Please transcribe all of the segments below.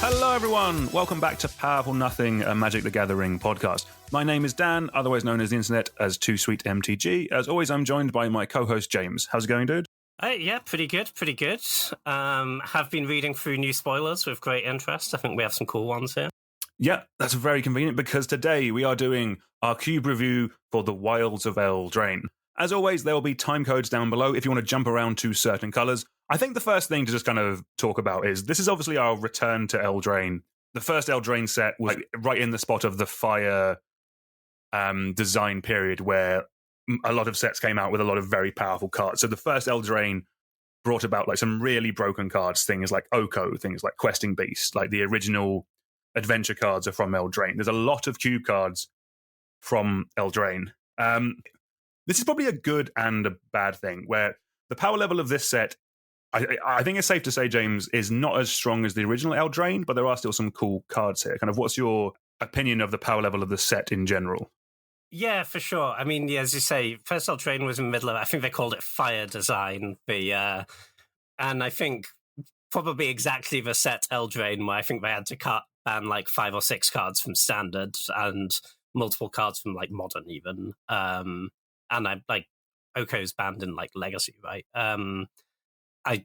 Hello everyone, welcome back to Powerful Nothing, a Magic the Gathering podcast. My name is Dan, otherwise known as the internet as Too Sweet MTG. As always, I'm joined by my co-host James. How's it going, dude? Yeah, pretty good. Have been reading through new spoilers with great interest. I think we have some cool ones here. Yeah, that's very convenient because today we are doing our cube review for the Wilds of Eldraine. As always, there will be time codes down below if you want to jump around to certain colours. I think the first thing to just kind of talk about is this is obviously our return to Eldraine. The first Eldraine set was right in the spot of the Fire design period where a lot of sets came out with a lot of very powerful cards. So the first Eldraine brought about like some really broken cards, things like Oko, things like Questing Beast, like the original adventure cards are from Eldraine. There's a lot of cube cards from Eldraine. This is probably a good and a bad thing, where the power level of this set, I think it's safe to say, James, is not as strong as the original Eldraine, but there are still some cool cards here. Kind of what's your opinion of the power level of the set in general? Yeah, for sure. I mean, as you say, first Eldraine was in the middle of, I think they called it Fire Design. And I think probably exactly the set Eldraine, where I think they had to ban like 5 or 6 cards from Standard and multiple cards from like Modern even. And I like Oko's banned in like Legacy, right? I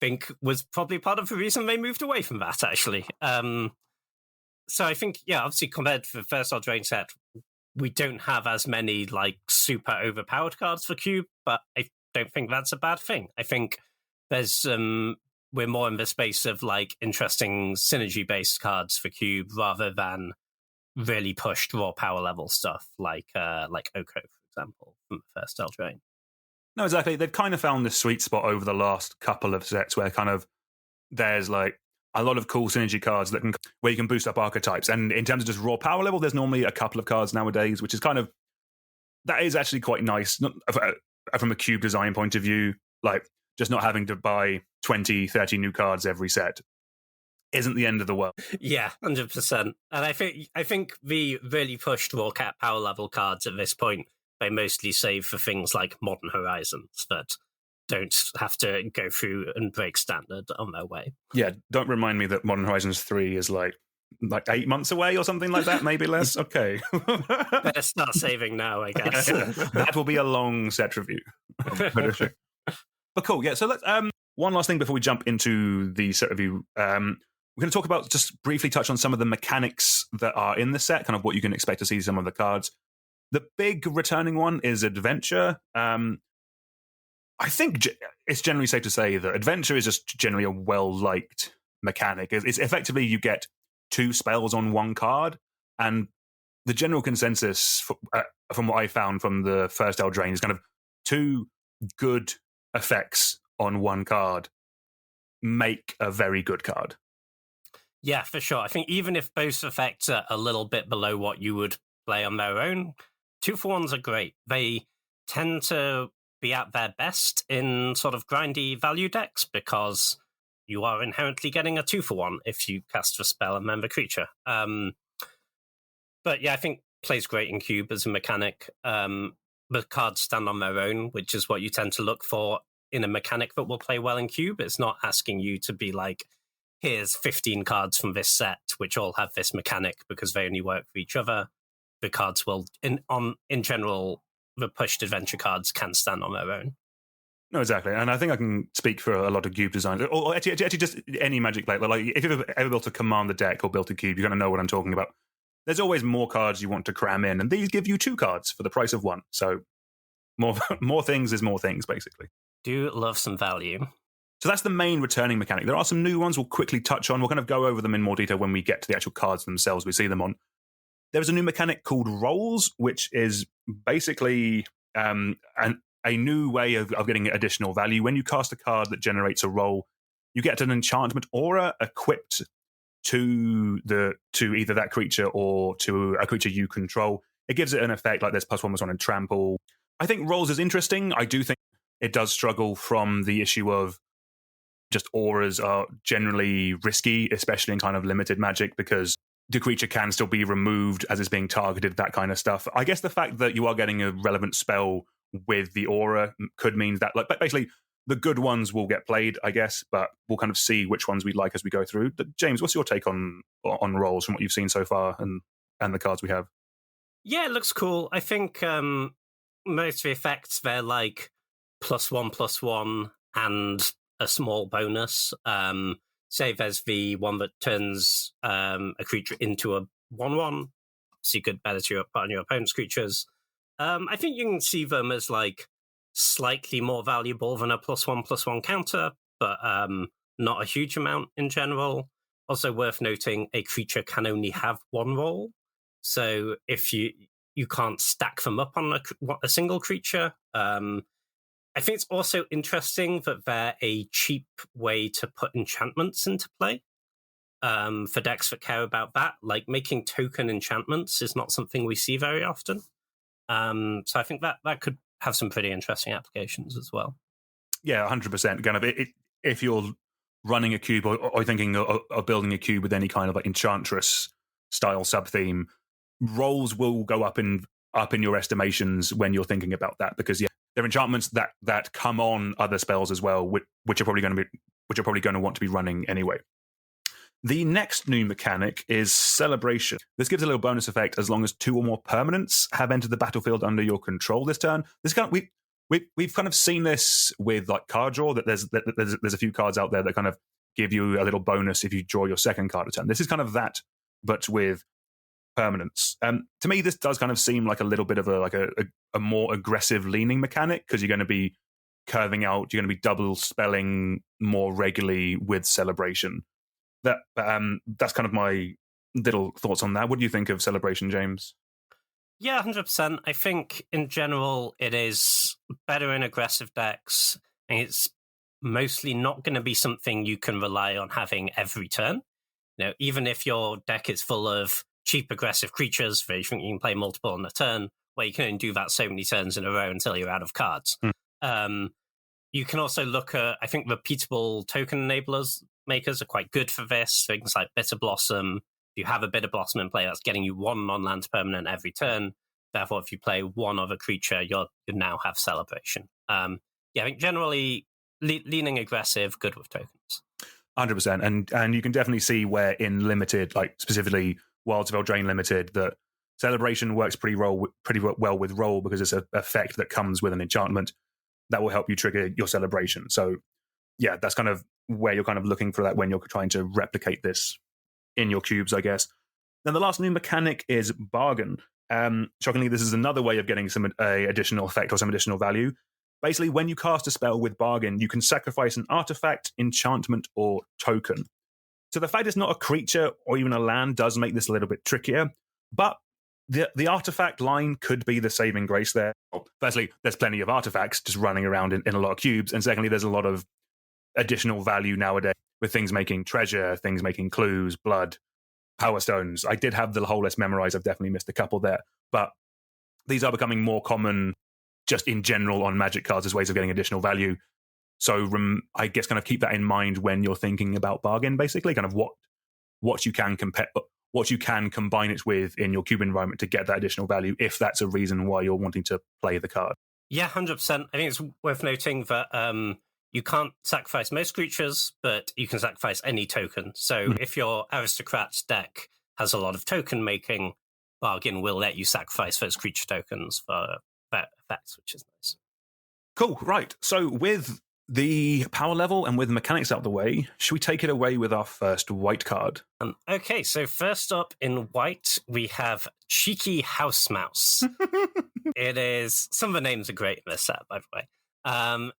think was probably part of the reason they moved away from that, actually. So I think, yeah, obviously compared to the first Eldraine set, we don't have as many like super overpowered cards for Cube, but I don't think that's a bad thing. I think there's we're more in the space of like interesting synergy-based cards for Cube rather than really pushed raw power level stuff like Oko, for example, from the first Eldraine. No, exactly. They've kind of found this sweet spot over the last couple of sets where kind of there's like a lot of cool synergy cards where you can boost up archetypes. And in terms of just raw power level, there's normally a couple of cards nowadays, which is kind of, that is actually quite nice from a cube design point of view. Like just not having to buy 20, 30 new cards every set isn't the end of the world. Yeah, 100%. And I think the really pushed raw power level cards at this point, they mostly save for things like Modern Horizons that don't have to go through and break Standard on their way. Yeah, don't remind me that Modern Horizons 3 is like 8 months away or something like that, maybe less. Okay. Better start saving now, I guess. That will be a long set review. But cool, yeah. So let's one last thing before we jump into the set review. We're going to talk about, just briefly touch on some of the mechanics that are in the set, kind of what you can expect to see some of the cards. The big returning one is Adventure. I think it's generally safe to say that Adventure is just generally a well-liked mechanic. It's effectively you get 2 spells on 1 card, and the general consensus from what I found from the first Eldraine is kind of 2 good effects on 1 card make a very good card. Yeah, for sure. I think even if both effects are a little bit below what you would play on their own, 2-for-1s are great. They tend to be at their best in sort of grindy value decks because you are inherently getting a 2-for-1 if you cast a spell and member creature. But yeah, I think plays great in Cube as a mechanic. The cards stand on their own, which is what you tend to look for in a mechanic that will play well in Cube. It's not asking you to be like, here's 15 cards from this set, which all have this mechanic because they only work for each other. The cards will, in general, the pushed adventure cards can stand on their own. No, exactly. And I think I can speak for a lot of Cube designers, or actually just any Magic player. Like, if you've ever built a Commander deck or built a Cube, you're going to know what I'm talking about. There's always more cards you want to cram in, and these give you 2 cards for the price of 1. So more things is more things, basically. Do love some value. So that's the main returning mechanic. There are some new ones we'll quickly touch on. We'll kind of go over them in more detail when we get to the actual cards themselves we see them on. There's a new mechanic called Rolls, which is basically a new way of getting additional value. When you cast a card that generates a roll, you get an enchantment aura equipped to either that creature or to a creature you control. It gives it an effect like there's +1/+1 and trample. I think Rolls is interesting. I do think it does struggle from the issue of just auras are generally risky, especially in kind of limited Magic, because the creature can still be removed as it's being targeted, that kind of stuff. I guess the fact that you are getting a relevant spell with the aura could mean that, like, basically, the good ones will get played, I guess, but we'll kind of see which ones we like as we go through. James, what's your take on rolls from what you've seen so far and the cards we have? Yeah, it looks cool. I think most of the effects, they're like +1/+1 and a small bonus. Say there's the one that turns a creature into a 1/1, so you could better to part on your opponent's creatures. I think you can see them as like slightly more valuable than a +1/+1 counter, but not a huge amount in general. Also worth noting, a creature can only have one roll. So if you can't stack them up on a single creature. I think it's also interesting that they're a cheap way to put enchantments into play. For decks that care about that, like making token enchantments is not something we see very often. So I think that could have some pretty interesting applications as well. Yeah, 100%. Kind of, if you're running a cube or thinking of building a cube with any kind of like Enchantress style sub theme, rolls will go up in your estimations when you're thinking about that, because they're enchantments that come on other spells as well, which are probably going to want to be running anyway. The next new mechanic is Celebration. This gives a little bonus effect as long as 2 or more permanents have entered the battlefield under your control this turn. This kind of we've kind of seen this with like card draw, that there's a few cards out there that kind of give you a little bonus if you draw your second card a turn. This is kind of that, but with permanents. To me, this does kind of seem like a little bit of a more aggressive leaning mechanic, because you're going to be curving out, you're going to be double spelling more regularly with Celebration. That's kind of my little thoughts on that. What do you think of Celebration, James? Yeah, 100%. I think in general it is better in aggressive decks, and it's mostly not going to be something you can rely on having every turn. Even if your deck is full of cheap aggressive creatures where you think you can play multiple on a turn, where you can only do that so many turns in a row until you're out of cards. You can also look at, I think, repeatable token enablers makers are quite good for this. Things like Bitter Blossom. If you have a Bitter Blossom in play, that's getting you 1 non-land permanent every turn. Therefore, if you play one other creature, you now have Celebration. I think generally leaning aggressive, good with tokens. 100%. And you can definitely see where in Limited, like specifically Wilds of Eldraine Limited, that Celebration works pretty well with roll, because it's an effect that comes with an enchantment that will help you trigger your Celebration. So yeah, that's kind of where you're kind of looking for that when you're trying to replicate this in your cubes, I guess. Then the last new mechanic is Bargain. Shockingly, this is another way of getting some additional effect or some additional value. Basically, when you cast a spell with Bargain, you can sacrifice an artifact, enchantment, or token. So the fact it's not a creature or even a land does make this a little bit trickier, but the artifact line could be the saving grace there. Firstly, there's plenty of artifacts just running around in a lot of cubes, and secondly, there's a lot of additional value nowadays with things making treasure, things making clues, blood, power stones. I did have the whole list memorized. I've definitely missed a couple there, but these are becoming more common just in general on Magic cards as ways of getting additional value. So I guess kind of keep that in mind when you're thinking about Bargain, basically, kind of what you can combine it with in your cube environment to get that additional value, if that's a reason why you're wanting to play the card. Yeah, 100%. I think it's worth noting that you can't sacrifice most creatures, but you can sacrifice any token. So if your Aristocrats deck has a lot of token making, Bargain will let you sacrifice those creature tokens for that effects, which is nice. Cool, right. So with the power level and with mechanics out of the way, should we take it away with our first white card? Okay, so first up in white, we have Cheeky House Mouse. It is, some of the names are great in this set, by the way.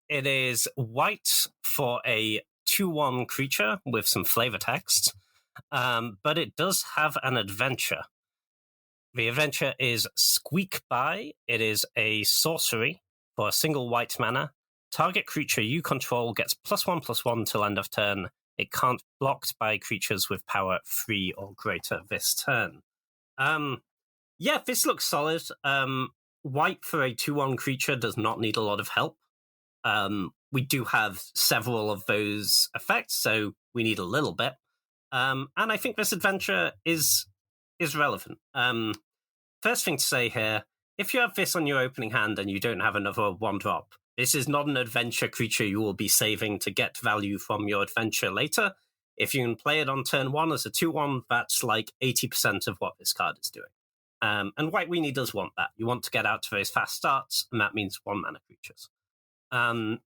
It is white for a 2/1 creature with some flavor text, but it does have an adventure. The adventure is Squeak By. It is a sorcery for a single white mana. Target creature you control gets +1/+1 till end of turn. It can't be blocked by creatures with power 3 or greater this turn. This looks solid. White for a 2/1 creature does not need a lot of help. We do have several of those effects, so we need a little bit. And I think this adventure is relevant. First thing to say here, if you have this on your opening hand and you don't have another 1-drop, This is not an adventure creature you will be saving to get value from your adventure later. If you can play it on turn 1 as a 2/1, that's like 80% of what this card is doing. And White Weenie does want that. You want to get out to those fast starts, and that means 1-mana creatures. And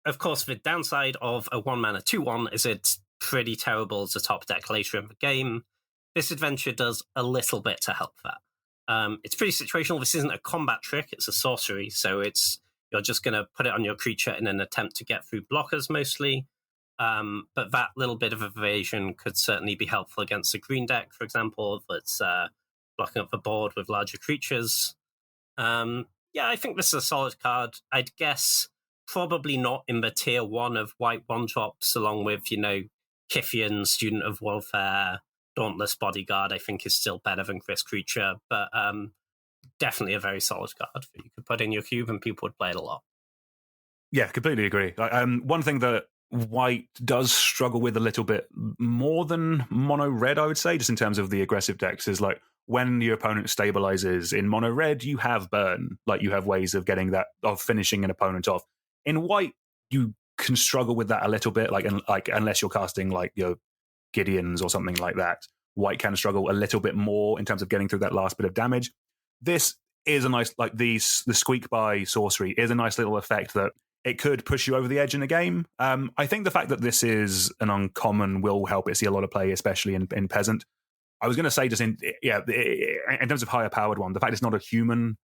of course, the downside of a 1-mana 2/1 is it's pretty terrible as a top deck later in the game. This adventure does a little bit to help that. It's pretty situational. This isn't a combat trick, it's a sorcery, so you're just going to put it on your creature in an attempt to get through blockers mostly. But that little bit of evasion could certainly be helpful against a green deck, for example, that's blocking up the board with larger creatures. Yeah, I think this is a solid card. I'd guess probably not in the tier 1 of white 1-drops, along with, Kithian, Student of Warfare, Dauntless Bodyguard, I think is still better than Chris Creature, but definitely a very solid card that you could put in your cube and people would play it a lot. Yeah, completely agree. One thing that white does struggle with a little bit more than mono red, I would say, just in terms of the aggressive decks, is like when your opponent stabilizes in mono red, you have burn. Like you have ways of getting that, of finishing an opponent off. In white, you can struggle with that a little bit, like unless you're casting like your Gideons or something like that. White can struggle a little bit more in terms of getting through that last bit of damage. This is a nice, like the squeak by sorcery is a nice little effect that it could push you over the edge in a game. I think the fact that this is an uncommon will help it see a lot of play, especially in Peasant. I was going to say just in terms of higher powered one, the fact it's not a human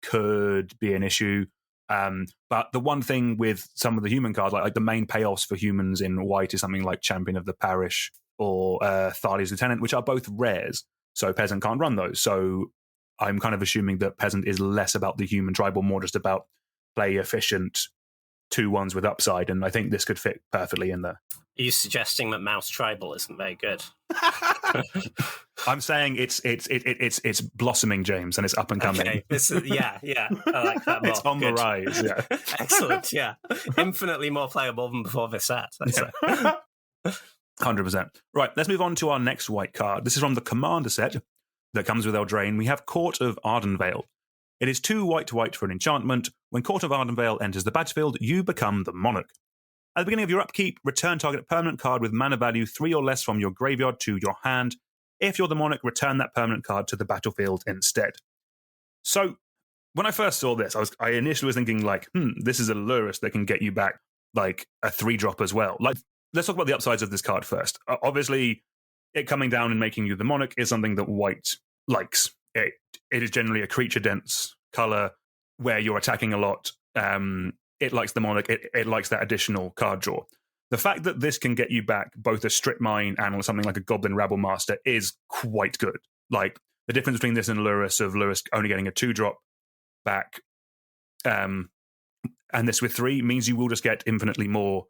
could be an issue. But the one thing with some of the human cards, like the main payoffs for humans in white is something like Champion of the Parish or Thalia's Lieutenant, which are both rares. So Peasant can't run those. So I'm kind of assuming that Peasant is less about the human tribal, more just about play efficient 2/1s with upside, and I think this could fit perfectly in there. Are you suggesting that Mouse Tribal isn't very good? I'm saying it's blossoming, James, and it's up and coming. Okay, yeah, I like that more. It's on the rise, yeah. Excellent, yeah. Infinitely more playable than before this set. 100%. Right, let's move on to our next white card. This is from the Commander set that comes with Eldraine. We have Court of Ardenvale. It is 2 white for an enchantment. When Court of Ardenvale enters the battlefield, you become the monarch. At the beginning of your upkeep, return target permanent card with mana value 3 or less from your graveyard to your hand. If you're the monarch, return that permanent card to the battlefield instead. So, when I first saw this, I initially was thinking like, this is a Lurrus that can get you back like a 3-drop as well. Like, let's talk about the upsides of this card first. Obviously, it coming down and making you the monarch is something that white likes. It is generally a creature-dense color where you're attacking a lot. It likes the monarch. It likes that additional card draw. The fact that this can get you back both a Strip Mine and something like a Goblin Rabble Master is quite good. Like, the difference between this and Lurrus only getting a 2-drop back, and this with 3 means you will just get infinitely more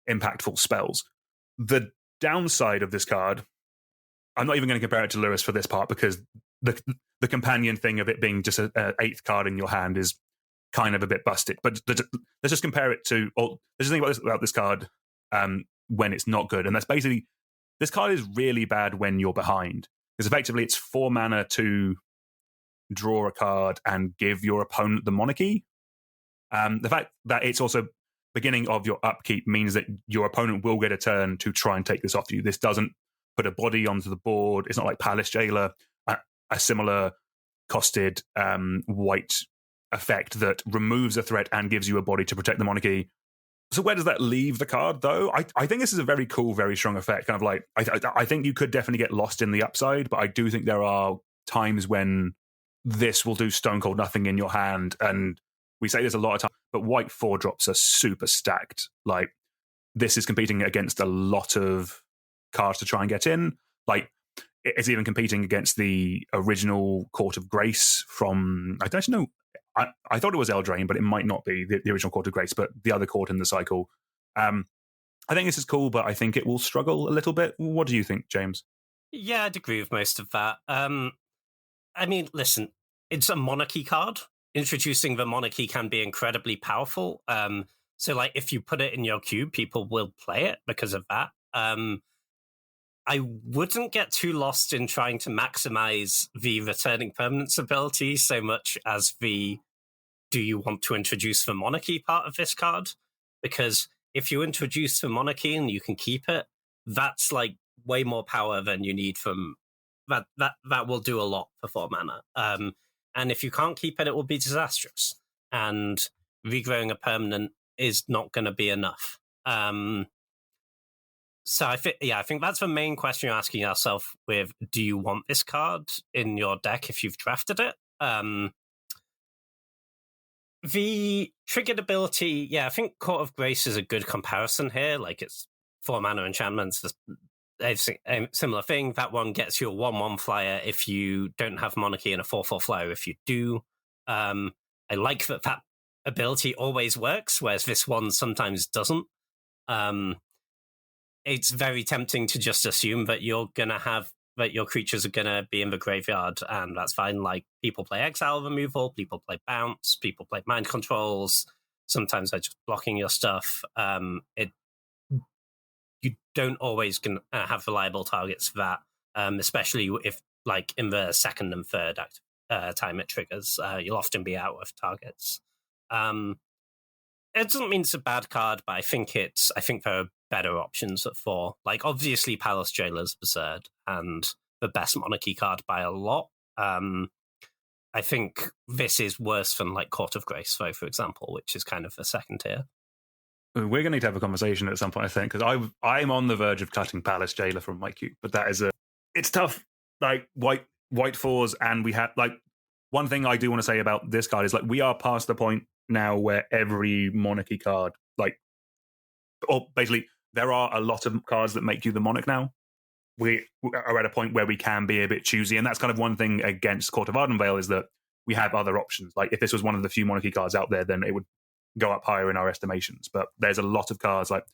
impactful spells. The downside of this card, I'm not even going to compare it to Lurrus for this part because the companion thing of it being just an 8th card in your hand is kind of a bit busted. But let's just compare it to, let's just think about this card when it's not good. And that's basically, this card is really bad when you're behind. Because effectively it's 4 mana to draw a card and give your opponent the monarchy. The fact that it's also beginning of your upkeep means that your opponent will get a turn to try and take this off you. This doesn't put a body onto the board. It's not like Palace Jailer, a similar costed white effect that removes a threat and gives you a body to protect the monarchy. So where does that leave the card, though? I think this is a very cool, very strong effect. Kind of like, I think you could definitely get lost in the upside, but I do think there are times when this will do stone cold nothing in your hand. And we say this a lot of times, but white 4-drops are super stacked. Like, this is competing against a lot of cards to try and get in. Like, it's even competing against the original Court of Grace from, I don't know, I thought it was Eldraine, but it might not be the original Court of Grace, but the other court in the cycle. I think this is cool, but I think it will struggle a little bit. What do you think, James? Yeah, I'd agree with most of that. I mean, listen, it's a monarchy card. Introducing the monarchy can be incredibly powerful. So, like, if you put it in your cube, people will play it because of that. I wouldn't get too lost in trying to maximize the returning permanence ability so much as the do you want to introduce the monarchy part of this card? Because if you introduce the monarchy and you can keep it, that's like way more power than you need from that. That will do a lot for 4 mana. And if you can't keep it, it will be disastrous. And regrowing a permanent is not going to be enough. So I think that's the main question you're asking yourself with, do you want this card in your deck if you've drafted it? The triggered ability, I think Court of Grace is a good comparison here. Like, it's 4 mana enchantments, a similar thing. That one gets you a 1/1 flyer if you don't have monarchy, and a 4/4 flyer if you do. I like that ability always works, whereas this one sometimes doesn't. It's very tempting to just assume that you're going to have that your creatures are going to be in the graveyard, and that's fine. Like, people play exile removal, people play bounce, people play mind controls. Sometimes they're just blocking your stuff. You don't always have reliable targets for that, especially if, like, in the second and third time it triggers, you'll often be out of targets. It doesn't mean it's a bad card, but I think there are better options at 4. Like, obviously, Palace Jailer's absurd and the best monarchy card by a lot. I think this is worse than, like, Court of Grace, though, for example, which is kind of the second tier. We're going to need to have a conversation at some point, I think, because I'm on the verge of cutting Palace Jailer from my queue, but it's tough. Like, white 4s, and we have, like, one thing I do want to say about this card is, like, we are past the point now where every monarchy card, like, or basically there are a lot of cards that make you the monarch now. We are at a point where we can be a bit choosy, and that's kind of one thing against Court of Ardenvale, is that we have other options. Like, if this was one of the few monarchy cards out there, then it would go up higher in our estimations. But there's a lot of cards, like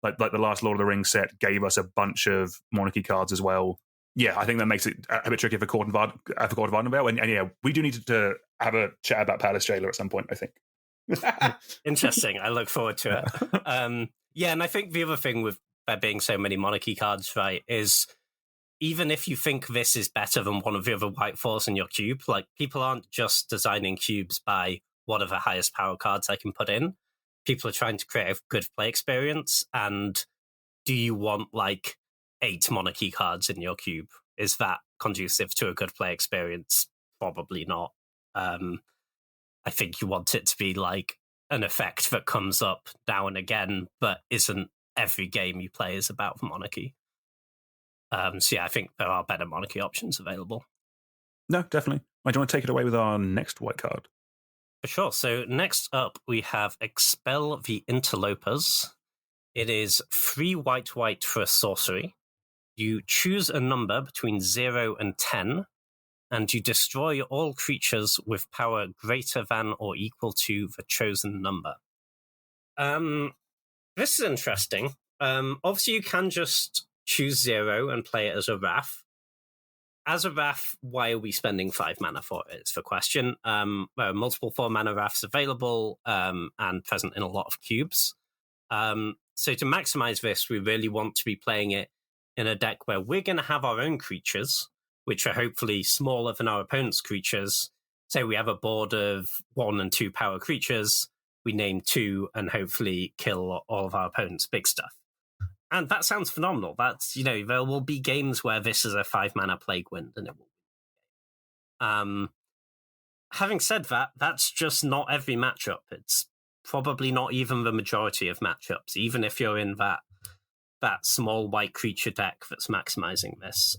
the last Lord of the Rings set gave us a bunch of monarchy cards as well. Yeah, I think that makes it a bit tricky for Court of Ardenvale. And yeah, we do need to have a chat about Palace Jailer at some point, I think. Interesting. I look forward to it. And I think the other thing with there being so many monarchy cards, right, is even if you think this is better than one of the other white 4s in your cube, like, people aren't just designing cubes by what are the highest power cards I can put in. People are trying to create a good play experience. And do you want, like, 8 monarchy cards in your cube? Is that conducive to a good play experience? Probably not. I think you want it to be like an effect that comes up now and again, but isn't every game you play is about monarchy. So yeah, I think there are better monarchy options available. No, definitely. Do you want to take it away with our next white card? For sure. So next up, we have Expel the Interlopers. It is 3 white for a sorcery. You choose a number between 0 and 10, and you destroy all creatures with power greater than or equal to the chosen number. This is interesting. Obviously, you can just choose 0 and play it as a Wrath. As a Wrath, why are we spending 5 mana for it? It's the question. There are multiple 4 mana Wraths available and present in a lot of cubes. So to maximize this, we really want to be playing it in a deck where we're going to have our own creatures, which are hopefully smaller than our opponent's creatures. Say we have a board of 1 and 2 power creatures, we name 2 and hopefully kill all of our opponent's big stuff. And that sounds phenomenal. That's, there will be games where this is a 5 mana Plague Wind, and it will. Having said that, that's just not every matchup. It's probably not even the majority of matchups, even if you're in that small white creature deck that's maximizing this.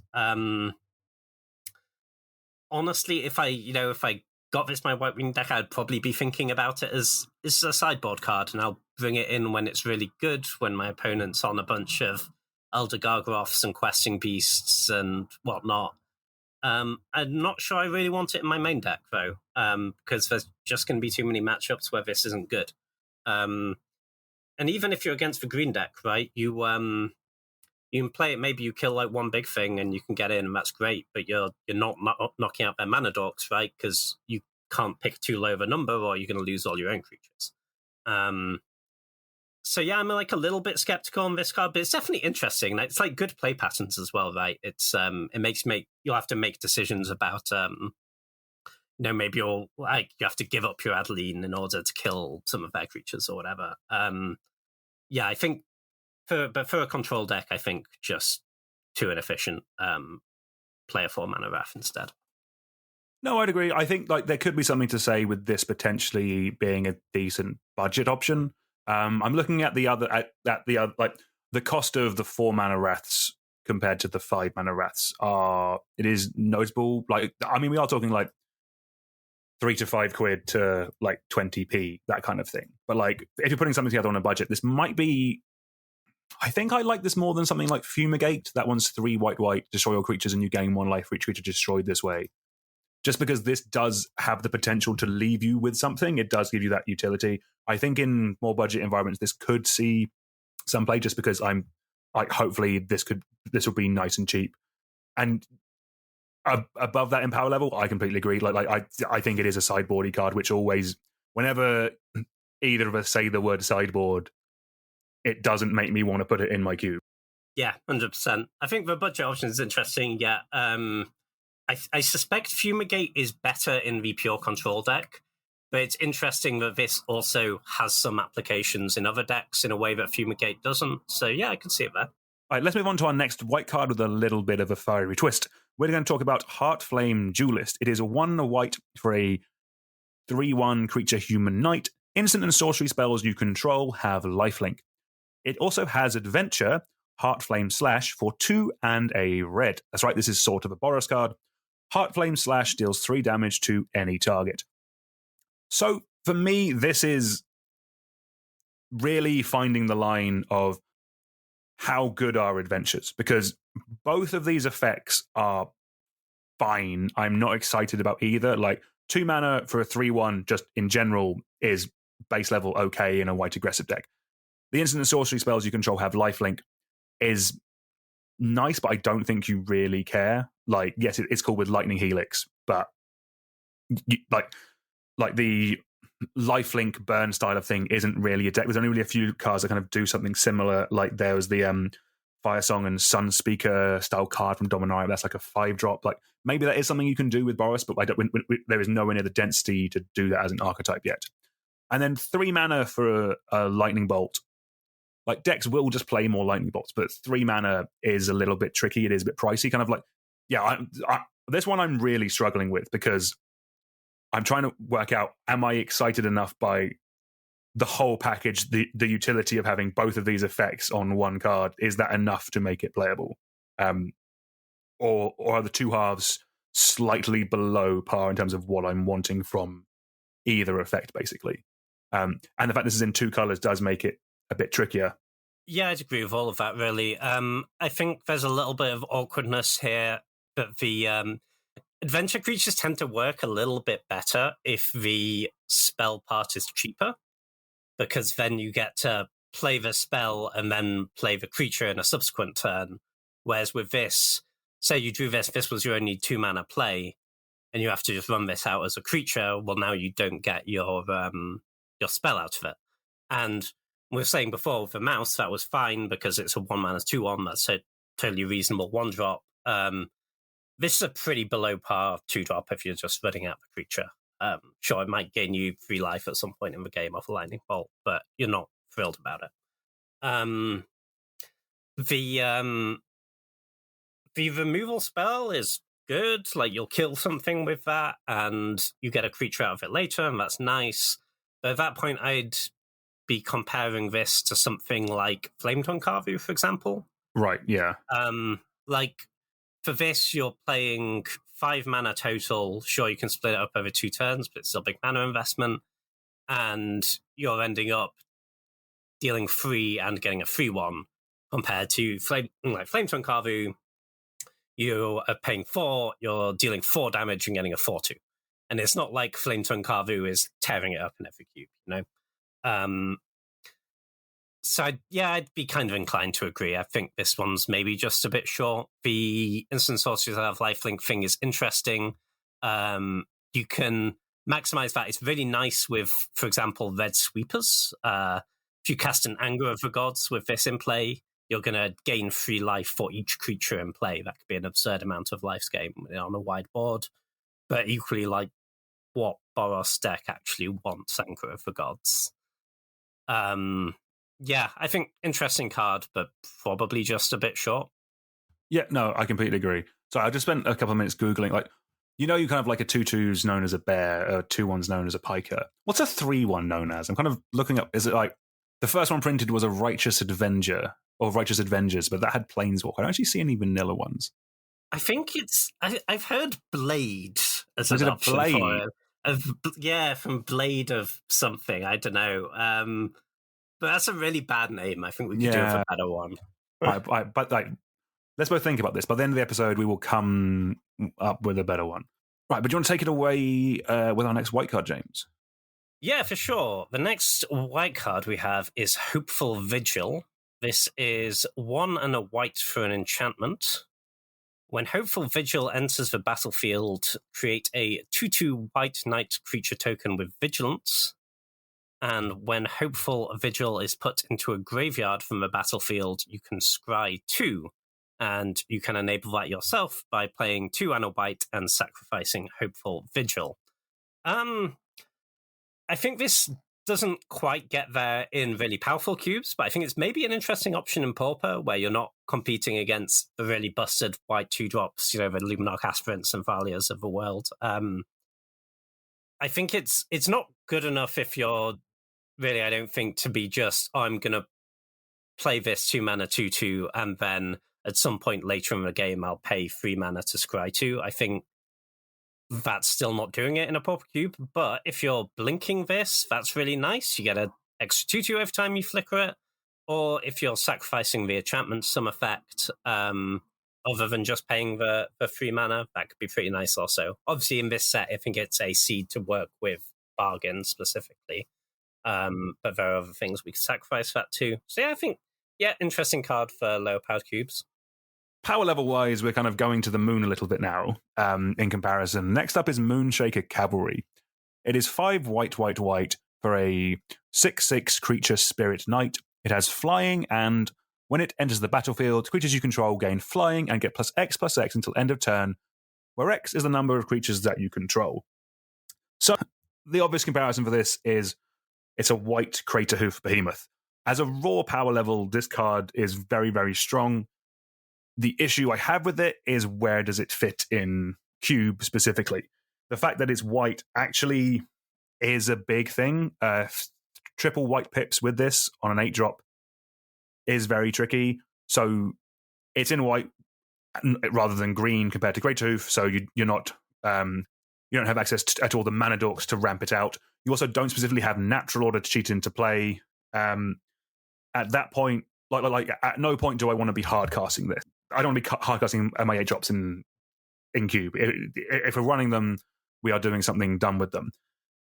Honestly, if I got this my white wing deck, I'd probably be thinking about it as a sideboard card, and I'll bring it in when it's really good, when my opponent's on a bunch of Elder Gargoths and Questing Beasts and whatnot. I'm not sure I really want it in my main deck, though, because there's just going to be too many matchups where this isn't good. And even if you're against the green deck, right, you can play it, maybe you kill like one big thing and you can get in, and that's great, but you're not knocking out their mana dorks, right, because you can't pick too low of a number or you're going to lose all your own creatures. So yeah, I'm like a little bit skeptical on this card, but it's definitely interesting. It's like good play patterns as well, right? It's you'll have to make decisions about maybe you have to give up your Adeline in order to kill some of their creatures or whatever. Yeah, I think for a control deck, I think just too inefficient. Play a 4-mana Wrath instead. No, I'd agree. I think there could be something to say with this potentially being a decent budget option. I'm looking at the cost of the 4-mana Wraths compared to the 5-mana Wraths it is noticeable. We are talking $3 to £5 to 20p, that kind of thing. But if you're putting something together on a budget, this might be. I think I like this more than something like Fumigate. That one's 3 white, destroy all creatures, and you gain 1 life for each creature destroyed this way. Just because this does have the potential to leave you with something, it does give you that utility. I think in more budget environments, this could see some play, just because I'm hopefully this will be nice and cheap. And above that in power level, I completely agree. I think it is a sideboardy card, which always, whenever either of us say the word sideboard, it doesn't make me want to put it in my queue. Yeah, 100%. I think the budget option is interesting. Yeah, I suspect Fumigate is better in the pure control deck, but it's interesting that this also has some applications in other decks in a way that Fumigate doesn't. So yeah, I can see it there. All right, let's move on to our next white card with a little bit of a fiery twist. We're going to talk about Heartflame Duelist. It is a 1 white for a 3/1 creature human knight. Instant and sorcery spells you control have lifelink. It also has Adventure, Heartflame Slash, for 2 and a red. That's right, this is sort of a Boros card. Heartflame Slash deals 3 damage to any target. So, for me, this is really finding the line of how good are adventures, because both of these effects are fine. I'm not excited about either. 2 mana for a 3/1, just in general, is base level okay in a white aggressive deck. The instant and sorcery spells you control have lifelink is nice, but I don't think you really care. Yes, it's cool with Lightning Helix, but the lifelink burn style of thing isn't really a deck. There's only really a few cards that kind of do something similar. There was the Firesong and Sunspeaker style card from Dominaria. That's a 5-drop. Maybe that is something you can do with Boros, but there is nowhere near the density to do that as an archetype yet. And then 3 mana for a Lightning Bolt. Decks will just play more Lightning Bolts, but 3 mana is a little bit tricky. It is a bit pricey. This one I'm really struggling with, because I'm trying to work out, am I excited enough by the whole package, the utility of having both of these effects on one card? Is that enough to make it playable? Or are the two halves slightly below par in terms of what I'm wanting from either effect, basically? And the fact this is in 2 colors does make it a bit trickier. Yeah, I'd agree with all of that, really. I think there's a little bit of awkwardness here, but the adventure creatures tend to work a little bit better if the spell part is cheaper, because then you get to play the spell and then play the creature in a subsequent turn. Whereas with this, say you drew this was your only 2 mana play, and you have to just run this out as a creature. Well, now you don't get your spell out of it. And we were saying before, with the mouse, that was fine because it's a 1 mana 2/1. That's a totally reasonable 1-drop. This is a pretty below par 2-drop if you're just running out the creature. Sure, it might gain you 3 life at some point in the game off a lightning bolt, but you're not thrilled about it. The removal spell is good. You'll kill something with that, and you get a creature out of it later, and that's nice. But at that point, I'd be comparing this to something like Flametongue Carvu, for example. Right, yeah. For this, you're playing 5 mana total. Sure, you can split it up over 2 turns, but it's still a big mana investment. And you're ending up dealing 3 and getting a 3/1 compared to Flametongue Carvu. You are paying 4, you're dealing 4 damage and getting a 4/2. And it's not like Flametongue Carvu is tearing it up in every cube, So, I'd be kind of inclined to agree. I think this one's maybe just a bit short. The instant sorceries that have lifelink thing is interesting. You can maximize that. It's really nice with, for example, red sweepers. If you cast an Anger of the Gods with this in play, you're going to gain 3 life for each creature in play. That could be an absurd amount of life gain on a wide board. But equally, what Boros deck actually wants Anchor of the Gods. Yeah, I think interesting card, but probably just a bit short. Yeah, no, I completely agree. So I just spent a couple of minutes Googling, like, you kind of like a 2/2's known as a bear, a 2/1's known as a piker. What's a 3/1 known as? I'm kind of looking up, is it like, the first one printed was a Righteous Avenger, or Righteous Avengers, but that had Planeswalker. I don't actually see any vanilla ones. I think I've heard Blade as Was an it a option Blade? for it. Yeah, from Blade of something, I don't know. But that's a really bad name. I think we could do with a better one. But like, let's both think about this. By the end of the episode, we will come up with a better one. Right, but do you want to take it away with our next white card, James? Yeah, for sure. The next white card we have is Hopeful Vigil. This is 1 and a white for an enchantment. When Hopeful Vigil enters the battlefield, create a 2/2 white knight creature token with Vigilance. And when Hopeful Vigil is put into a graveyard from the battlefield, you can scry 2. And you can enable that yourself by playing 2 and a white and sacrificing Hopeful Vigil. I think this doesn't quite get there in really powerful cubes, but I think it's maybe an interesting option in Pauper, where you're not competing against the really busted white 2-drops, the Luminarch Aspirants and Valias of the world. I think it's not good enough if you're really, I don't think, to be just, I'm going to play this 2-mana 2/2, and then at some point later in the game, I'll pay 3 mana to scry 2. I think that's still not doing it in a Pauper cube, but if you're blinking this, that's really nice. You get an extra 2/2 every time you flicker it. Or if you're sacrificing the enchantment, some effect, other than just paying the 3 mana, that could be pretty nice also. Obviously, in this set, I think it's a seed to work with Bargain specifically. But there are other things we could sacrifice that too. So yeah, I think, interesting card for lower powered cubes. Power level wise, we're kind of going to the moon a little bit now in comparison. Next up is Moonshaker Cavalry. It is 5 white for a 6/6 creature spirit knight. It has flying, and when it enters the battlefield, creatures you control gain flying and get +X until end of turn, where X is the number of creatures that you control. So the obvious comparison for this is it's a white Crater Hoof Behemoth. As a raw power level, this card is very, very strong. The issue I have with it is, where does it fit in cube specifically? The fact that it's white actually is a big thing. Triple white pips with this on an 8-drop is very tricky. So it's in white rather than green compared to Greater Hoof, so you're not you don't have access at all the mana dorks to ramp it out. You also don't specifically have natural order to cheat into play. At that point, like at no point do I want to be hardcasting this. I don't want to be hardcasting my 8-drops in cube. If we're running them, we are doing something dumb with them,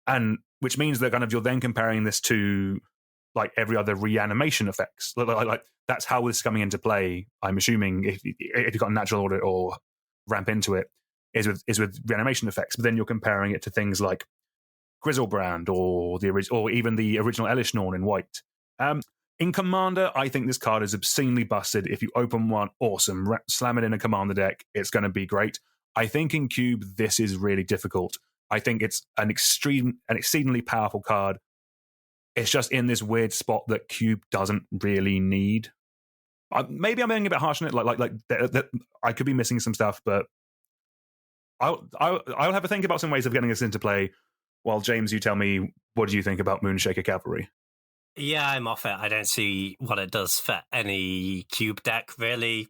and which means that kind of you're then comparing this to like every other reanimation effects. Like that's how this is coming into play. I'm assuming if you've got a natural order or ramp into it, is with reanimation effects. But then you're comparing it to things like Grizzlebrand or even the original Elish Norn in white. In Commander, I think this card is obscenely busted. If you open one, awesome. Slam it in a Commander deck, it's going to be great. I think in Cube, this is really difficult. I think it's an exceedingly powerful card. It's just in this weird spot that Cube doesn't really need. Maybe I'm being a bit harsh on it. Like I could be missing some stuff, but I'll have a think about some ways of getting this into play. While James, you tell me, what do you think about Moonshaker Cavalry? Yeah, I'm off it. I don't see what it does for any cube deck, really.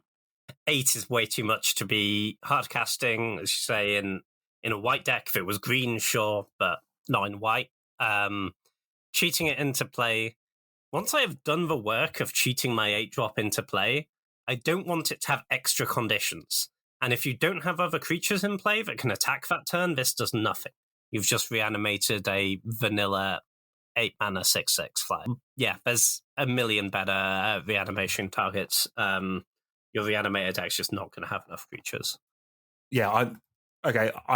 8 is way too much to be hardcasting, as you say, in a white deck. If it was green, sure, but not in white. Cheating it into play. Once I have done the work of cheating my 8-drop into play, I don't want it to have extra conditions. And if you don't have other creatures in play that can attack that turn, this does nothing. You've just reanimated a vanilla 8-mana 6/6 flyer. Yeah, there's a million better reanimation targets. Your reanimated deck's just not going to have enough creatures. Yeah, I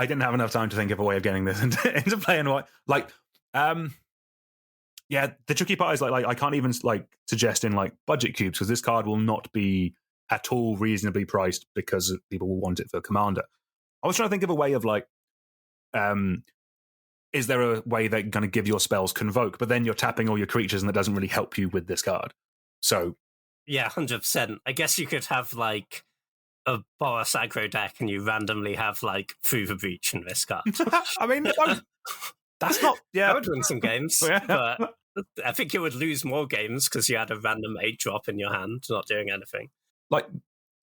didn't have enough time to think of a way of getting this into play and what. Yeah, the tricky part is like I can't even suggest in budget cubes, because this card will not be at all reasonably priced because people will want it for Commander. I was trying to think of a way of is there a way they're going to give your spells convoke? But then you're tapping all your creatures, and that doesn't really help you with this card. So, yeah, 100%. I guess you could have like a Boros aggro deck, and you randomly have like Through the Breach in this card. I mean, that's not. Yeah, I would win some games, but I think you would lose more games because you had a random 8-drop in your hand, not doing anything. Like,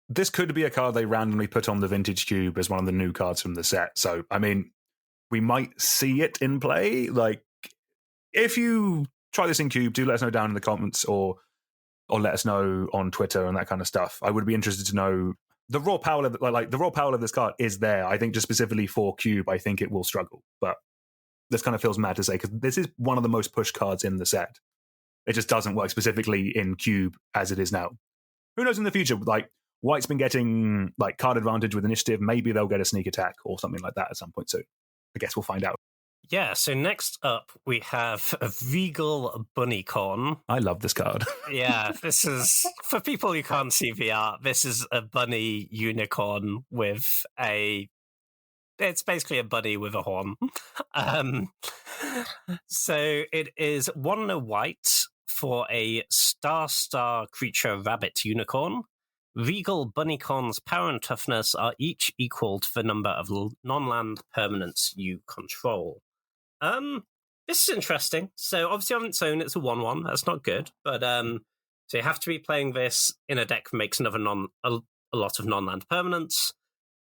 this could be a card they randomly put on the Vintage Cube as one of the new cards from the set. So, I mean, we might see it in play. Like, if you try this in Cube, do let us know down in the comments or let us know on Twitter and that kind of stuff. I would be interested to know the raw power of the raw power of this card is there. I think just specifically for Cube, I think it will struggle. But this kind of feels mad to say because this is one of the most pushed cards in the set. It just doesn't work specifically in Cube as it is now. Who knows in the future? Like, White's been getting like card advantage with initiative. Maybe they'll get a sneak attack or something like that at some point soon. I guess we'll find out. Yeah, so next up we have a Regal Bunnycorn. I love this card. Yeah, this is, for people who can't see the art, this is a bunny unicorn with it's basically a bunny with a horn. So it is 1 white for a star creature rabbit unicorn. Regal Bunnycorn's power and toughness are each equal to the number of non-land permanents you control. This is interesting. So obviously on its own, it's a 1/1. That's not good. But so you have to be playing this in a deck that makes a lot of non-land permanents.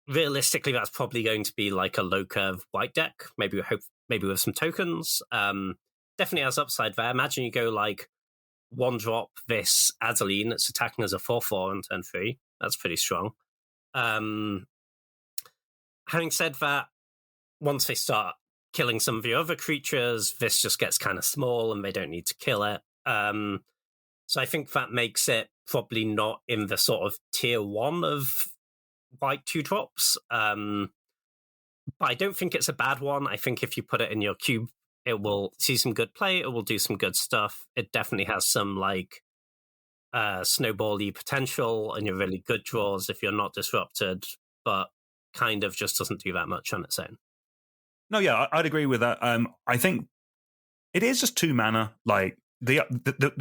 Realistically, that's probably going to be like a low curve white deck. Maybe with some tokens. Definitely has upside there. Imagine you go like 1-drop this Adeline. It's attacking as a 4/4 on turn 3. That's pretty strong. Having said that, once they start killing some of your other creatures, this just gets kind of small and they don't need to kill it. So I think that makes it probably not in the sort of tier 1 of white 2-drops. But I don't think it's a bad one. I think if you put it in your cube, it will see some good play. It will do some good stuff. It definitely has some like snowball-y potential and your really good draws if you're not disrupted, but kind of just doesn't do that much on its own. No, yeah, I'd agree with that. I think it is just 2 mana. Like the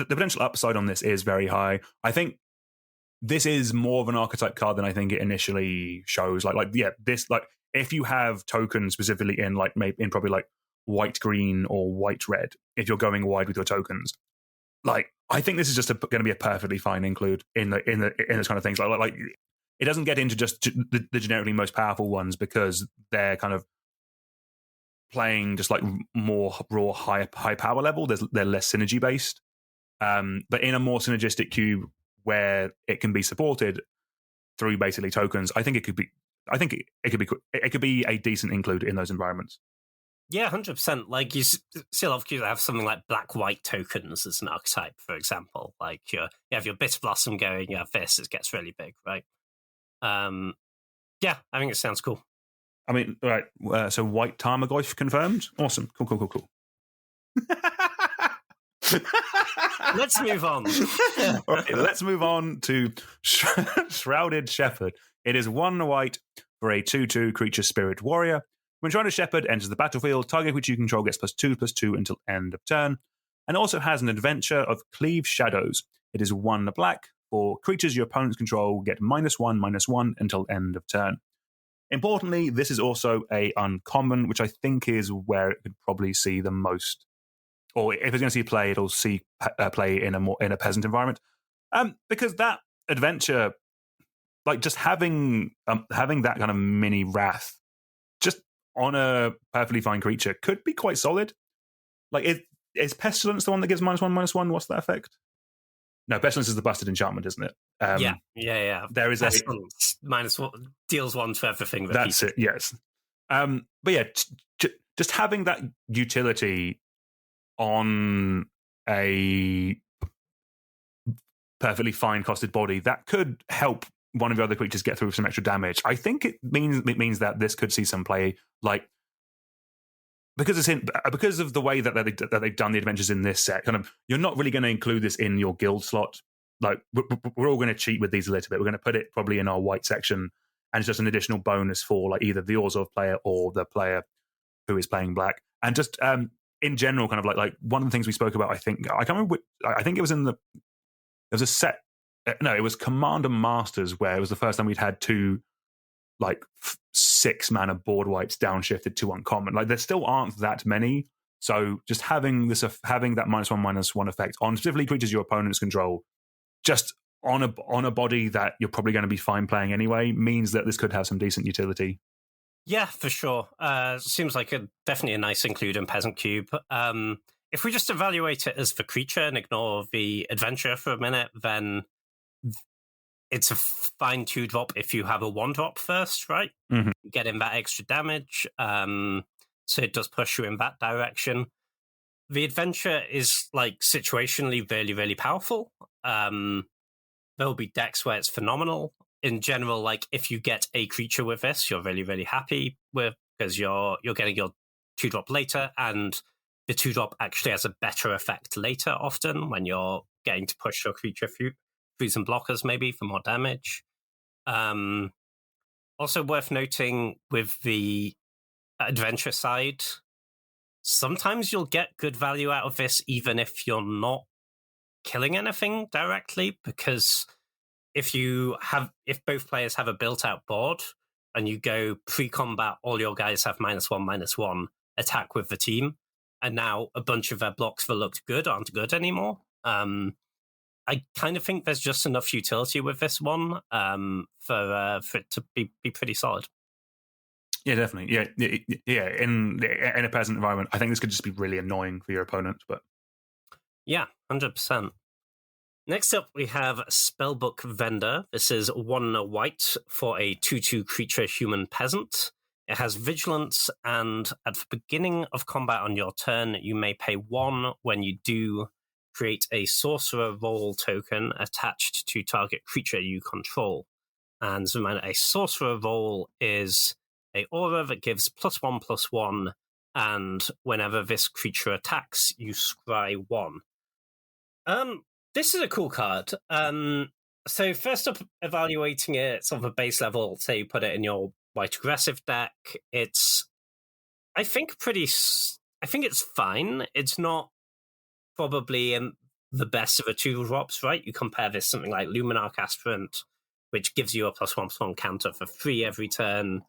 potential upside on this is very high. I think this is more of an archetype card than I think it initially shows. This if you have tokens specifically in probably like white green or white red, if you're going wide with your tokens, like I think this is just going to be a perfectly fine include in those kind of things. Like it doesn't get into just the generically most powerful ones because they're kind of playing just like more raw high power level. They're less synergy based, but in a more synergistic cube where it can be supported through basically tokens, I think it could be a decent include in those environments. Yeah, 100%. Like you see a lot of cubes that have something like black-white tokens as an archetype, for example. Like you have your Bitter Blossom going, you have this, it gets really big, right? Yeah, I think it sounds cool. I mean, right. So white Tarmogoyf confirmed. Awesome. Cool. Let's move on. All right, let's move on to Shrouded Shepherd. It is 1 white for a 2/2 creature spirit warrior. When Shrouded Shepherd enters the battlefield, target which you control gets +2/+2 until end of turn, and also has an adventure of Cleave Shadows. It is 1 black for creatures your opponents control get -1/-1 until end of turn. Importantly, this is also a uncommon, which I think is where it could probably see the most, or if it's going to see play, it'll see play in a peasant environment, because that adventure, like just having that kind of mini wrath, just on a perfectly fine creature, could be quite solid. Like, is Pestilence the one that gives -1/-1? What's that effect? No, Pestilence is the busted enchantment, isn't it? Yeah. There is Pestilence -1 deals 1 to everything. That's it. Yes. But yeah, just having that utility on a perfectly fine costed body that could help one of the other creatures get through some extra damage. I think it means that this could see some play, like because of the way that they've done the adventures in this set. Kind of, you're not really going to include this in your guild slot. Like we're all going to cheat with these a little bit. We're going to put it probably in our white section, and it's just an additional bonus for like either the Orzhov player or the player who is playing black. And just in general, kind of like one of the things we spoke about, I think I can't remember. I think it was there was a set. No, it was Commander Masters, where it was the first time we'd had two like 6 mana board wipes downshifted to uncommon. Like there still aren't that many. So just having that -1/-1 effect on specifically creatures your opponents control, just on a body that you're probably going to be fine playing anyway, means that this could have some decent utility. Yeah, for sure. Seems like definitely a nice include in Peasant Cube. If we just evaluate it as the creature and ignore the adventure for a minute, then it's a fine 2-drop if you have a 1-drop first, right? Mm-hmm. Getting that extra damage. So it does push you in that direction. The adventure is like situationally really, really powerful. There'll be decks where it's phenomenal. In general, like if you get a creature with this, you're really, really happy with, because you're getting your 2-drop later, and the 2-drop actually has a better effect later often when you're getting to push your creature through some blockers maybe for more damage. Also worth noting with the adventure side, sometimes you'll get good value out of this even if you're not killing anything directly, because if both players have a built-out board and you go pre-combat, all your guys have -1/-1 attack with the team, and now a bunch of their blocks that looked good aren't good anymore. I kind of think there's just enough utility with this one for it to be pretty solid. Yeah, definitely. Yeah. In a peasant environment, I think this could just be really annoying for your opponent. But yeah, 100%. Next up, we have Spellbook Vendor. This is 1 white for a 2/2 creature human peasant. It has vigilance, and at the beginning of combat on your turn, you may pay 1. When you do, create a sorcerer role token attached to target creature you control. And as a reminder, a sorcerer role is a aura that gives +1/+1, and whenever this creature attacks, you scry 1. This is a cool card. So first up, evaluating it sort of a base level, say you put it in your white aggressive deck, I think it's fine. It's not probably the best of the 2-drops, right? You compare this to something like Luminarch Aspirant, which gives you a +1/+1 counter for free every turn,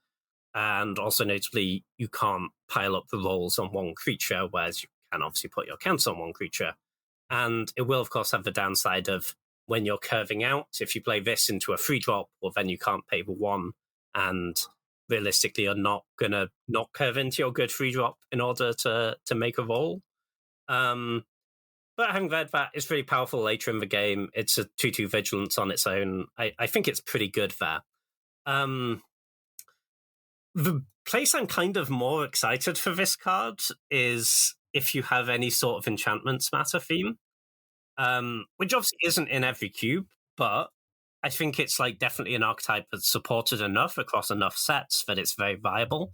and also notably, you can't pile up the rolls on one creature, whereas you can obviously put your counts on one creature. And it will, of course, have the downside of when you're curving out, if you play this into a 3-drop, well, then you can't pay the 1, and realistically, you're not going to not curve into your good 3-drop in order to make a roll. But having read that, it's really powerful later in the game. It's a 2/2 vigilance on its own. I think it's pretty good there. The place I'm kind of more excited for this card is if you have any sort of enchantments matter theme, which obviously isn't in every cube, but I think it's like definitely an archetype that's supported enough across enough sets that it's very viable.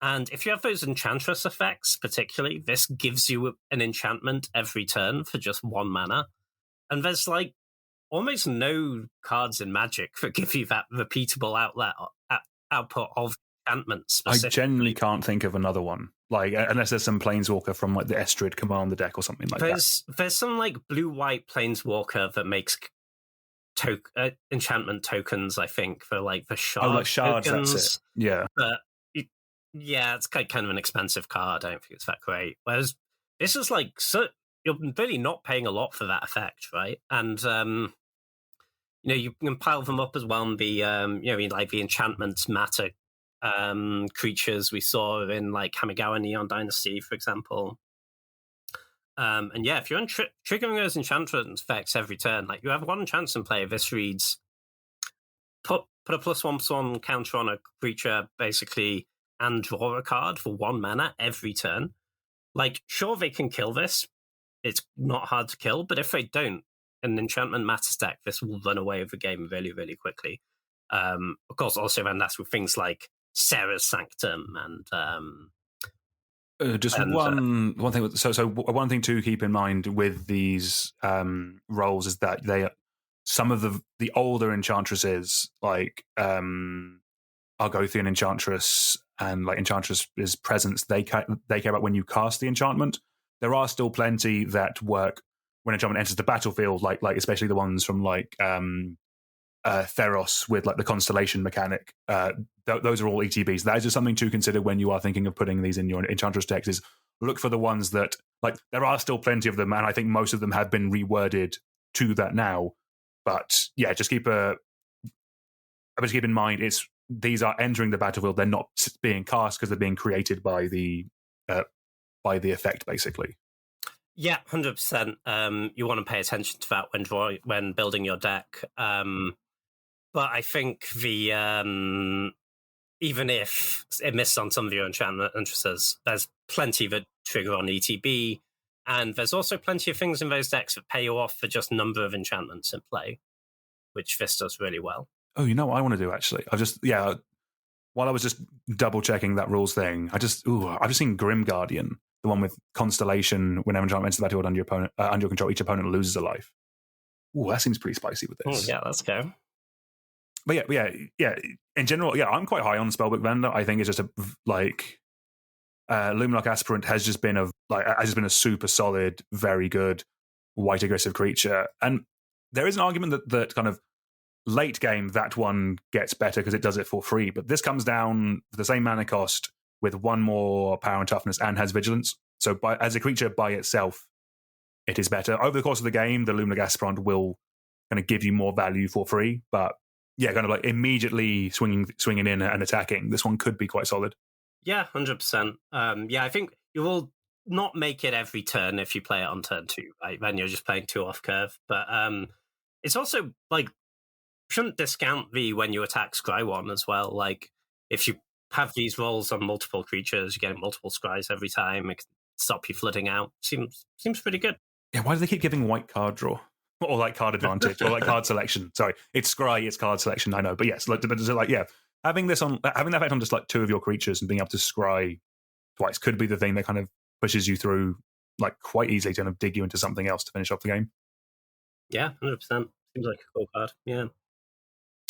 And if you have those enchantress effects, particularly, this gives you an enchantment every turn for just 1 mana. And there's like almost no cards in Magic that give you that repeatable output of enchantments. I genuinely can't think of another one, like unless there's some Planeswalker from like the Estrid Commander deck or something like that. There's some like blue-white Planeswalker that makes enchantment tokens, I think, for like the shard. Oh, like shards, tokens. that's it. Yeah. But yeah, it's kind of an expensive card. I don't think it's that great. Whereas this is like, you're really not paying a lot for that effect, right? And you can pile them up as well and be like the enchantments matter creatures we saw in like Kamigawa Neon Dynasty, for example. And yeah, if you're triggering those enchantment effects every turn, like you have 1 chance in play. This reads put a +1/+1 counter on a creature, basically, and draw a card for 1 mana every turn. Like, sure, they can kill this. It's not hard to kill, but if they don't, an enchantment matters deck, this will run away with the game really, really quickly. Of course, also, and that's with things like Sarah's Sanctum and one thing. So one thing to keep in mind with these roles is that some of the older enchantresses, like Argothian Enchantress and like Enchantress's presence, they care about when you cast the enchantment. There are still plenty that work when enchantment enters the battlefield, like especially the ones from like Theros with like the constellation mechanic. Those are all ETBs. That is just something to consider when you are thinking of putting these in your Enchantress decks. Is look for the ones that, like, there are still plenty of them, and I think most of them have been reworded to that now. But yeah, just keep in mind these are entering the battlefield. They're not being cast because they're being created by the effect, basically. Yeah, 100%. You want to pay attention to that when building your deck. But I think even if it missed on some of your entrances, there's plenty that trigger on ETB, and there's also plenty of things in those decks that pay you off for just number of enchantments in play, which this does really well. Oh, you know what I want to do, actually? While I was just double checking that rules thing, I've just seen Grim Guardian, the one with Constellation. Whenever enchantment enters the battlefield under your opponent, under your control, each opponent loses a life. Ooh, that seems pretty spicy with this. Yeah, let's go. But yeah. In general, yeah, I'm quite high on Spellbook Vendor. I think it's just Luminarch Aspirant has just been a super solid, very good white aggressive creature, and there is an argument that kind of late game that one gets better because it does it for free. But this comes down for the same mana cost with one more power and toughness and has vigilance. So as a creature by itself, it is better. Over the course of the game, the Luminarch Aspirant will kind of give you more value for free, but yeah, kind of like immediately swinging in and attacking. This one could be quite solid. Yeah, 100%. Yeah, I think you will not make it every turn if you play it on turn 2, right? Then you're just playing 2 off curve. But it's also like, shouldn't discount when you attack Scry 1 as well. Like, if you have these rolls on multiple creatures, you get multiple Scries every time. It can stop you flooding out. Seems pretty good. Yeah, why do they keep giving white card draw? Or like card advantage, or like card selection. Sorry, it's Scry, it's card selection, I know. But yes, having that effect on just like 2 of your creatures and being able to Scry twice could be the thing that kind of pushes you through like quite easily to kind of dig you into something else to finish off the game. Yeah, 100%. Seems like a cool card. Yeah.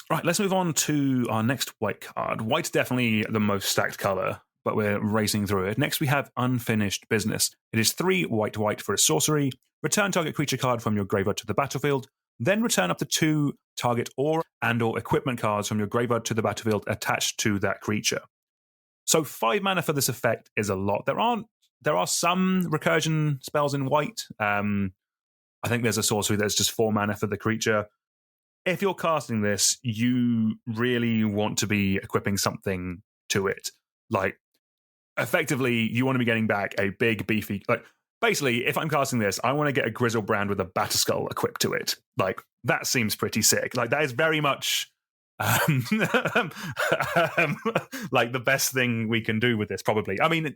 Right, let's move on to our next white card. White's definitely the most stacked color, but we're racing through it. Next, we have Unfinished Business. It is 3 white for a sorcery. Return target creature card from your graveyard to the battlefield. Then return up to 2 target aura and/or equipment cards from your graveyard to the battlefield attached to that creature. So 5 mana for this effect is a lot. There are some recursion spells in white. I think there's a sorcery that's just 4 mana for the creature. If you're casting this, you really want to be equipping something to it. Like, effectively, you want to be getting back a big, beefy... Like, basically, if I'm casting this, I want to get a Grizzlebrand with a Batterskull equipped to it. Like, that seems pretty sick. Like, that is very much... like, the best thing we can do with this, probably. I mean,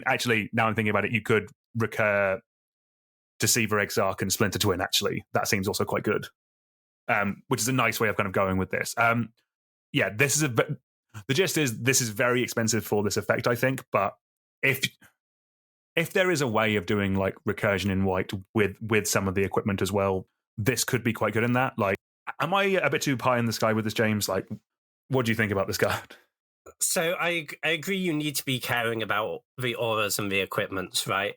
actually, now I'm thinking about it, you could recur Deceiver Exarch and Splinter Twin, actually. That seems also quite good. Which is a nice way of kind of going with this. Yeah, the gist is this is very expensive for this effect, I think, but if there is a way of doing like recursion in white with some of the equipment as well, this could be quite good in that. Like, am I a bit too pie in the sky with this, James? Like, what do you think about this card? So I agree you need to be caring about the auras and the equipments, right?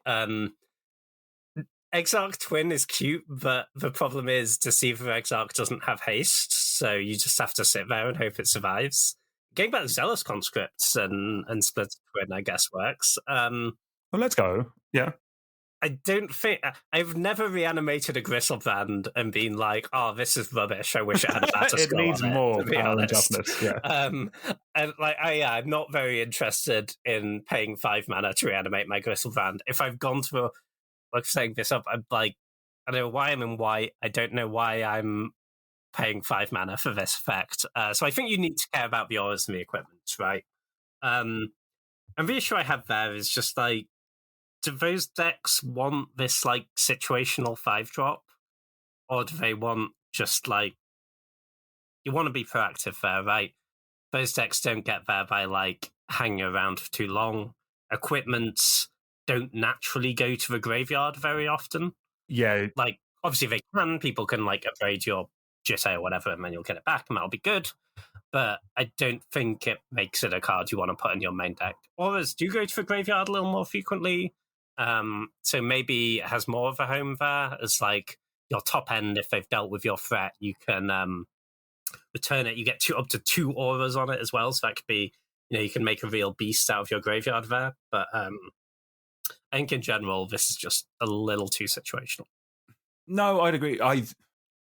Exarch Twin is cute, but the problem is Deceiver Exarch doesn't have haste, so you just have to sit there and hope it survives. Getting back Zealous Conscripts and Splinter Twin, I guess, works. Well, let's go. Yeah. I don't think... I've never reanimated a Grizzlebrand and been like, oh, this is rubbish, I wish it had a Batterskull It needs more power and honest. toughness, yeah. And like, I'm not very interested in paying 5 mana to reanimate my Grizzlebrand. If I've gone through... Like, setting this up, I'm like, I don't know why I'm in white. I don't know why I'm paying 5 mana for this effect. So I think you need to care about the auras and the equipment, right? I'm really sure I have there is just like, do those decks want this like situational 5-drop? Or do they want just like, you want to be proactive there, right? Those decks don't get there by like hanging around for too long. Equipments don't naturally go to the graveyard very often. Yeah. Like, obviously they can. People can, like, upgrade your Jitte or whatever, and then you'll get it back, and that'll be good. but I don't think it makes it a card you want to put in your main deck. Auras do go to the graveyard a little more frequently, so maybe it has more of a home there as like your top end. If they've dealt with your threat, you can return it. You get up to 2 auras on it as well, so that could be, you can make a real beast out of your graveyard there. But I think in general, this is just a little too situational. No, I'd agree. I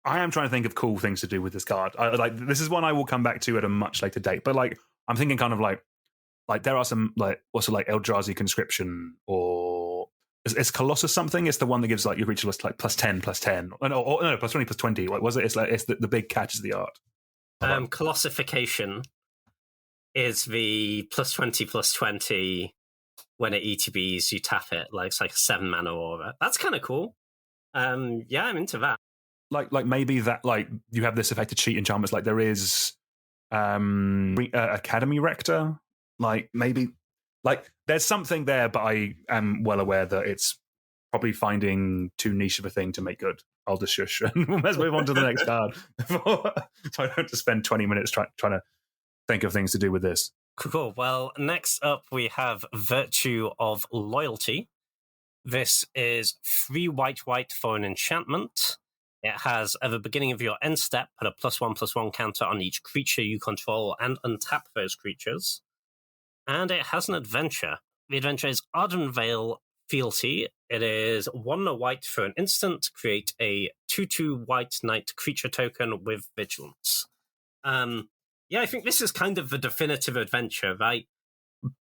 am trying to think of cool things to do with this card. This is one I will come back to at a much later date. But like, I'm thinking kind of like there are some like also like Eldrazi Conscription, or is Colossus something? It's the one that gives like your creature list like +10, +10, or no, +20, +20. Like, was it? It's the big catch is the art. Colossification is the +20, +20. When it ETBs, you tap it. Like, it's like a 7 mana aura. That's kind of cool. Yeah, I'm into that. Like maybe that like you have this effect to cheat enchantments. Like there is Academy Rector. Like maybe like there's something there, but I am well aware that it's probably finding too niche of a thing to make good. I'll just shush and let's move on to the next card. So I don't have to spend 20 minutes trying to think of things to do with this. Cool. Well, next up we have Virtue of Loyalty. This is 3 white for an enchantment. It has, at the beginning of your end step, put a +1/+1 counter on each creature you control and untap those creatures. And it has an adventure. The adventure is Ardenvale Fealty. It is 1 white for an instant. Create a 2/2 white knight creature token with vigilance. Yeah, I think this is kind of the definitive adventure, right?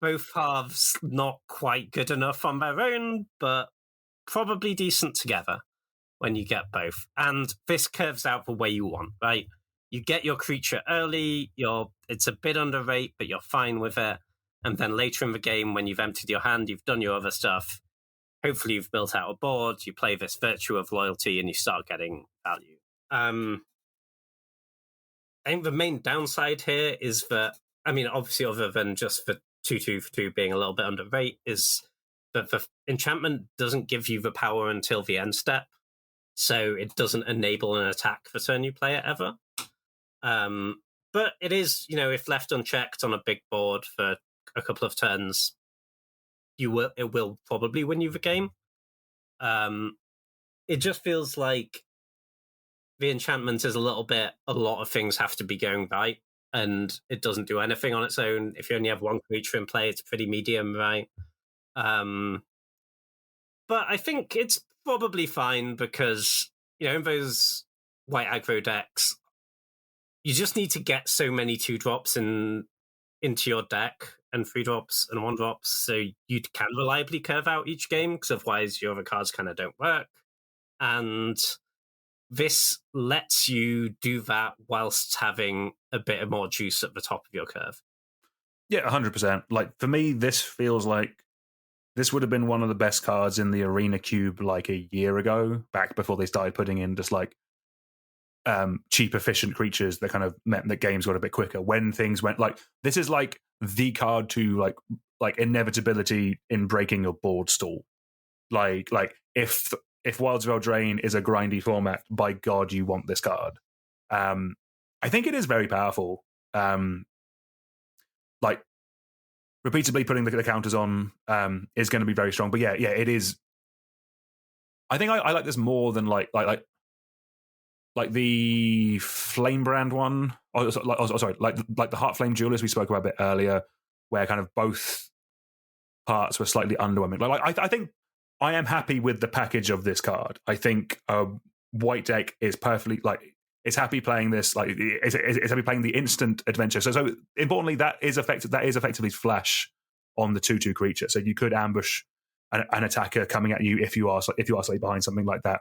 Both halves not quite good enough on their own, but probably decent together when you get both. And this curves out the way you want, right? You get your creature early, it's a bit under rate, but you're fine with it. And then later in the game, when you've emptied your hand, you've done your other stuff, hopefully you've built out a board, you play this Virtue of Loyalty, and you start getting value. I think the main downside here is that, I mean, obviously other than just the 2/2 for 2 being a little bit under rate, is that the enchantment doesn't give you the power until the end step. So it doesn't enable an attack the turn you play it ever. But it is, if left unchecked on a big board for a couple of turns, it will probably win you the game. It just feels like the enchantment is a lot of things have to be going right, and it doesn't do anything on its own. If you only have one creature in play, it's pretty medium, right? But I think it's probably fine because, in those white aggro decks, you just need to get so many 2-drops into your deck and 3-drops and 1-drops so you can reliably curve out each game, because otherwise your other cards kind of don't work. And this lets you do that whilst having a bit more juice at the top of your curve. Yeah, 100%. Like, for me, this feels like this would have been one of the best cards in the Arena Cube like a year ago, back before they started putting in just like cheap, efficient creatures that kind of meant that games got a bit quicker. When things went like, this is like the card to like inevitability in breaking a board stall. Like if Wilds of Eldraine is a grindy format, by God, you want this card. I think it is very powerful. Like, repeatedly putting the counters on is going to be very strong. But yeah, it is. I think I like this more than like the Flamebrand one. Sorry, like the Heartflame Duelist we spoke about a bit earlier, where kind of both parts were slightly underwhelming. I think I am happy with the package of this card. I think a white deck is perfectly it's happy playing this. Like it's happy playing the instant adventure. So importantly, that is effectively flash on the 2/2 creature. So you could ambush an attacker coming at you if you are slightly behind, something like that.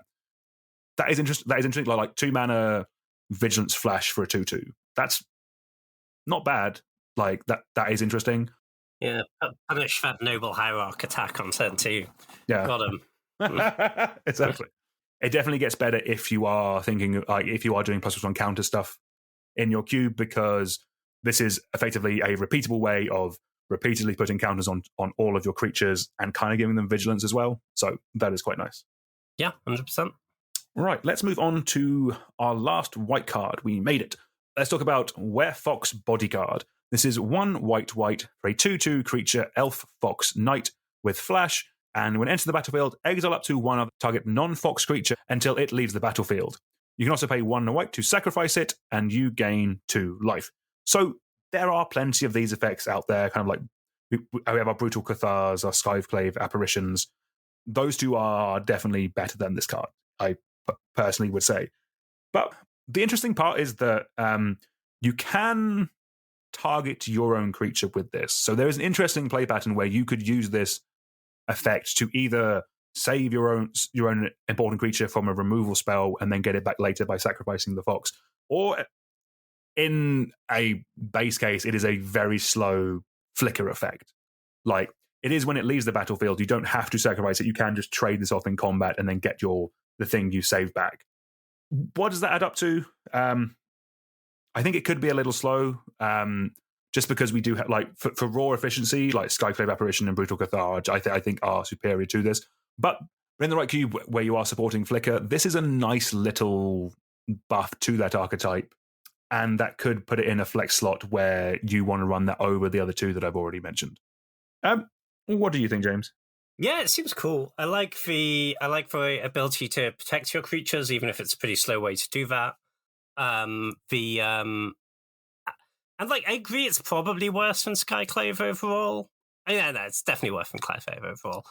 That is interesting. Like 2 mana vigilance flash for a 2/2. That's not bad. Like that is interesting. Yeah, punish that noble hierarch attack on turn 2. Yeah, got him. Exactly. It definitely gets better if you are thinking if you are doing +1 counter stuff in your cube, because this is effectively a repeatable way of repeatedly putting counters on all of your creatures and kind of giving them vigilance as well. So that is quite nice. Yeah, 100%. Right, let's move on to our last white card. We made it. let's talk about Werefox Bodyguard. This is 1 white white for a 2/2 creature, elf, fox, knight with flash, and when it enters the battlefield, exile up to one of target non-fox creature until it leaves the battlefield. You can also pay 1 white to sacrifice it, and you gain 2 life. So there are plenty of these effects out there, kind of like we have our Brutal Cathars, our Skyclave Apparitions. Those two are definitely better than this card, I personally would say. But the interesting part is that you can target your own creature with this. So there is an interesting play pattern where you could use this effect to either save your own important creature from a removal spell and then get it back later by sacrificing the fox, or in a base case, it is a very slow flicker effect. Like, it is when it leaves the battlefield, you don't have to sacrifice it. You can just trade this off in combat and then get the thing you saved back. What does that add up to? I think it could be a little slow, just because we do have, like, for raw efficiency, like Skyclave Apparition and Brutal Cathar, I think are superior to this. But in the right cube where you are supporting Flicker, this is a nice little buff to that archetype, and that could put it in a flex slot where you want to run that over the other two that I've already mentioned. What do you think, James? Yeah, it seems cool. I like the ability to protect your creatures, even if it's a pretty slow way to do that. And like, I agree, it's probably worse than Skyclave overall. Yeah, no, it's definitely worse than Skyclave overall.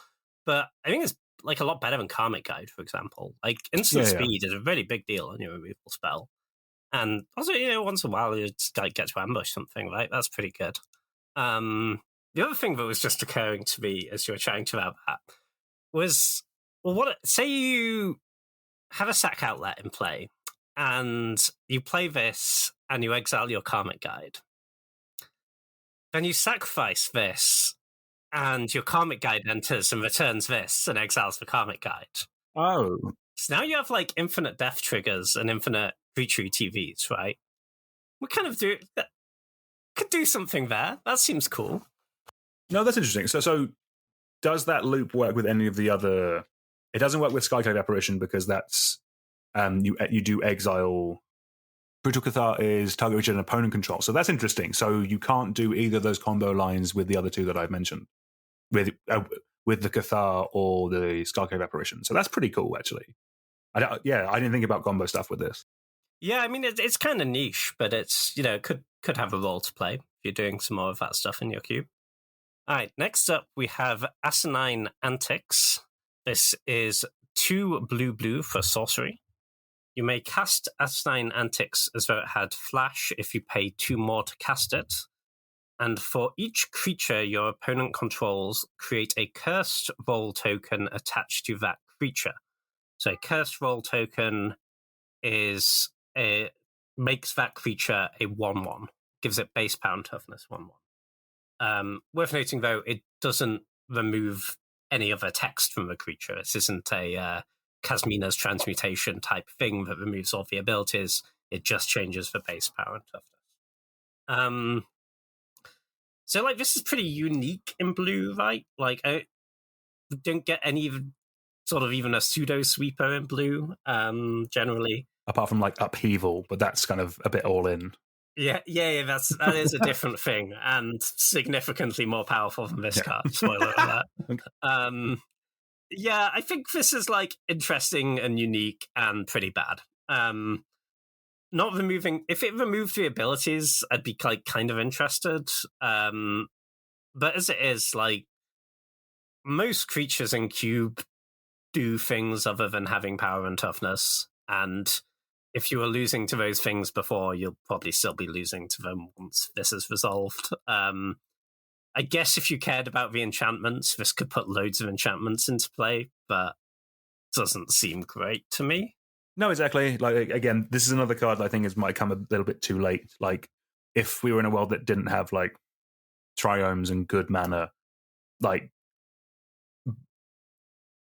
But I think it's like a lot better than Karmic Guide, for example. Like, instant speed is a really big deal on your removal spell. And also, once in a while you just like get to ambush something, right? That's pretty good. The other thing that was just occurring to me as you were chatting about that was, well, say you have a sack outlet in play, and you play this, and you exile your Karmic Guide. Then you sacrifice this, and your Karmic Guide enters and returns this, and exiles the Karmic Guide. Oh. So now you have, like, infinite death triggers and infinite creature TVs, right? We kind of could do something there. That seems cool. No, that's interesting. So does that loop work with any of the other... It doesn't work with Skyclave Apparition because that's... you do exile... Brutal Cathar is target which an opponent controls. So that's interesting. So you can't do either of those combo lines with the other two that I've mentioned. With the Cathar or the Skyclave Apparition. So that's pretty cool, actually. I didn't think about combo stuff with this. Yeah, I mean, it's kind of niche, but it's, could have a role to play if you're doing some more of that stuff in your cube. All right, next up, we have Asinine Antics. This is 2 blue for sorcery. You may cast Asinine Antics as though it had flash if you pay 2 more to cast it. And for each creature your opponent controls, create a cursed role token attached to that creature. So a cursed role token makes that creature a 1/1, gives it base power and toughness 1/1. Worth noting, though, it doesn't remove any other text from the creature. This isn't a Kasmina's transmutation type thing that removes all the abilities. It just changes the base power and toughness. So, like, this is pretty unique in blue, right? Like, I don't get any sort of even a pseudo sweeper in blue, generally. Apart from, like, Upheaval, but that's kind of a bit all in. Yeah, that is a different thing, and significantly more powerful than this card. Spoiler alert. Okay. Yeah, I think this is, like, interesting and unique and pretty bad. Not removing... If it removed the abilities, I'd be, like, kind of interested. But as it is, like, most creatures in Cube do things other than having power and toughness, and if you were losing to those things before, you'll probably still be losing to them once this is resolved. I guess if you cared about the enchantments, this could put loads of enchantments into play, but doesn't seem great to me. No, exactly. Like, again, this is another card that I think might come a little bit too late. Like, if we were in a world that didn't have, like, triomes and good mana, like,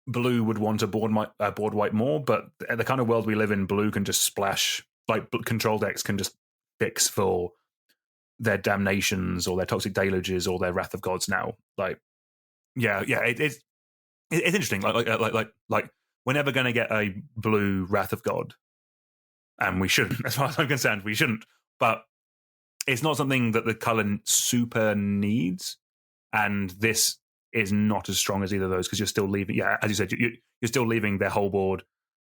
blue would want a board wipe more, but the kind of world we live in, blue can just splash, like, control decks can just fix for their damnations or their toxic deluges or their wrath of gods now. Like, it's interesting. Like we're never going to get a blue wrath of god, and we shouldn't. As far as I'm concerned, we shouldn't. but it's not something that the color super needs. And this is not as strong as either of those because you're still leaving, as you said, you're still leaving their whole board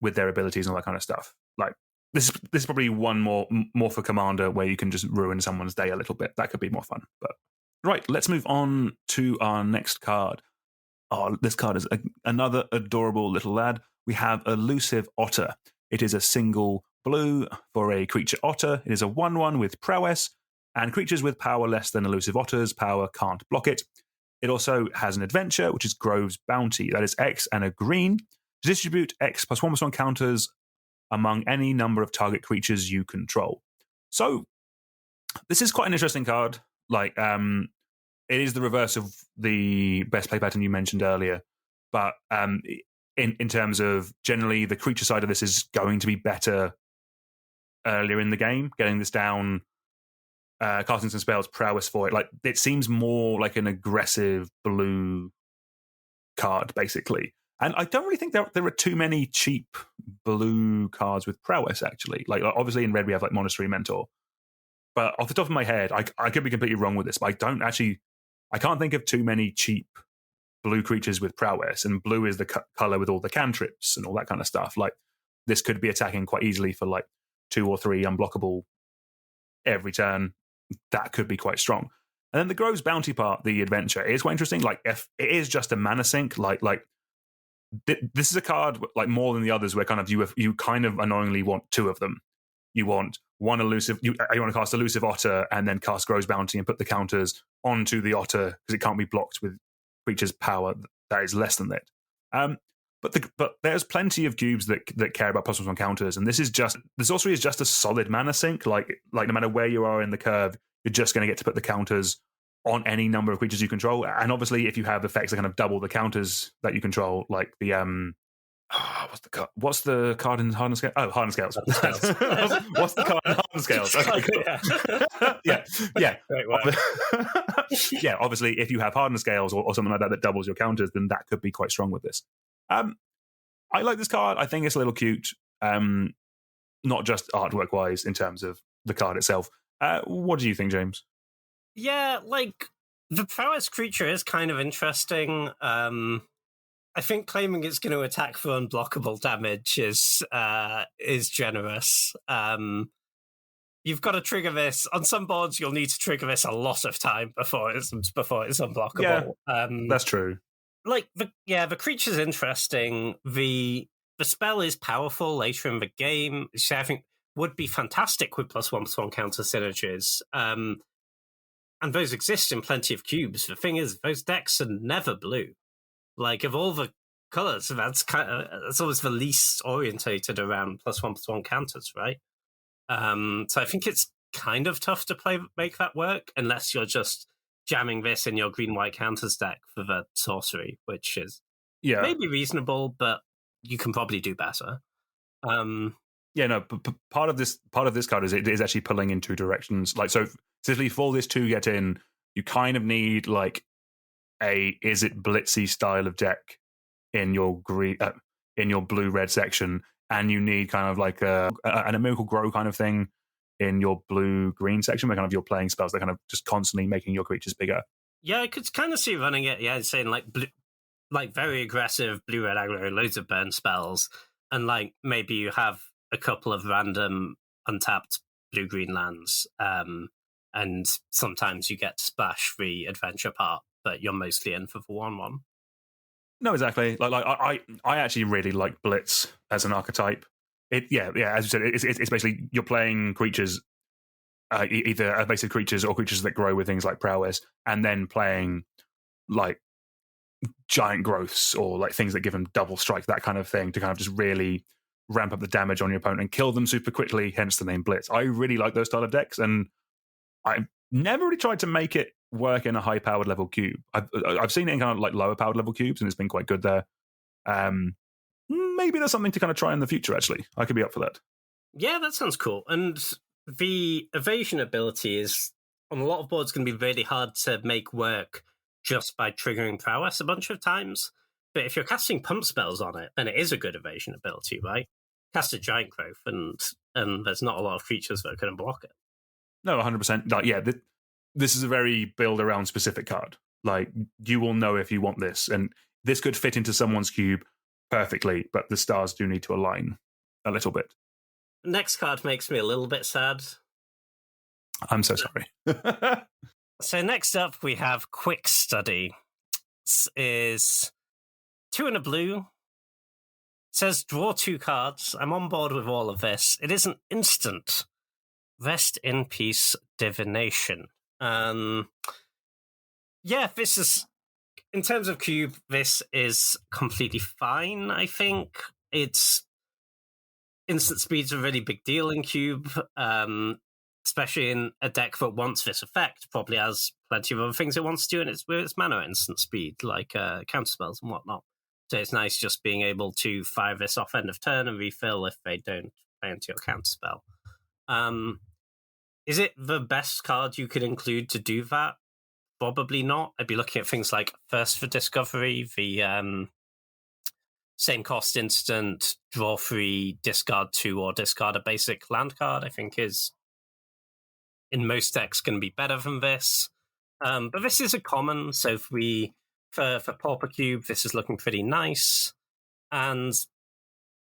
with their abilities and all that kind of stuff. Like this is probably one more for Commander where you can just ruin someone's day a little bit. That could be more fun. But right, let's move on to our next card. Oh, this card is another adorable little lad. We have Elusive Otter. It is a single blue for a creature otter. It is a 1/1 with prowess, and creatures with power less than Elusive Otter's power can't block it. It also has an adventure, which is Grove's Bounty. That is X and a green. To distribute X plus 1/1 counters among any number of target creatures you control. So this is quite an interesting card. Like, it is the reverse of the best play pattern you mentioned earlier. But in terms of generally the creature side of this is going to be better earlier in the game, getting this down, casting some spells, prowess for it. Like, it seems more like an aggressive blue card, basically. And I don't really think there are too many cheap blue cards with prowess, actually. Like, obviously in red we have like Monastery Mentor. But off the top of my head, I could be completely wrong with this, but I can't think of too many cheap blue creatures with prowess, and blue is the color with all the cantrips and all that kind of stuff. Like, this could be attacking quite easily for like 2 or 3 unblockable every turn. That could be quite strong. And then the Grove's Bounty part, the adventure, is quite interesting. Like, if it is just a mana sink, like this is a card like more than the others where kind of you kind of annoyingly want 2 of them. You want one elusive, you want to cast Elusive Otter and then cast Grove's Bounty and put the counters onto the Otter because it can't be blocked with creature's power that is less than that. But there's plenty of cubes that care about +1/+1 counters, and the sorcery is just a solid mana sink. Like no matter where you are in the curve, you're just going to get to put the counters on any number of creatures you control. And obviously, if you have effects that kind of double the counters that you control, like the what's the card in Hardened Scales? Oh, Hardened Scales. What's the card in Hardened Scales? Okay, cool. yeah. Yeah, obviously, if you have Hardened Scales or something like that doubles your counters, then that could be quite strong with this. I like this card. I think it's a little cute, not just artwork-wise in terms of the card itself. What do you think, James? Yeah, like, the prowess creature is kind of interesting. I think claiming it's going to attack for unblockable damage is generous. You've got to trigger this on some boards. You'll need to trigger this a lot of time before it's unblockable. Yeah, that's true. Like, the creature's interesting. The spell is powerful later in the game, which I think would be fantastic with +1/+1 counter synergies. And those exist in plenty of cubes. The thing is, those decks are never blue. Like, of all the colors, that's always the least orientated around +1/+1 counters, right? So I think it's kind of tough to make that work unless you're just jamming this in your green-white counters deck for the sorcery, which is maybe reasonable, but you can probably do better. Part of this card is it is actually pulling in 2 directions. Like, so essentially for this to get in, you kind of need like is it blitzy style of deck in your blue-red section, and you need kind of like a Miracle Grow kind of thing in your blue-green section, where kind of you're playing spells that kind of just constantly making your creatures bigger. Yeah, I could kind of see running it. Yeah, saying like like very aggressive blue-red aggro, loads of burn spells, and like maybe you have a couple of random untapped blue-green lands, and sometimes you get to splash the adventure part, but you're mostly in for the 1/1. No, exactly. Like I actually really like Blitz as an archetype. As you said, it's basically you're playing creatures, either evasive creatures or creatures that grow with things like prowess, and then playing like giant growths or like things that give them double strike, that kind of thing, to kind of just really ramp up the damage on your opponent and kill them super quickly, hence the name Blitz. I really like those style of decks, and I've never really tried to make it work in a high-powered level cube. I've seen it in kind of like lower-powered level cubes, and it's been quite good there. Maybe there's something to kind of try in the future, actually. I could be up for that. Yeah, that sounds cool. And the evasion ability is, on a lot of boards, going to be really hard to make work just by triggering prowess a bunch of times. But if you're casting pump spells on it, then it is a good evasion ability, right? Cast a giant growth, and there's not a lot of creatures that are going to block it. No, 100%. Like, yeah, this is a very build around specific card. Like, you will know if you want this, and this could fit into someone's cube perfectly, but the stars do need to align a little bit. Next card makes me a little bit sad. I'm so sorry. So next up, we have Quick Study. This is 2 and a blue. It says draw 2 cards. I'm on board with all of this. It is an instant. Rest in peace, divination. Yeah, this is, in terms of cube, this is completely fine, I think. It's instant speed's a really big deal in cube, especially in a deck that wants this effect, probably has plenty of other things it wants to do, and it's with its mana instant speed, like counterspells and whatnot. So it's nice just being able to fire this off end of turn and refill if they don't play into your counterspell. Is it the best card you could include to do that? Probably not. I'd be looking at things like Thirst for Discovery, the same cost instant, draw 3, discard 2, or discard a basic land card, I think is, in most decks, going to be better than this. But this is a common, so if we, for Pauper Cube, this is looking pretty nice. And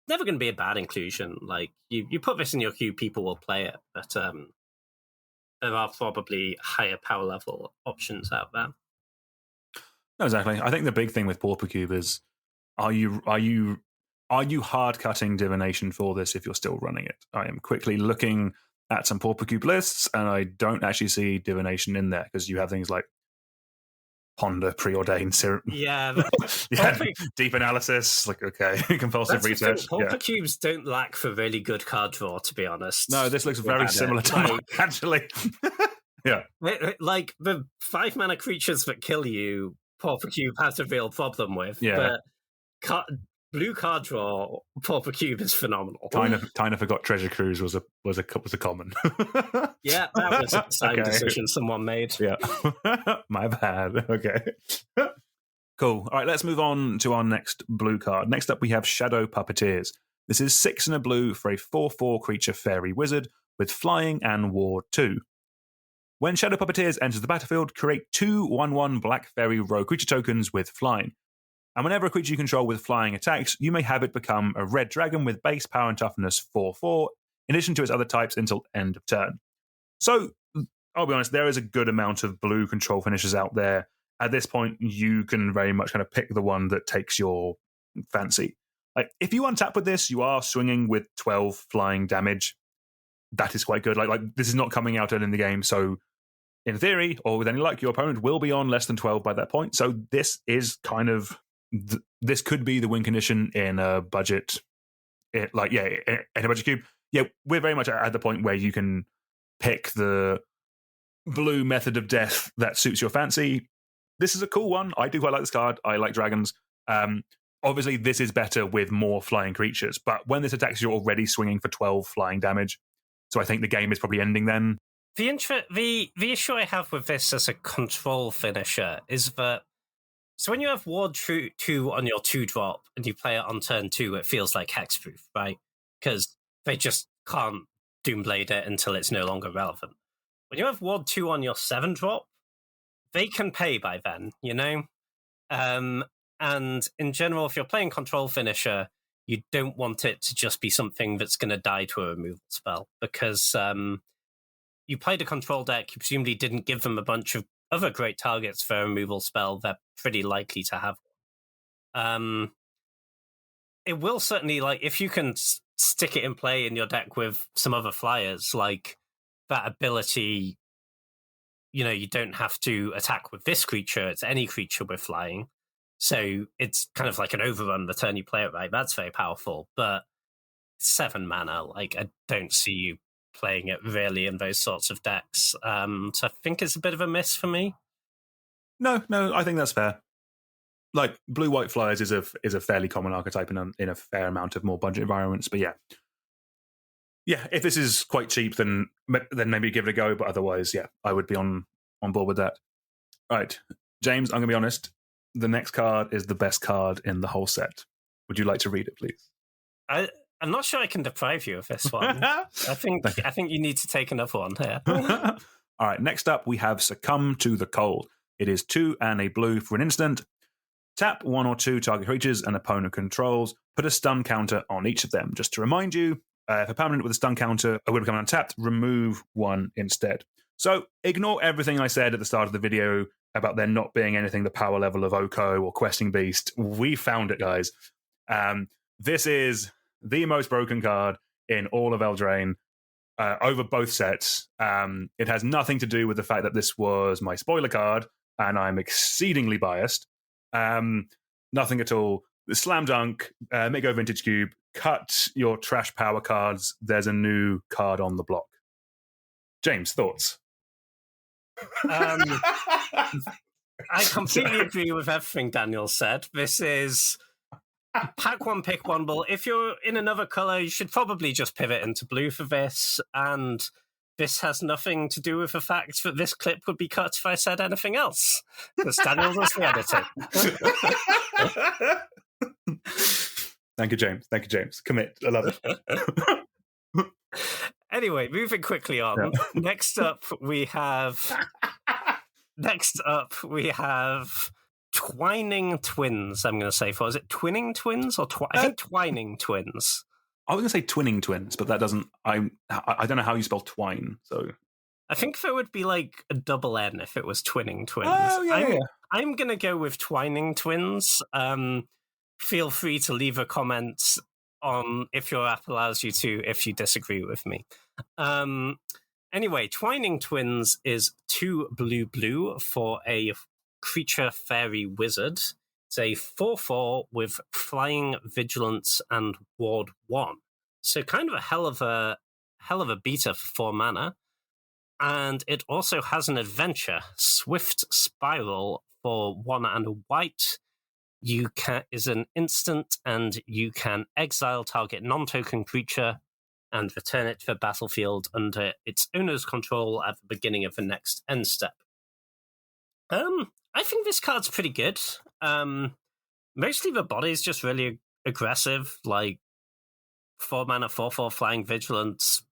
never going to be a bad inclusion. Like, you put this in your queue, people will play it, but there are probably higher power level options out there. No, exactly. I think the big thing with Pauper Cube is, are you hard cutting divination for this if you're still running it? I am quickly looking at some Pauper Cube lists, and I don't actually see divination in there because you have things like Ponder, Preordained, Yeah, deep analysis, like, okay, compulsive research. Pauper Cubes don't lack for really good card draw, to be honest. No, this looks very similar to mine, actually. Yeah. Like, the 5 mana creatures that kill you, Pauper Cube has a real problem with. Yeah. But blue card draw, Pauper Cube is phenomenal. Kind of forgot Treasure Cruise was a common. Yeah, that was a design decision someone made. Yeah, my bad. Okay, cool. All right, let's move on to our next blue card. Next up, we have Shadow Puppeteers. This is 6 and a blue for a 4/4 creature fairy wizard with flying and ward 2. When Shadow Puppeteers enters the battlefield, create 2 1/1 black fairy rogue creature tokens with flying. And whenever a creature you control with flying attacks, you may have it become a red dragon with base power and toughness 4/4, in addition to its other types until end of turn. So, I'll be honest, there is a good amount of blue control finishes out there. At this point, you can very much kind of pick the one that takes your fancy. Like, if you untap with this, you are swinging with 12 flying damage. That is quite good. Like this is not coming out early in the game, so in theory, or with any luck, your opponent will be on less than 12 by that point. So this is kind of... this could be the win condition in a budget, in a budget cube. Yeah, we're very much at the point where you can pick the blue method of death that suits your fancy. This is a cool one. I do quite like this card. I like dragons. Obviously, this is better with more flying creatures, but when this attacks, you're already swinging for 12 flying damage. So I think the game is probably ending then. The issue I have with this as a control finisher is that, so when you have ward 2 on your 2-drop and you play it on turn 2, it feels like hexproof, right? Because they just can't Doomblade it until it's no longer relevant. When you have ward 2 on your 7-drop, they can pay by then, you know? And in general, if you're playing control finisher, you don't want it to just be something that's going to die to a removal spell, because you played a control deck, you presumably didn't give them a bunch of other great targets for a removal spell, they're pretty likely to have one. It will certainly, like, if you can stick it in play in your deck with some other flyers, like that ability, you know, you don't have to attack with this creature, it's any creature with flying. So it's kind of like an overrun the turn you play it, right? That's very powerful, but 7 mana, like, I don't see you playing it really in those sorts of decks. So I think it's a bit of a miss for me. No, I think that's fair. Like, blue-white flyers is a fairly common archetype in a fair amount of more budget environments, but yeah, if this is quite cheap, then maybe give it a go, but otherwise, yeah, I would be on board with that. All right, James, I'm going to be honest, the next card is the best card in the whole set. Would you like to read it, please? I I'm not sure I can deprive you of this one. I think you need to take another one here. All right, next up we have Succumb to the Cold. It is 2 and a blue for an instant. Tap 1 or 2 target creatures an opponent controls. Put a stun counter on each of them. Just to remind you, if a permanent with a stun counter would become untapped, remove 1 instead. So ignore everything I said at the start of the video about there not being anything the power level of Oko or Questing Beast. We found it, guys. This is the most broken card in all of Eldraine over both sets. It has nothing to do with the fact that this was my spoiler card, and I'm exceedingly biased. Nothing at all. The slam dunk, make go Vintage Cube, cut your trash power cards. There's a new card on the block. James, thoughts? I completely agree with everything Daniel said. This is pack 1, pick 1 bull. If you're in another color, you should probably just pivot into blue for this. And this has nothing to do with the fact that this clip would be cut if I said anything else, because Daniel does the editing. Thank you, James. Thank you, James. Commit. I love it. Anyway, moving quickly on. Yeah. Next up, we have Twining Twins. I'm going to say is it Twinning Twins or I think Twining Twins. I was going to say Twinning Twins, but that doesn't. I don't know how you spell twine. So I think there would be like a double N if it was Twinning Twins. Oh yeah. I'm going to go with Twining Twins. Feel free to leave a comment on if your app allows you to, if you disagree with me. Anyway, Twining Twins is 2 blue for a creature fairy wizard. It's a 4/4 with flying, vigilance, and ward 1. So kind of a hell of a beater for 4 mana. And it also has an adventure, Swift Spiral, for 1 and a white. Is an instant, and you can exile target non-token creature and return it to the battlefield under its owner's control at the beginning of the next end step. I think this card's pretty good. Mostly the body's just really aggressive, like 4 mana, 4/4 flying vigilance.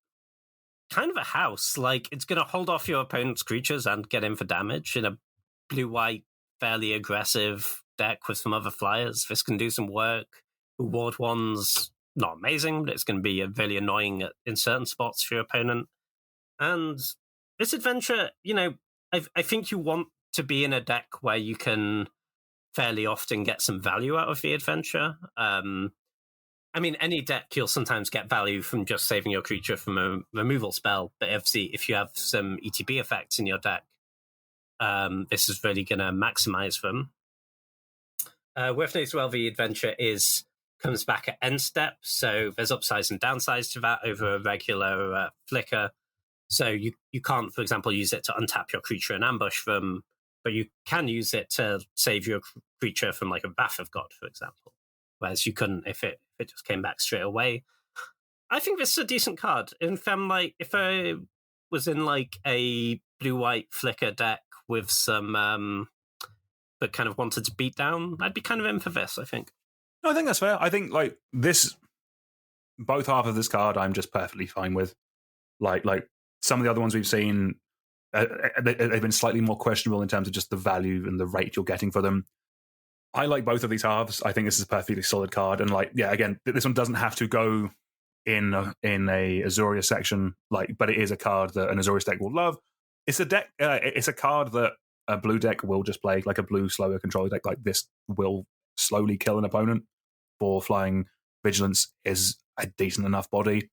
Kind of a house. Like, it's going to hold off your opponent's creatures and get in for damage in a blue-white, fairly aggressive deck with some other flyers. This can do some work. Ward 1's not amazing, but it's going to be really annoying in certain spots for your opponent. And this adventure, I think you want to be in a deck where you can fairly often get some value out of the adventure. Any deck, you'll sometimes get value from just saving your creature from a removal spell, but obviously if you have some ETB effects in your deck, this is really going to maximize them. Worth noting as well, the adventure comes back at end step, so there's upsides and downsides to that over a regular flicker. So you can't, for example, use it to untap your creature and ambush them, but you can use it to save your creature from like a Wrath of God, for example, whereas you couldn't if it just came back straight away. I think this is a decent card. If I was in like a blue-white flicker deck with some but kind of wanted to beat down, I'd be kind of in for this, I think. No, I think that's fair. I think like this, both half of this card, I'm just perfectly fine with. Like some of the other ones we've seen, they've been slightly more questionable in terms of just the value and the rate you're getting for them. I like both of these halves. I think this is a perfectly solid card, and again, this one doesn't have to go in a Azorius section, but it is a card that an Azorius deck will love. It's a deck. It's a card that a blue deck will just play, like a blue slower controller deck like this will slowly kill an opponent. For flying vigilance is a decent enough body.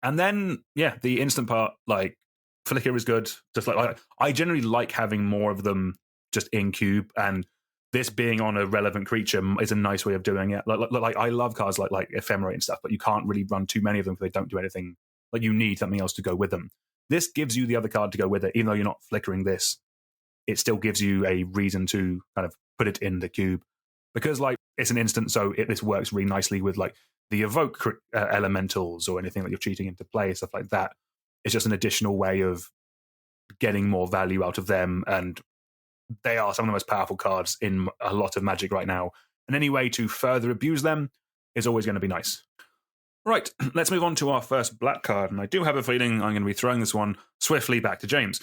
And then, the instant part, like Flicker is good. Just like I generally like having more of them just in cube, and this being on a relevant creature is a nice way of doing it. Like I love cards like Ephemerate and stuff, but you can't really run too many of them because they don't do anything. Like you need something else to go with them. This gives you the other card to go with it, even though you're not flickering this. It still gives you a reason to kind of put it in the cube because it's an instant, so this works really nicely with the evoke elementals or anything that you're cheating into play, stuff like that. It's just an additional way of getting more value out of them, and they are some of the most powerful cards in a lot of Magic right now. And any way to further abuse them is always going to be nice. Right, let's move on to our first black card, and I do have a feeling I'm going to be throwing this one swiftly back to James.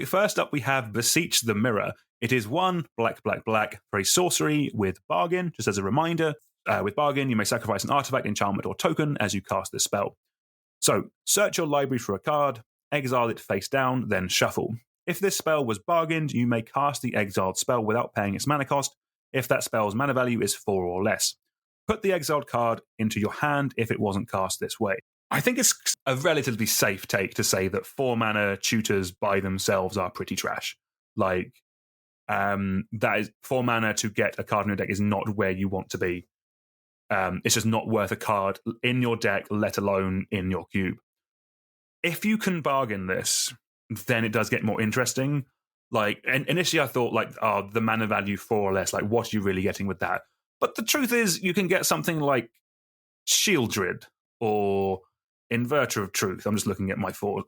First up, we have Beseech the Mirror. It is 1 black, black, black for a sorcery with Bargain. Just as a reminder, with Bargain, you may sacrifice an artifact, enchantment, or token as you cast this spell. So, search your library for a card, exile it face down, then shuffle. If this spell was bargained, you may cast the exiled spell without paying its mana cost, if that spell's mana value is 4 or less. Put the exiled card into your hand if it wasn't cast this way. I think it's a relatively safe take to say that 4 mana tutors by themselves are pretty trash. Like, that is 4 mana to get a card in your deck is not where you want to be. It's just not worth a card in your deck, let alone in your cube. If you can bargain this, then it does get more interesting. Like, and initially I thought, like, the mana value 4 or less, like, what are you really getting with that? But the truth is, you can get something like Shieldred or Inverter of Truth. I'm just looking at my 3s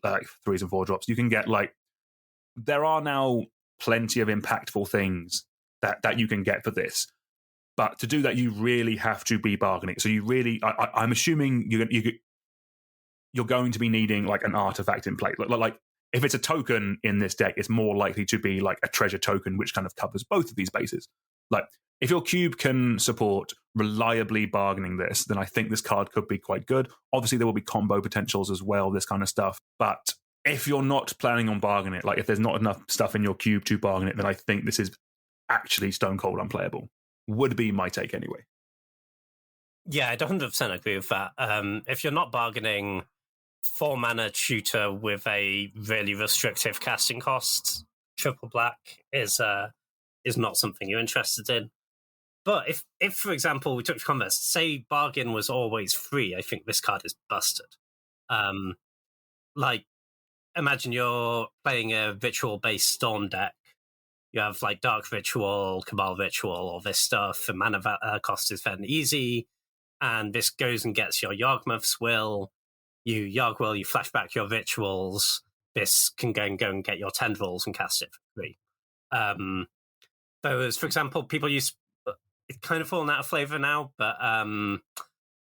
and 4 drops. You can get, like, there are now plenty of impactful things that you can get for this. But to do that, you really have to be bargaining. So you really, I'm assuming you're going to be needing like an artifact in play. Like if it's a token in this deck, it's more likely to be like a treasure token, which kind of covers both of these bases. Like if your cube can support reliably bargaining this, then I think this card could be quite good. Obviously, there will be combo potentials as well, this kind of stuff. But if you're not planning on bargaining it, like if there's not enough stuff in your cube to bargain it, then I think this is actually stone cold unplayable. Would be my take anyway. Yeah, I'd 100% agree with that. If you're not bargaining 4 mana tutor with a really restrictive casting cost, triple black is not something you're interested in. But if for example, we took the converse, say bargain was always free, I think this card is busted. Like, imagine you're playing a ritual-based storm deck. You have like Dark Ritual, Cabal Ritual, all this stuff. The mana cost is fairly easy. And this goes and gets your Yawgmoth's Will. You Yawg-Will, you flash back your rituals. This can go and get your Tendrils and cast it for free. Whereas, for example, people use... It's kind of fallen out of flavor now, but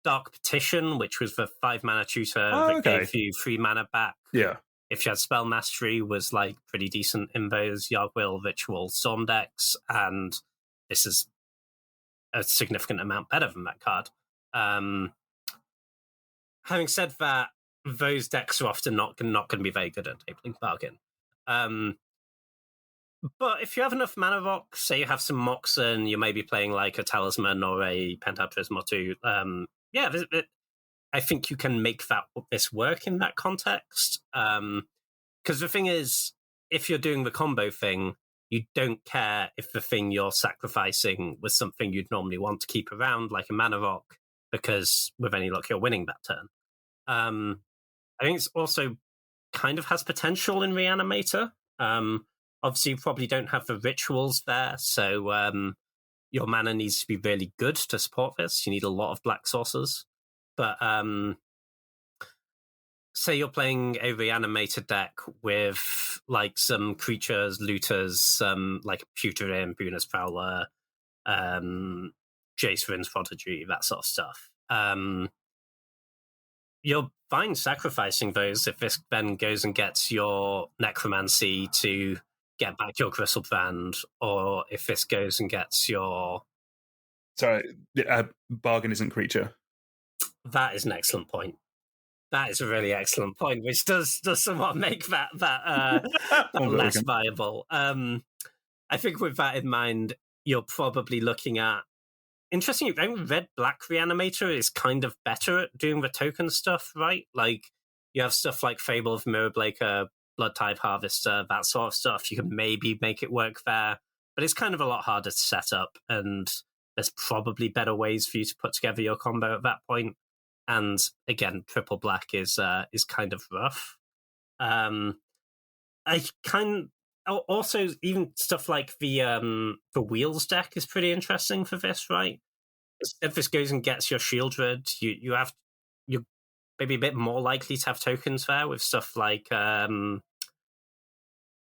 Dark Petition, which was the 5 mana tutor gave you 3 mana back. Yeah. If you had Spell Mastery, was like pretty decent in those Yawg-Will Ritual Storm decks, and this is a significant amount better than that card. Having said that, those decks are often not going to be very good at tabling bargain. But if you have enough mana rock, say you have some Moxen, you may be playing like a Talisman or a Pentaprism or 2. I think you can make this work in that context. Because the thing is, if you're doing the combo thing, you don't care if the thing you're sacrificing was something you'd normally want to keep around, like a mana rock, because with any luck, you're winning that turn. I think it's also kind of has potential in Reanimator. Obviously, you probably don't have the rituals there, so your mana needs to be really good to support this. You need a lot of black sources. But say you're playing a Reanimator deck with like some creatures, looters, some like Pewterin, Buna's Prowler, Jace Prodigy, that sort of stuff. You're fine sacrificing those if this then goes and gets your Necromancy to get back your Gristlebrand, or if this goes and gets your... Sorry, bargain isn't creature. That is an excellent point. That is a really excellent point, which does somewhat make that less viable. I think with that in mind, you're probably looking at... Interesting, I think red-black Reanimator is kind of better at doing the token stuff, right? Like, you have stuff like Fable of Mirrorblaker, Blood-Tide Harvester, that sort of stuff. You can maybe make it work there, but it's kind of a lot harder to set up, and there's probably better ways for you to put together your combo at that point. And again, triple black is kind of rough. Also, even stuff like the Wheels deck is pretty interesting for this, right? If this goes and gets your Shieldred, you're maybe a bit more likely to have tokens there with stuff like Bowman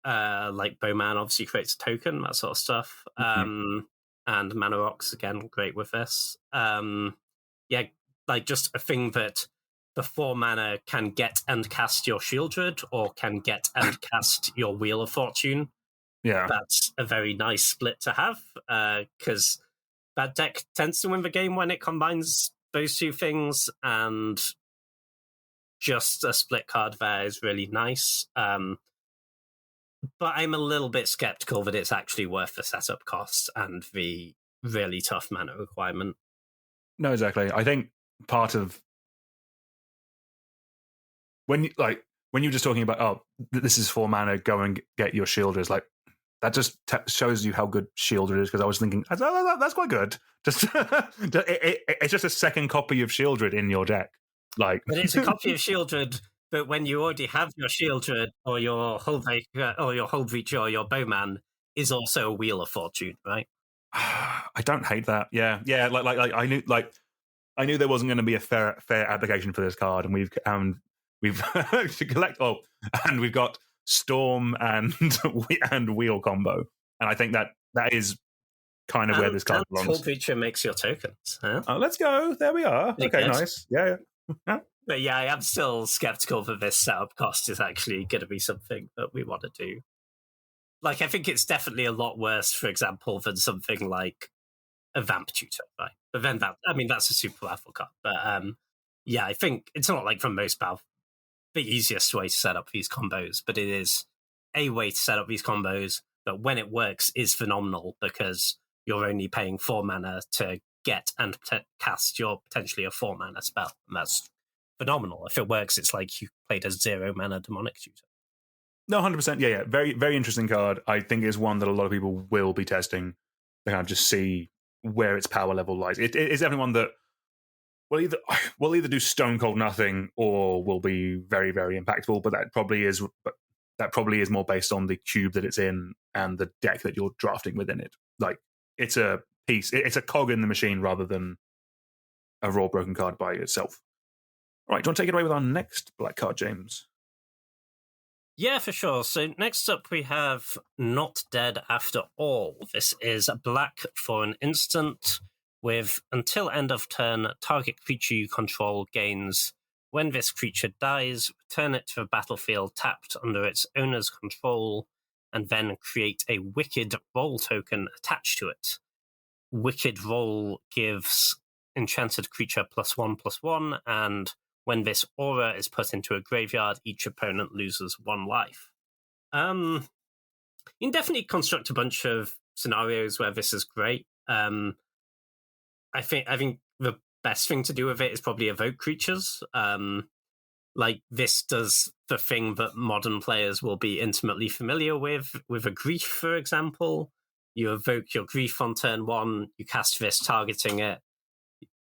obviously creates a token, that sort of stuff. And Mana Rocks, again, great with this. like just a thing that the 4 mana can get and cast your Shieldred, or can get and cast your Wheel of Fortune. Yeah. That's a very nice split to have, because that deck tends to win the game when it combines those two things, and just a split card there is really nice. But I'm a little bit skeptical that it's actually worth the setup cost and the really tough mana requirement. No, exactly. I think part of when you're just talking about, this is 4 mana, go and get your Shielders, like that just shows you how good Shieldred is, because I was thinking that's quite good. Just it's just a second copy of Shieldred in your deck. Like, but it's a copy of Shieldred. But when you already have your Shieldred, or your Hullbreacher, or your Bowman is also a Wheel of Fortune, right? I don't hate that. Yeah. Like I knew there wasn't going to be a fair application for this card, and we've to collect. Oh, and we've got Storm and Wheel combo, and I think that is kind of where this card belongs. Hullbreacher makes your tokens. Huh? Oh, let's go. There we are. Okay, nice. Yeah. But yeah, I am still skeptical that this setup cost is actually going to be something that we want to do. Like, I think it's definitely a lot worse, for example, than something like a Vamp Tutor, right? But then that's a super powerful card. But yeah, I think it's not like from most powerful, the easiest way to set up these combos, but it is a way to set up these combos that when it works is phenomenal, because you're only paying 4 mana to get and cast your potentially a 4 mana spell, and that's phenomenal. If it works, it's like you played a 0 mana Demonic Tutor. No, 100%. Yeah. Very, very interesting card. I think it's one that a lot of people will be testing to kind of just see where its power level lies. It is everyone that will either do stone cold nothing or will be very, very impactful. But that probably is more based on the cube that it's in and the deck that you're drafting within it. Like, it's a piece. It's a cog in the machine rather than a raw broken card by itself. All right, do you want to take it away with our next black card, James? Yeah, for sure. So next up we have Not Dead After All. This is black for an instant with until end of turn, target creature you control gains. When this creature dies, return it to the battlefield tapped under its owner's control, and then create a Wicked Roll token attached to it. Wicked Roll gives enchanted creature +1/+1, and when this aura is put into a graveyard, each opponent loses 1 life. You can definitely construct a bunch of scenarios where this is great. I think the best thing to do with it is probably evoke creatures. Like, this does the thing that modern players will be intimately familiar with a Grief, for example. You evoke your Grief on turn 1, you cast this targeting it,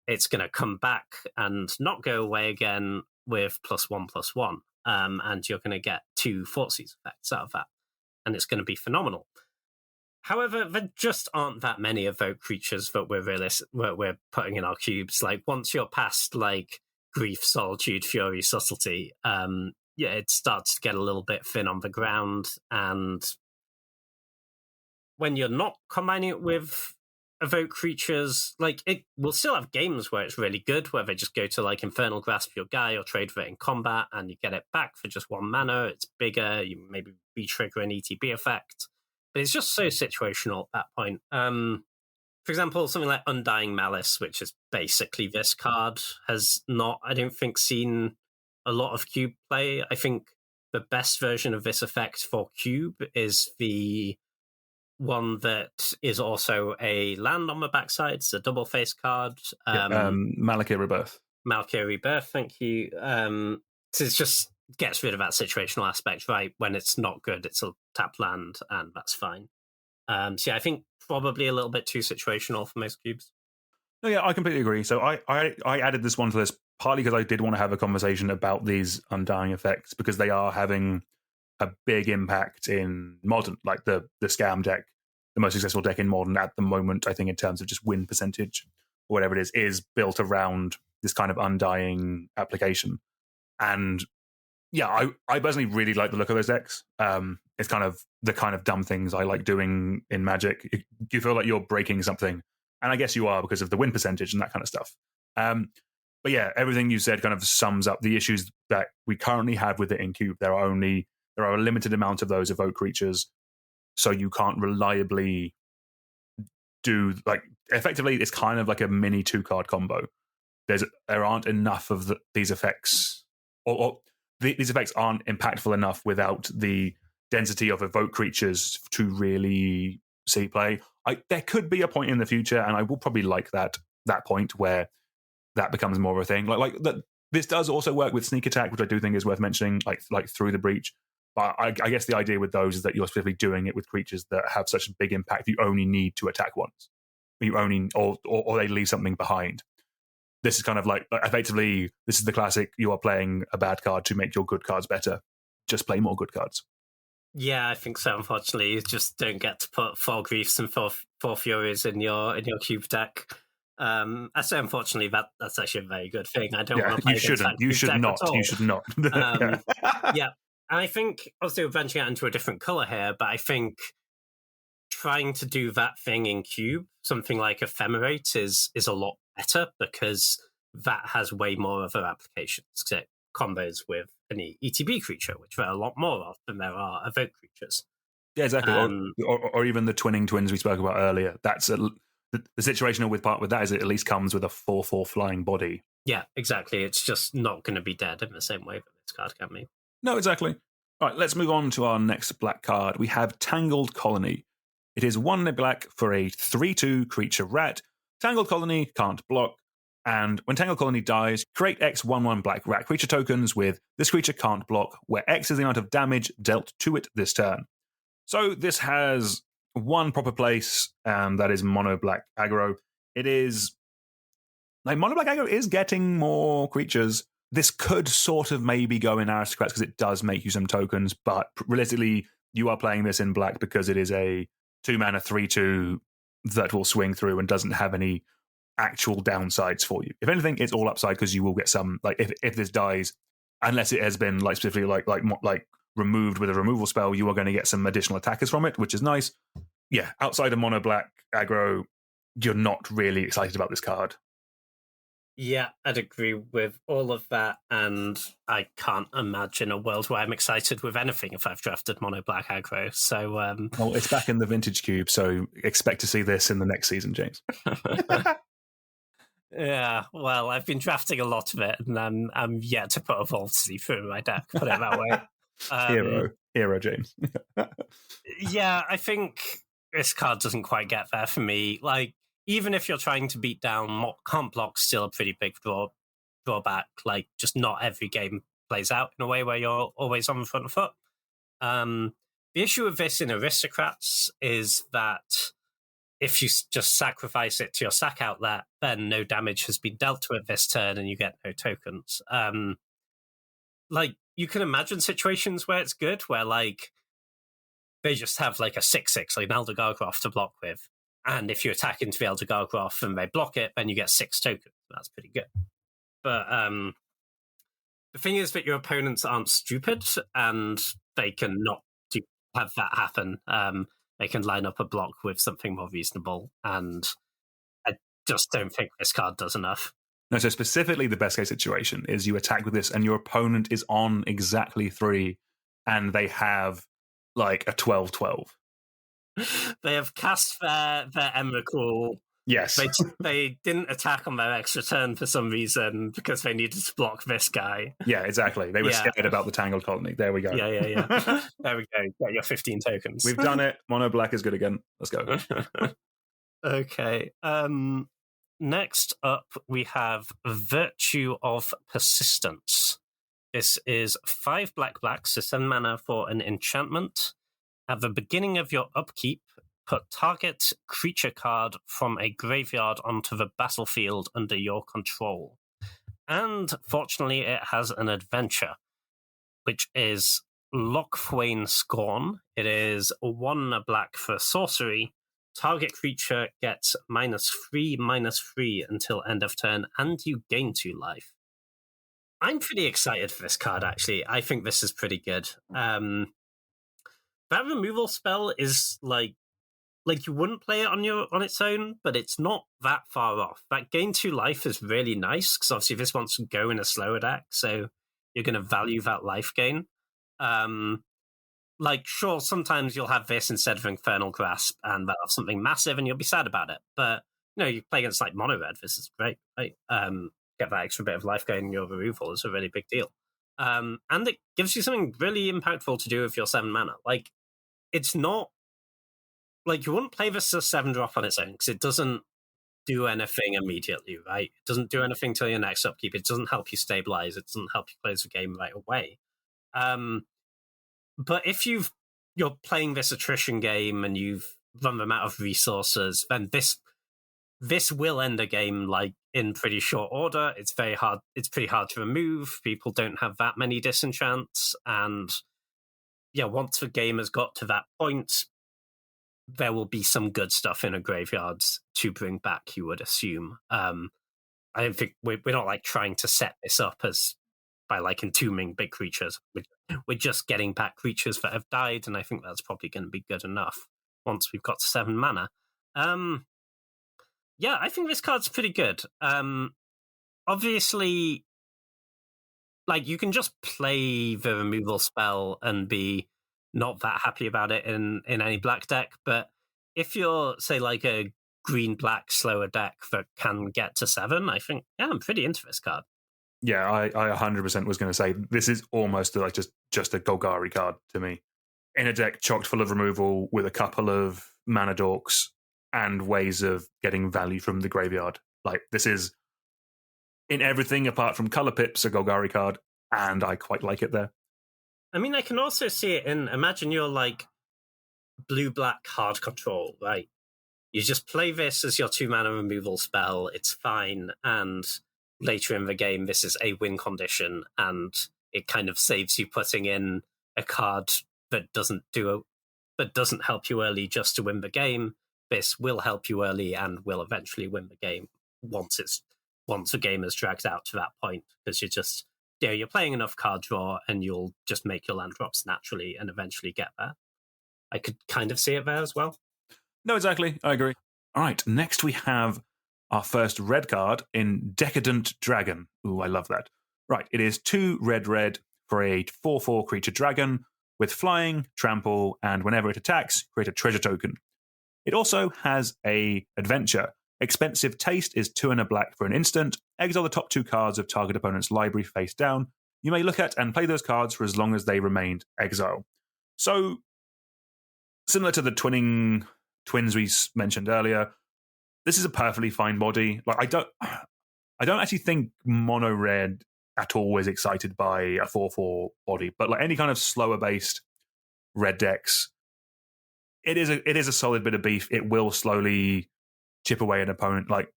it's going to come back and not go away again with +1/+1. And you're going to get 2 Thoughtseize effects out of that. And it's going to be phenomenal. However, there just aren't that many evoke creatures that we're putting in our cubes. Like, once you're past, like, Grief, Solitude, Fury, Subtlety, it starts to get a little bit thin on the ground. And when you're not combining it with evoke creatures, like, it will still have games where it's really good, where they just go to, like, Infernal Grasp your guy or trade for it in combat and you get it back for just 1 mana. It's bigger, you maybe re-trigger an ETB effect, but it's just so situational at that point. For example, something like Undying Malice, which is basically this card, has not, I don't think, seen a lot of cube play. I think the best version of this effect for cube is the one that is also a land on the backside. It's a double face card. Malakir Rebirth. Malakir Rebirth, thank you. So it just gets rid of that situational aspect, right? When it's not good, it's a tapped land, and that's fine. So yeah, I think probably a little bit too situational for most cubes. No, yeah, I completely agree. So I added this one to this partly because I did want to have a conversation about these Undying effects, because they are having a big impact in Modern, like the Scam deck, the most successful deck in Modern at the moment, I think, in terms of just win percentage or whatever it is built around this kind of Undying application. And yeah, I personally really like the look of those decks. It's kind of the kind of dumb things I like doing in Magic. You feel like you're breaking something, and I guess you are because of the win percentage and that kind of stuff. But yeah, everything you said kind of sums up the issues that we currently have with it in Cube. There are a limited amount of those evoke creatures, so you can't reliably do effectively. It's kind of like a mini 2-card combo. There aren't enough of these effects, or these effects aren't impactful enough without the density of evoke creatures to really see play. There could be a point in the future, and I will probably like that point where that becomes more of a thing. Like that. This does also work with sneak attack, which I do think is worth mentioning, like through the breach. But I guess the idea with those is that you're specifically doing it with creatures that have such a big impact. You only need to attack once. You only or they leave something behind. This is kind of like effectively, this is the classic. You are playing a bad card to make your good cards better. Just play more good cards. Yeah, I think so. Unfortunately, you just don't get to put 4 Griefs and 4 Furies in your Cube deck. I say, unfortunately, that's actually a very good thing. I don't want to play against that You should not. You should not. Yeah, and I think obviously we're venturing out into a different color here, but I think trying to do that thing in Cube, something like Ephemerate, is a lot better because that has way more other applications. So it combos with any ETB creature, which there are a lot more of than there are evoke creatures. Yeah, exactly. Or even the twinning twins we spoke about earlier. That's the situation with that is it at least comes with a 4/4 flying body. Yeah, exactly. It's just not going to be dead in the same way that this card can be. No, exactly. All right, let's move on to our next black card. We have Tangled Colony. It is 1 black for a 3/2 creature rat. Tangled Colony can't block. And when Tangled Colony dies, create X 1/1 black rat creature tokens with this creature can't block, where X is the amount of damage dealt to it this turn. So this has one proper place, and that is mono black aggro. It is mono black aggro is getting more creatures. This could sort of maybe go in Aristocrats because it does make you some tokens, but realistically, you are playing this in black because it is a 2-mana 3/2 that will swing through and doesn't have any actual downsides for you. If anything, it's all upside because you will get some. Like if this dies, unless it has been specifically like removed with a removal spell, you are going to get some additional attackers from it, which is nice. Yeah, outside of mono black aggro, you're not really excited about this card. Yeah, I'd agree with all of that, and I can't imagine a world where I'm excited with anything if I've drafted mono black aggro. So, well, it's back in the Vintage Cube, so expect to see this in the next season, James. Yeah, well, I've been drafting a lot of it, and I'm yet to put a Vaulty through my deck. Put it that way. Hero, James. Yeah, I think this card doesn't quite get there for me. Like, even if you're trying to beat down, can't block's still a pretty big drawback. Like, just not every game plays out in a way where you're always on the front foot. The issue with this in Aristocrats is that if you just sacrifice it to your sack outlet, then no damage has been dealt to it this turn and you get no tokens. Like, you can imagine situations where it's good, where, like, they just have, like, a 6/6, like an Elder Gargoth to block with. And if you attack into the Elder Gargoth and they block it, then you get 6 tokens. That's pretty good. But the thing is that your opponents aren't stupid, and they can not have that happen. They can line up a block with something more reasonable, and I just don't think this card does enough. No, so specifically the best case situation is you attack with this and your opponent is on exactly 3 and they have like a 12/12. They have cast their Emrakul. Yes. They didn't attack on their extra turn for some reason because they needed to block this guy. Yeah, exactly. They were scared about the Tangled Colony. There we go. Yeah. There we go. Get your 15 tokens. We've done it. Mono black is good again. Let's go. Okay. Next up, we have Virtue of Persistence. This is 5 black, so 7 mana for an enchantment. At the beginning of your upkeep, put target creature card from a graveyard onto the battlefield under your control. And fortunately, it has an adventure, which is Lockthwain Scorn. It is 1 black for sorcery. Target creature gets -3/-3 until end of turn, and you gain 2 life. I'm pretty excited for this card, actually. I think this is pretty good. That removal spell is, like, like you wouldn't play it on its own, but it's not that far off. That gain 2 life is really nice because obviously this wants to go in a slower deck, so you're going to value that life gain. Like, sure, sometimes you'll have this instead of Infernal Grasp, and that'll have something massive, and you'll be sad about it. But you play against like mono red. This is great, right? Get that extra bit of life gain in your removal is a really big deal, and it gives you something really impactful to do with your 7 mana. Like, it's not like you wouldn't play this as a 7-drop on its own because it doesn't do anything immediately, right? It doesn't do anything till your next upkeep. It doesn't help you stabilize. It doesn't help you close the game right away. But if you're playing this attrition game and you've run them out of resources, then this will end a game like in pretty short order. It's very hard. It's pretty hard to remove. People don't have that many disenchants, and once the game has got to that point, there will be some good stuff in a graveyards to bring back, you would assume. I don't think we're not like trying to set this up as by like entombing big creatures. We're just getting back creatures that have died, and I think that's probably going to be good enough once we've got 7 mana. I think this card's pretty good. Obviously, like you can just play the removal spell and be not that happy about it in any black deck, but if you're, say, like a green-black slower deck that can get to 7, I think, I'm pretty into this card. Yeah, I 100% was going to say this is almost like just a Golgari card to me. In a deck chocked full of removal with a couple of mana dorks and ways of getting value from the graveyard. Like, this is, in everything apart from color pips, a Golgari card, and I quite like it there. I mean, I can also see it in, imagine you're like blue-black hard control, right? You just play this as your 2 mana removal spell, it's fine, and later in the game, this is a win condition, and it kind of saves you putting in a card that doesn't help you early just to win the game. This will help you early and will eventually win the game once the game is dragged out to that point, because you're playing enough card draw and you'll just make your land drops naturally and eventually get there. I could kind of see it there as well. No, exactly. I agree. All right, next we have our first red card in Decadent Dragon. Ooh, I love that. Right, it is 2 red for a 4/4 creature dragon with flying, trample, and whenever it attacks, create a treasure token. It also has a adventure. Expensive Taste is 2 and a black for an instant. Exile the top 2 cards of target opponent's library face down. You may look at and play those cards for as long as they remained exile. So, similar to the twins we mentioned earlier, this is a perfectly fine body. Like, I don't actually think mono red at all is excited by a 4/4 body, but like any kind of slower based red decks, it is a solid bit of beef. It will slowly chip away an opponent. Like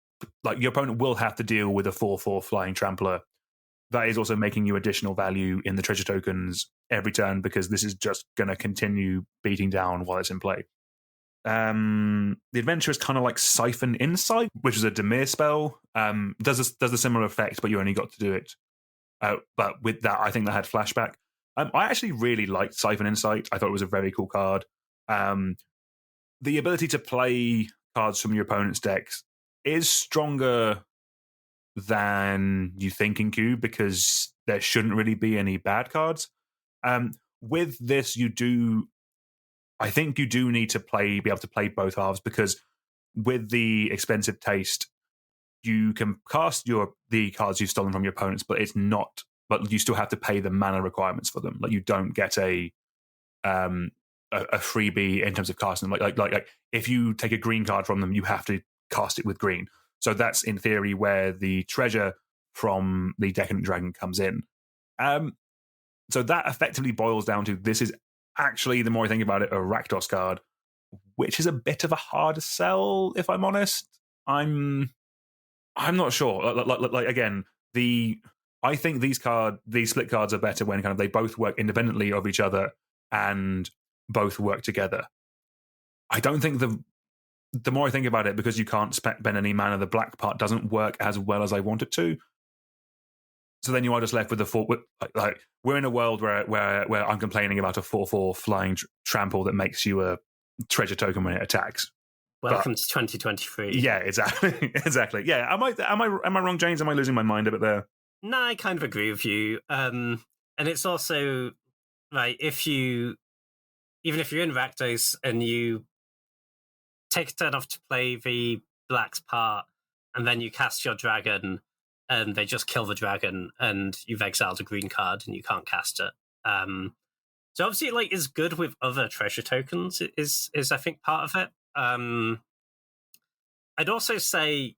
your opponent will have to deal with a 4/4 flying trampler. That is also making you additional value in the treasure tokens every turn, because this is just going to continue beating down while it's in play. The adventure is kind of like Siphon Insight, which is a Dimir spell. Does a similar effect, but you only got to do it. But with that, I think that had flashback. I actually really liked Siphon Insight. I thought it was a very cool card. The ability to play cards from your opponent's decks is stronger than you think in Cube, because there shouldn't really be any bad cards. With this, I think you do need to be able to play both halves, because with the Expensive Taste, you can cast the cards you've stolen from your opponents, but you still have to pay the mana requirements for them. Like, you don't get a freebie in terms of casting them. Like if you take a green card from them, you have to cast it with green. So that's in theory where the treasure from the Decadent Dragon comes in. So that effectively boils down to, this is actually, the more I think about it, a Rakdos card, which is a bit of a hard sell, if I'm honest. I'm not sure. Like again, I think these split cards are better when kind of they both work independently of each other and both work together. I don't think the more I think about it, because you can't spend any mana, the black part doesn't work as well as I want it to. So then you are just left with like we're in a world where I'm complaining about a 4/4 flying trample that makes you a treasure token when it attacks. Welcome to 2023. Yeah, exactly. Exactly. Yeah. Am I wrong, James? Am I losing my mind a bit there? No, I kind of agree with you. And it's also like even if you're in Rakdos and you take a turn off to play the Black's part, and then you cast your dragon, and they just kill the dragon, and you've exiled a green card, and you can't cast it. So obviously, like, is good with other treasure tokens. Is I think part of it. I'd also say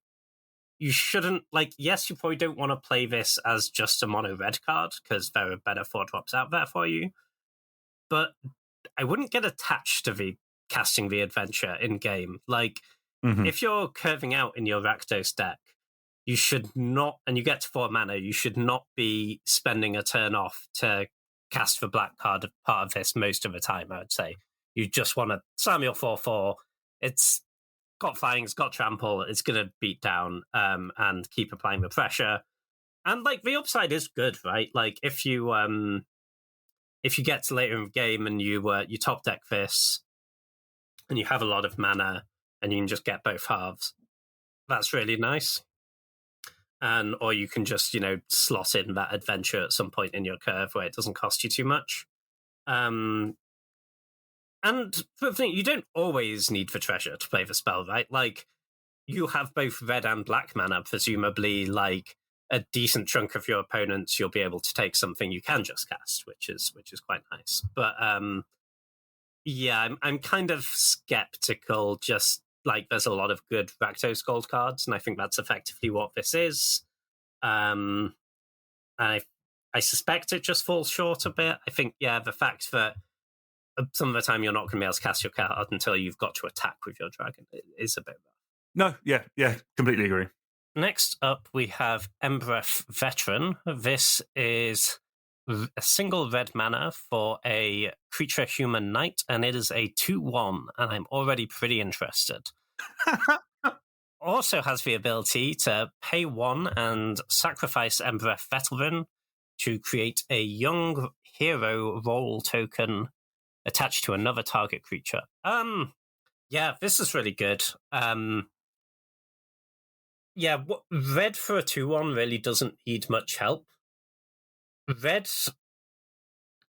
you shouldn't, like, yes, you probably don't want to play this as just a mono red card because there are better 4-drops out there for you. But I wouldn't get attached to the casting the adventure in game. Like, if you're curving out in your Rakdos deck, you should not, and you get to 4 mana, you should not be spending a turn off to cast the black card part of this most of the time, I would say. You just want to slam your 4/4. It's got flying, it's got trample, it's going to beat down and keep applying the pressure. And, like, the upside is good, right? Like, if you get to later in the game and you top deck this and you have a lot of mana and you can just get both halves, that's really nice. Or you can just, slot in that adventure at some point in your curve where it doesn't cost you too much. And the thing, you don't always need the treasure to play the spell, right? Like, you have both red and black mana, presumably, like, a decent chunk of your opponents, you'll be able to take something you can just cast, which is quite nice. But yeah, I'm kind of skeptical. Just like, there's a lot of good Rakdos gold cards, and I think that's effectively what this is. I suspect it just falls short a bit. I think, yeah, the fact that some of the time you're not going to be able to cast your card until you've got to attack with your dragon is a bit rough. No, yeah, completely agree. Next up, we have Embereth Veteran. This is a single red mana for a creature human knight, and it is a 2/1, and I'm already pretty interested. Also has the ability to pay 1 and sacrifice Embereth Veteran to create a young hero role token attached to another target creature. Yeah, this is really good. Yeah, red for a 2/1 really doesn't need much help. Red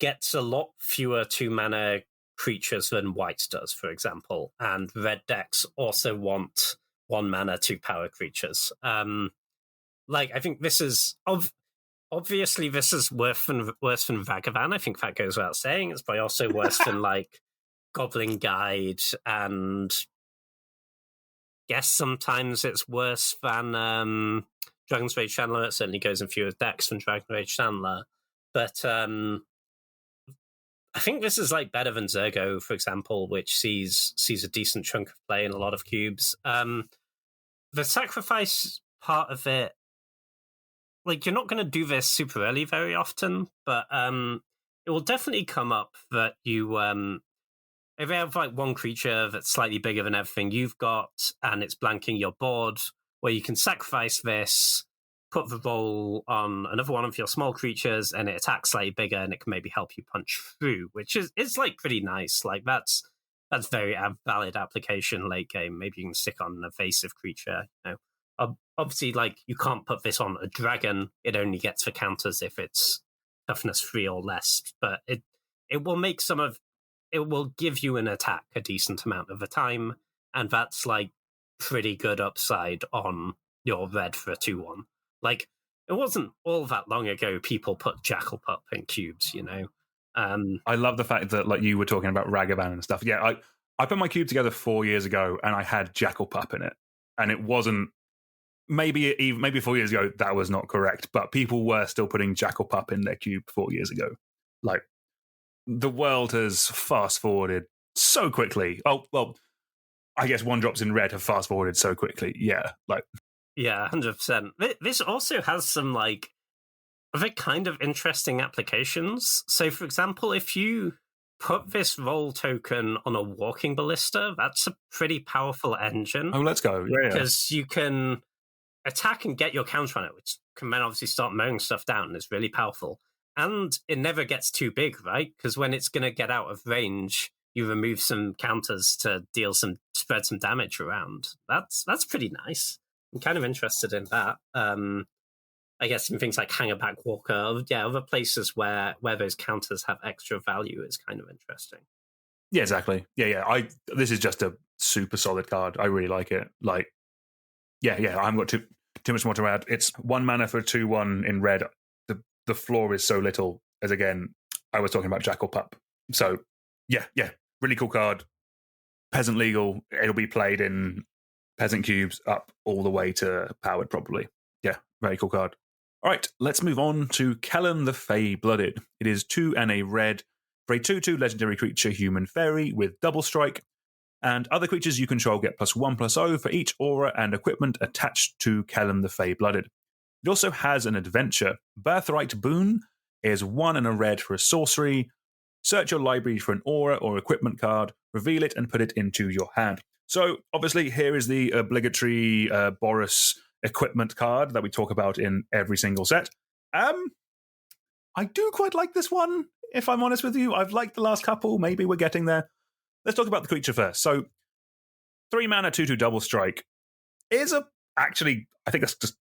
gets a lot fewer 2-mana creatures than white does, for example, and red decks also want 1 mana 2-power creatures. Like, I think this is obviously this is worse than Ragavan. I think that goes without saying. It's probably also worse than like Goblin Guide, and guess sometimes it's worse than Dragon's Rage Chandler. It certainly goes in fewer decks than Dragon's Rage Chandler. But I think this is like better than Zergo, for example, which sees a decent chunk of play in a lot of cubes. The sacrifice part of it, like, you're not going to do this super early very often, but it will definitely come up that you if you have like one creature that's slightly bigger than everything you've got and it's blanking your board, where you can sacrifice this, put the roll on another one of your small creatures, and it attacks slightly bigger, and it can maybe help you punch through, which is like pretty nice. Like, that's very valid application late game. Maybe you can stick on an evasive creature. Obviously, like, you can't put this on a dragon. It only gets the counters if it's toughness 3 or less. But it will make it will give you an attack a decent amount of the time, and that's like pretty good upside on your red for a 2/1. Like, it wasn't all that long ago people put Jackal Pup in cubes, I love the fact that, like, you were talking about Ragavan and stuff. Yeah, I put my cube together 4 years ago, and I had Jackal Pup in it, and it wasn't. Maybe 4 years ago that was not correct, but people were still putting Jackal Pup in their cube 4 years ago. Like, the world has fast forwarded so quickly. Oh well, I guess 1-drops in red have fast forwarded so quickly. Yeah, like. Yeah, 100%. This also has some, like, very kind of interesting applications. So, for example, if you put this roll token on a walking ballista, that's a pretty powerful engine. Oh, let's go. Because you can attack and get your counter on it, which can then obviously start mowing stuff down, and it's really powerful. And it never gets too big, right? Because when it's going to get out of range, you remove some counters to spread some damage around. That's pretty nice. I'm kind of interested in that. I guess in things like Hangerback Walker, other places where those counters have extra value is kind of interesting. Yeah, exactly. Yeah. This is just a super solid card. I really like it. Like, yeah. I haven't got too much more to add. It's 1 mana for 2/1 in red. The floor is so little. As again, I was talking about Jackal Pup. So yeah, really cool card. Peasant legal. It'll be played in Peasant cubes up all the way to powered, probably. Yeah, very cool card. All right, let's move on to Kellen the Fey-Blooded. It is 2 and a red for a 2/2 legendary creature, human fairy with double strike. And other creatures you control get +1/+0 for each aura and equipment attached to Kellen the Fey-Blooded. It also has an adventure. Birthright Boon is 1 and a red for a sorcery. Search your library for an aura or equipment card, reveal it, and put it into your hand. So, obviously, here is the obligatory Boros equipment card that we talk about in every single set. I do quite like this one, if I'm honest with you. I've liked the last couple. Maybe we're getting there. Let's talk about the creature first. So, 3 mana, 2/2 double strike is actually, I think that's just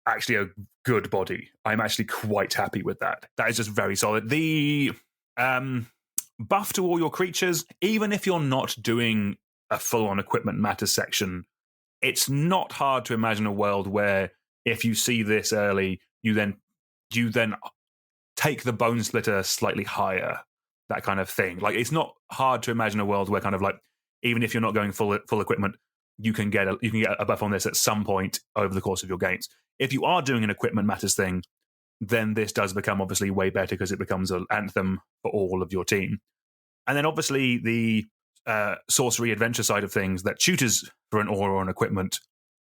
actually a good body. I'm actually quite happy with that. That is just very solid. The buff to all your creatures, even if you're not doing a full-on equipment matters section, it's not hard to imagine a world where if you see this early, you then take the Bone Splitter slightly higher, that kind of thing. Like, it's not hard to imagine a world where kind of like, even if you're not going full equipment, you can get a buff on this at some point over the course of your games. If you are doing an equipment matters thing, then this does become obviously way better because it becomes an anthem for all of your team. And then obviously the sorcery adventure side of things that tutors for an aura or an equipment,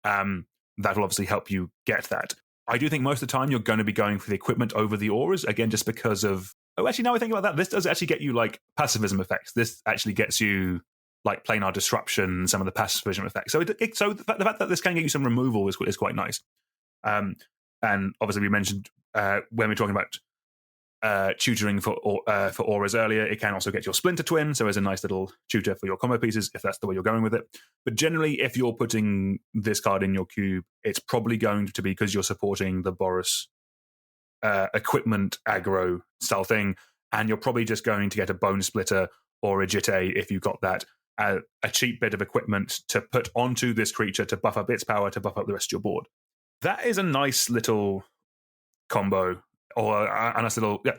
that'll obviously help you get that. I do think most of the time you're going to be going for the equipment over the auras, again, just because of... Oh, actually, now I think about that, this does actually get you, like, pacifism effects. This actually gets you, like, planar disruption, some of the pacifism effects. So so the fact that this can get you some removal is quite nice. And obviously we mentioned when we're talking about tutoring for auras earlier, it can also get your Splinter Twin, so as a nice little tutor for your combo pieces, if that's the way you're going with it. But generally, if you're putting this card in your cube, it's probably going to be because you're supporting the Boros equipment aggro style thing, and you're probably just going to get a Bone Splitter or a Jitte if you've got that, a cheap bit of equipment to put onto this creature to buff up its power, to buff up the rest of your board. That is a nice little combo, or a nice little... Yeah,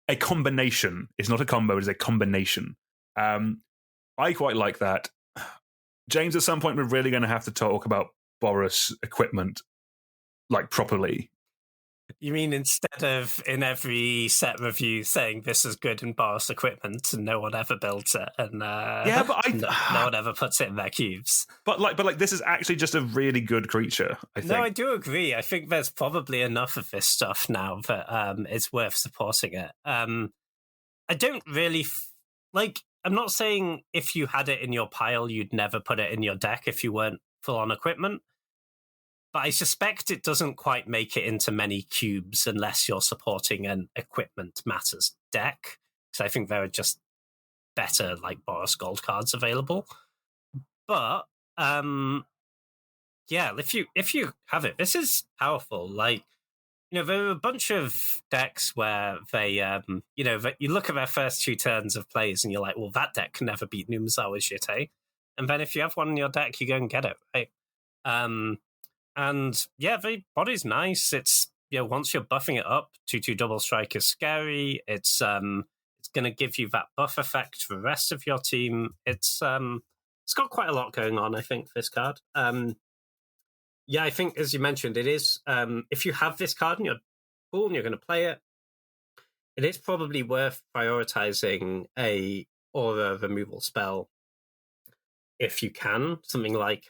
a combination. It's not a combo, it is a combination. I quite like that. James, at some point, we're really going to have to talk about Boros equipment, like, properly. You mean instead of in every set review saying this is good in Boros equipment and no one ever builds it, and no one ever puts it in their cubes. But this is actually just a really good creature, I think. No, I do agree. I think there's probably enough of this stuff now that it's worth supporting it. I don't really I'm not saying if you had it in your pile, you'd never put it in your deck if you weren't full on equipment. But I suspect it doesn't quite make it into many cubes unless you're supporting an equipment matters deck. Because I think there are just better like Boros Gold cards available. But if you have it, this is powerful. Like, there are a bunch of decks where they, you look at their first 2 turns of plays and you're like, well, that deck can never beat Numzawa Jitte. And then if you have one in your deck, you go and get it, right? And yeah, the body's nice. It's, once you're buffing it up, 2/2 double strike is scary. It's going to give you that buff effect for the rest of your team. It's got quite a lot going on, I think, this card. I think, as you mentioned, it is, if you have this card in your pool and you're going to play it, it is probably worth prioritizing a aura removal spell if you can. Something like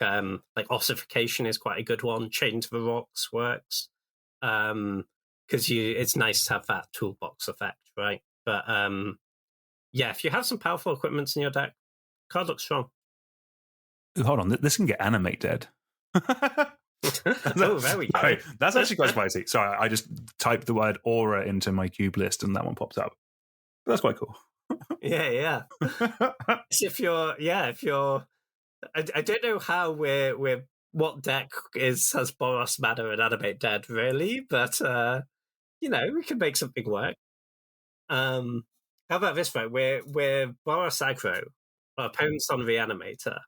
Ossification is quite a good one. Chain to the Rocks works. Because it's nice to have that toolbox effect, right? But if you have some powerful equipments in your deck, card looks strong. Hold on, this can get animated. Oh, there we go. Sorry, that's actually quite spicy. Sorry, I just typed the word aura into my cube list and that one pops up. But that's quite cool. Yeah. if you're, I don't know how we're what deck has Boros Mana and Animate Dead really, but we can make something work. How about this, right? We're Boros aggro, our opponent's on Reanimator,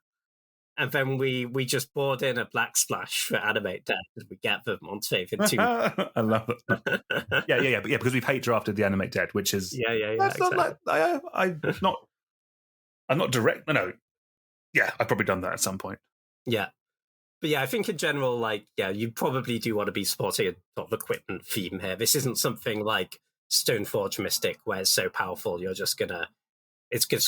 and then we just board in a black splash for Animate Dead and we get them on save in 2. I love it. Yeah, because we've hate drafted the Animate Dead, which is That's exactly. I'm not direct. No. Yeah, I've probably done that at some point. Yeah. But yeah, I think in general, you probably do want to be supporting a sort of equipment theme here. This isn't something like Stoneforge Mystic, where it's so powerful it's just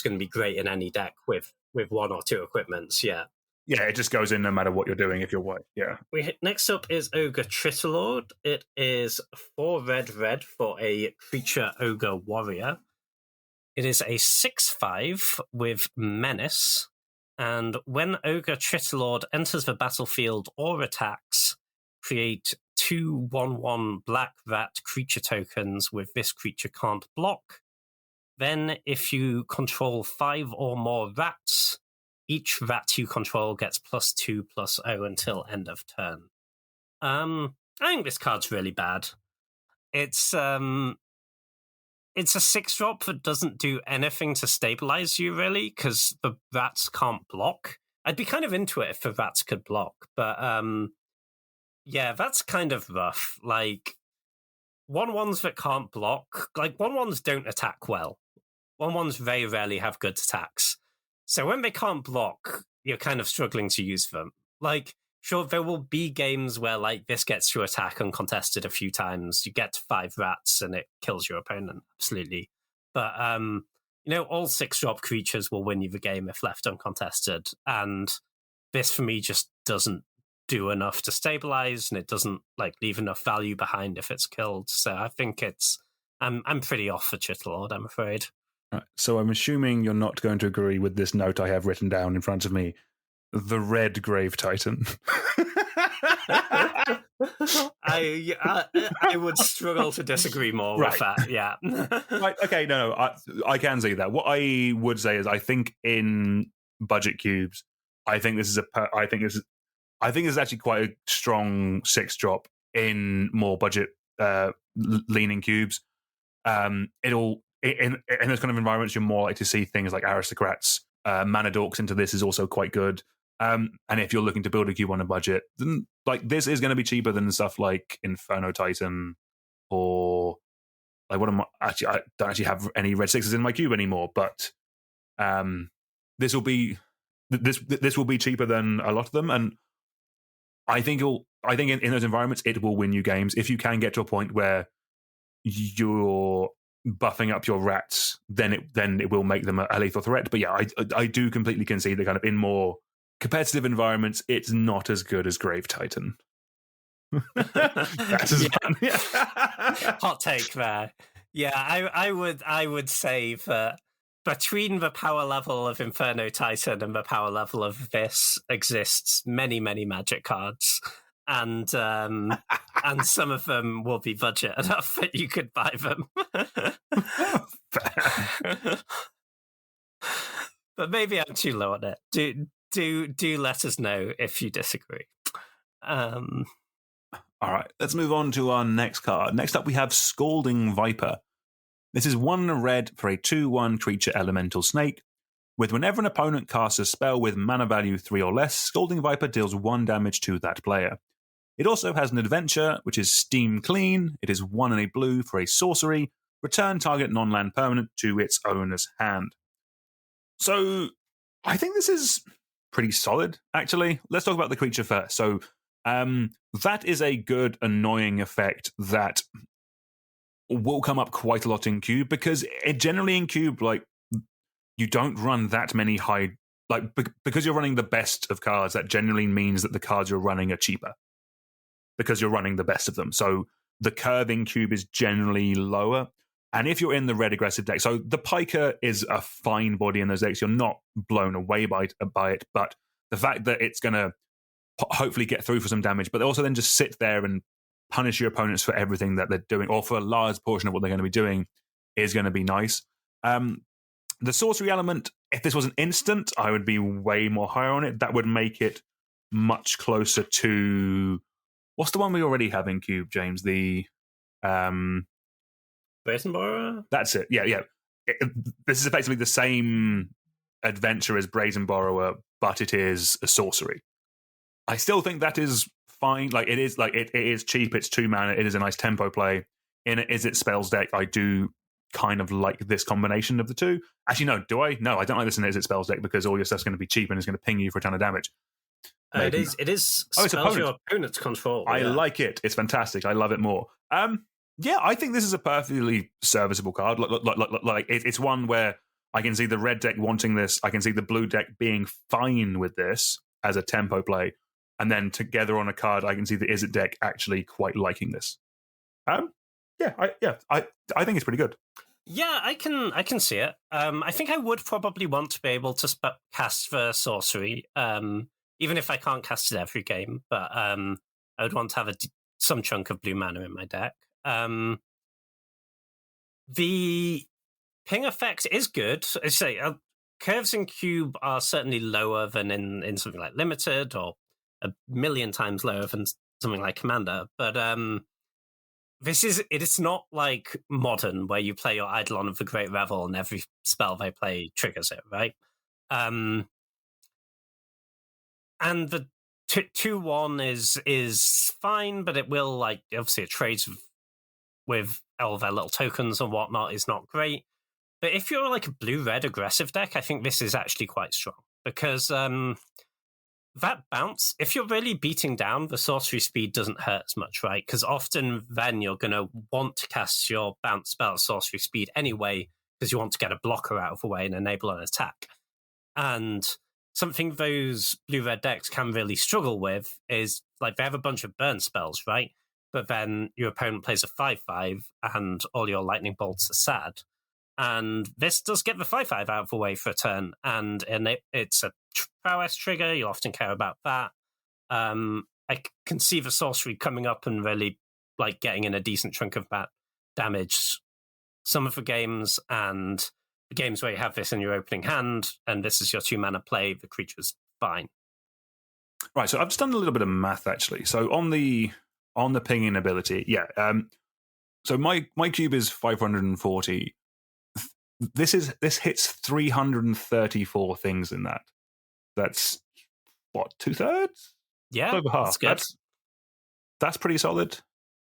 gonna be great in any deck with 1 or 2 equipments. Yeah. Yeah, it just goes in no matter what you're doing if you're white. Yeah. Next up is Ogre Tritalord. It is 4 red for a creature ogre warrior. It is a 6/5 with Menace. And when Ogre Tritalord enters the battlefield or attacks, create 2 1/1 black rat creature tokens with this creature can't block. Then, if you control 5 or more rats, each rat you control gets +2/+0 until end of turn. I think this card's really bad. It's a 6-drop that doesn't do anything to stabilize you, really, because the rats can't block. I'd be kind of into it if the rats could block, but that's kind of rough. 1/1s that can't block, 1/1s don't attack well. 1/1s very rarely have good attacks. So when they can't block, you're kind of struggling to use them. Sure, there will be games where this gets to attack uncontested a few times. You get to 5 rats and it kills your opponent, absolutely. But all 6-drop creatures will win you the game if left uncontested. And this for me just doesn't do enough to stabilize, and it doesn't leave enough value behind if it's killed. So I think I'm pretty off for Chitterlord, I'm afraid. Right, so I'm assuming you're not going to agree with this note I have written down in front of me. The red Grave Titan. I would struggle to disagree more with that. Yeah. Right. Okay. No. I can say that. What I would say is, I think in budget cubes, I think this is actually quite a strong 6-drop in more budget leaning cubes. In those kind of environments, you're more likely to see things like aristocrats. Mana Dorks into this is also quite good. And if you're looking to build a cube on a budget, then this is going to be cheaper than stuff like Inferno Titan, or I don't actually have any red 6s in my cube anymore. But this will be cheaper than a lot of them, and I think in those environments it will win you games if you can get to a point where you're buffing up your rats. Then it will make them a lethal threat. But yeah, I do completely concede that kind of in more competitive environments, it's not as good as Grave Titan. That's as fun. Yeah. Hot take there. Yeah, I would say that between the power level of Inferno Titan and the power level of this exists many, many Magic cards. And some of them will be budget enough that you could buy them. But maybe I'm too low on it. Do let us know if you disagree. All right, let's move on to our next card. Next up, we have Scalding Viper. This is 1 red for a 2/1 creature elemental snake. With whenever an opponent casts a spell with mana value 3 or less, Scalding Viper deals 1 damage to that player. It also has an adventure, which is Steam Clean. It is 1 and a blue for a sorcery. Return target non-land permanent to its owner's hand. So, I think this is pretty solid, actually. Let's talk about the creature first. So, that is a good, annoying effect that will come up quite a lot in Cube, because generally in Cube, you don't run that many high... because you're running the best of cards, that generally means that the cards you're running are cheaper, because you're running the best of them. So the curve in Cube is generally lower. And if you're in the red aggressive deck, so the Piker is a fine body in those decks. You're not blown away by it, but the fact that it's going to hopefully get through for some damage, but also then just sit there and punish your opponents for everything that they're doing, or for a large portion of what they're going to be doing, is going to be nice. The sorcery element, if this was an instant, I would be way more higher on it. That would make it much closer to... What's the one we already have in Cube, James? The... Brazen Borrower? That's it. Yeah. This is effectively the same adventure as Brazen Borrower, but it is a sorcery. I still think that is fine. Like it is cheap. It's 2 mana. It is a nice tempo play. In it is its spells deck. I do kind of like this combination of the two. Actually, no. Do I? No, I don't like this in its spells deck because all your stuff's going to be cheap and it's going to ping you for a ton of damage. It is spells your opponent's control. I like it. It's fantastic. I love it more. Yeah, I think this is a perfectly serviceable card. Like it's one where I can see the red deck wanting this. I can see the blue deck being fine with this as a tempo play, and then together on a card, I can see the Izzet deck actually quite liking this. I think it's pretty good. Yeah, I can see it. I think I would probably want to be able to cast for sorcery, even if I can't cast it every game. But I would want to have some chunk of blue mana in my deck. The ping effect is good. I say curves in Cube are certainly lower than in something like Limited, or 1,000,000 times lower than something like Commander. But it's not like Modern, where you play your Eidolon of the Great Revel and every spell they play triggers it, right? And the 2/1 is fine, but it will, like, obviously it trades with all their little tokens and whatnot is not great. But if you're like a blue-red aggressive deck, I think this is actually quite strong, because that bounce, if you're really beating down, the sorcery speed doesn't hurt as much, right? Because often then you're going to want to cast your bounce spell at sorcery speed anyway, because you want to get a blocker out of the way and enable an attack. And something those blue-red decks can really struggle with is, like, they have a bunch of burn spells, right? But then your opponent plays a 5/5 and all your lightning bolts are sad. And this does get the 5/5 out of the way for a turn, and it's a prowess trigger. You often care about that. I can see the sorcery coming up and really, like, getting in a decent chunk of that damage some of the games, and the games where you have this in your opening hand and this is your 2 mana play, the creature's fine. Right, so I've just done a little bit of math, actually. So on the pinging ability, so my cube is 540. This hits 334 things in that. That's what, 2/3? Yeah, over half. That's good. That's pretty solid.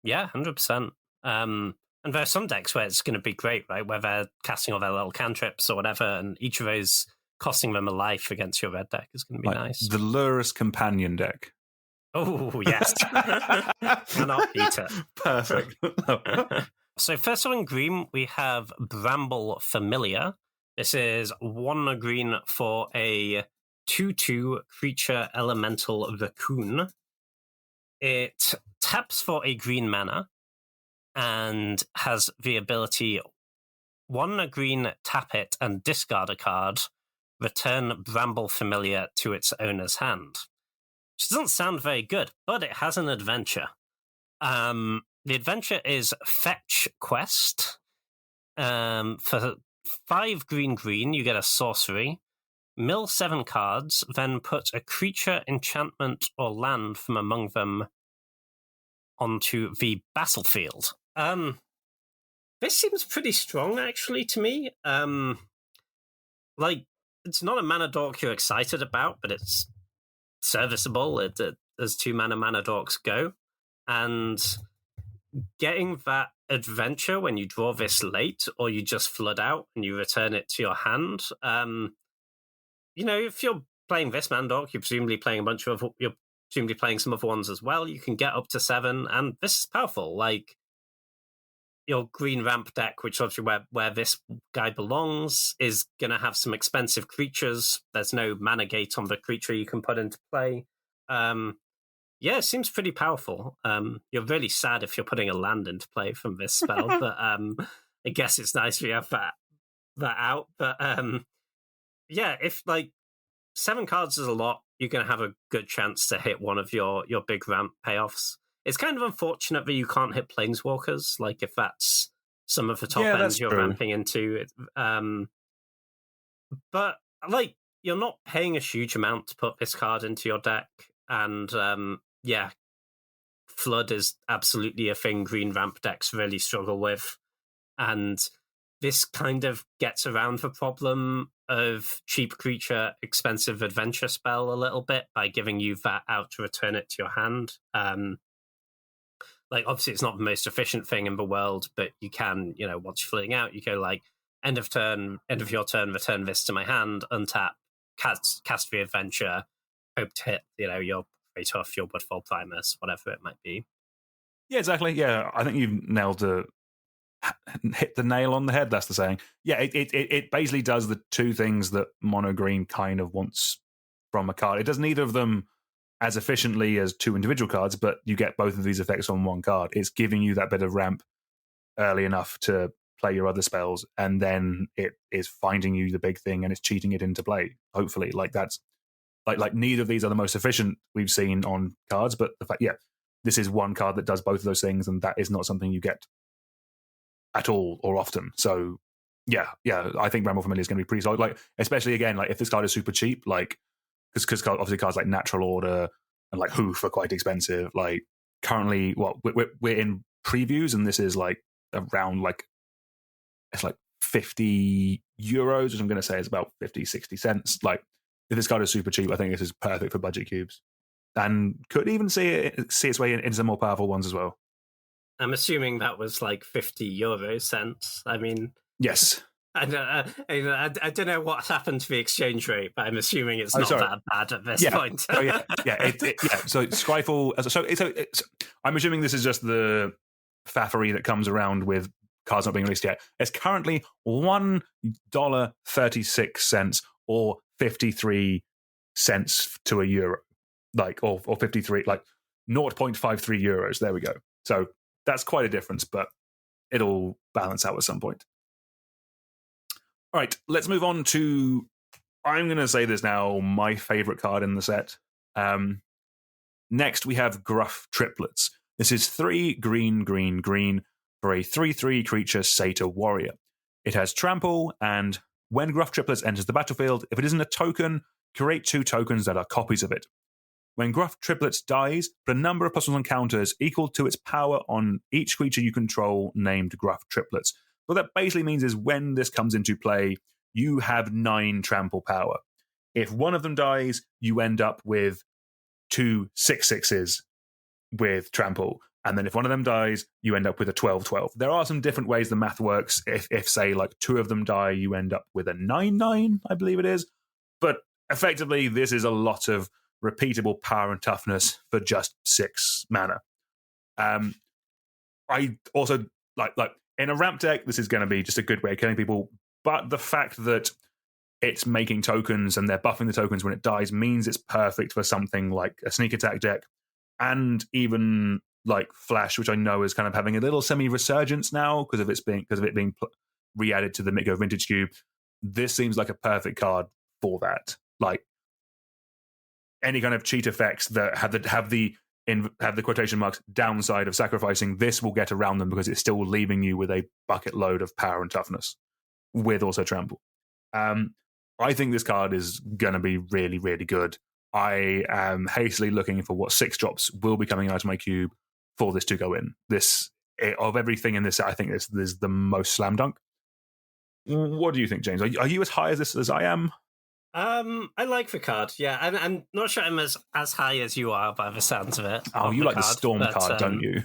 Yeah, 100%. And there are some decks where it's going to be great, right? Where they're casting all their little cantrips or whatever, and each of those costing them a life against your red deck is going to be nice. The Lurrus Companion deck. Oh, yes. Cannot beat it. Perfect. So first one in green, we have Bramble Familiar. This is 1 green for a 2/2 creature elemental raccoon. It taps for a green mana and has the ability 1 green, tap it and discard a card, return Bramble Familiar to its owner's hand. Which doesn't sound very good, but it has an adventure. The adventure is Fetch Quest. For 5 green, you get a sorcery. Mill 7 cards, then put a creature, enchantment, or land from among them onto the battlefield. This seems pretty strong, actually, to me. Like, it's not a mana dork you're excited about, but it's serviceable as 2 mana dorks go. And getting that adventure when you draw this late, or you just flood out and you return it to your hand, if you're playing this mana dork, you're presumably playing some other ones as well. You can get up to 7, and this is powerful. Like, your green ramp deck, which obviously where this guy belongs, is going to have some expensive creatures. There's no mana gate on the creature you can put into play. It seems pretty powerful. You're really sad if you're putting a land into play from this spell, but I guess it's nice we have that out. But if like 7 cards is a lot, you're going to have a good chance to hit one of your big ramp payoffs. It's kind of unfortunate that you can't hit Planeswalkers, like if that's some of the top ends you're ramping into. But like, you're not paying a huge amount to put this card into your deck, and yeah, Flood is absolutely a thing green ramp decks really struggle with, and this kind of gets around the problem of cheap creature, expensive adventure spell a little bit by giving you that out to return it to your hand. Like, obviously, it's not the most efficient thing in the world, but you can, once you're filling out, you go like, end of your turn, return this to my hand, untap, cast the adventure, hope to hit, your Fate off, your Woodfall Primus, whatever it might be. Yeah, exactly. Yeah, I think you've hit the nail on the head. That's the saying. Yeah, it basically does the two things that mono green kind of wants from a card. It does neither of them as efficiently as two individual cards, but you get both of these effects on one card. It's giving you that bit of ramp early enough to play your other spells, and then it is finding you the big thing and it's cheating it into play. Hopefully, like that's like neither of these are the most efficient we've seen on cards, but the fact, this is one card that does both of those things, and that is not something you get at all or often. So yeah, I think Ramble Familiar is going to be pretty solid. Like, especially again, like if this card is super cheap, like because obviously cards like Natural Order and like Hoof are quite expensive. Like currently, we're in previews, and this is like around like it's like €50, which I'm going to say is about 50-60 cents. Like if this card is super cheap, I think this is perfect for budget cubes, and could even see its way into some more powerful ones as well. I'm assuming that was like 50 euro cents. I mean, yes. I don't know what happened to the exchange rate, but I'm assuming it's not that bad at this point. So Scryfall. So I'm assuming this is just the faffery that comes around with cards not being released yet. It's currently $1.36 or 53 cents to a euro, like or 53, like 0.53 euros. There we go. So that's quite a difference, but it'll balance out at some point. All right, let's move on to, I'm going to say this now, my favorite card in the set. Next, we have Gruff Triplets. This is 3 green for a 3/3 creature Satyr Warrior. It has Trample, and when Gruff Triplets enters the battlefield, if it isn't a token, create 2 tokens that are copies of it. When Gruff Triplets dies, put a number of +1 on counters equal to its power on each creature you control named Gruff Triplets. What that basically means is when this comes into play, you have 9 trample power. If one of them dies, you end up with 2 6/6s with trample. And then if one of them dies, you end up with a 12/12. There are some different ways the math works. If say, like 2 of them die, you end up with a 9/9, I believe it is. But effectively, this is a lot of repeatable power and toughness for just 6 mana. I also like in a ramp deck, this is going to be just a good way of killing people. But the fact that it's making tokens and they're buffing the tokens when it dies means it's perfect for something like a sneak attack deck, and even like Flash, which I know is kind of having a little semi-resurgence now because of it being re-added to the Mitgo Vintage Cube. This seems like a perfect card for that. Like any kind of cheat effects that have the quotation marks downside of sacrificing, this will get around them because it's still leaving you with a bucket load of power and toughness with also trample. I think this card is going to be really, really good. I am hastily looking for what 6 drops will be coming out of my cube for this to go in. Of everything in this set, I think this is the most slam dunk. What do you think, James? Are you as high as this as I am? I like the card. Yeah, I'm not sure I'm as high as you are by the sounds of it. Oh, you like the Storm card, don't you?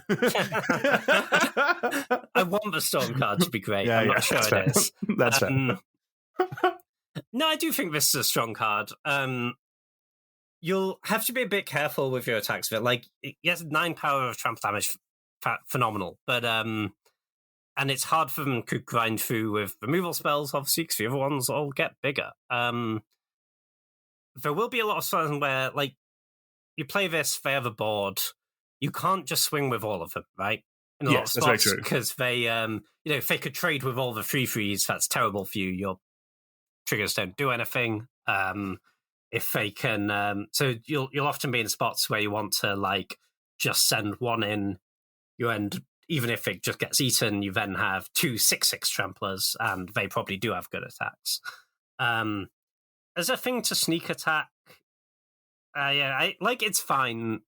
I want the Storm card to be great. I'm not sure it is. That's fair. No, I do think this is a strong card. You'll have to be a bit careful with your attacks of it. Like, yes, 9 power of trample damage, phenomenal. But and it's hard for them to grind through with removal spells, obviously, because the other ones all get bigger. There will be a lot of times where, like, you play this, they have a board, you can't just swing with all of them, right? In a lot of spots, that's very true. Because they, if they could trade with all the 3/3s, that's terrible for you. Your triggers don't do anything. If they can, so you'll often be in spots where you want to, like, just send one in, you end. Even if it just gets eaten, you then have 2 6/6 tramplers, and they probably do have good attacks. As a thing to sneak attack, it's fine,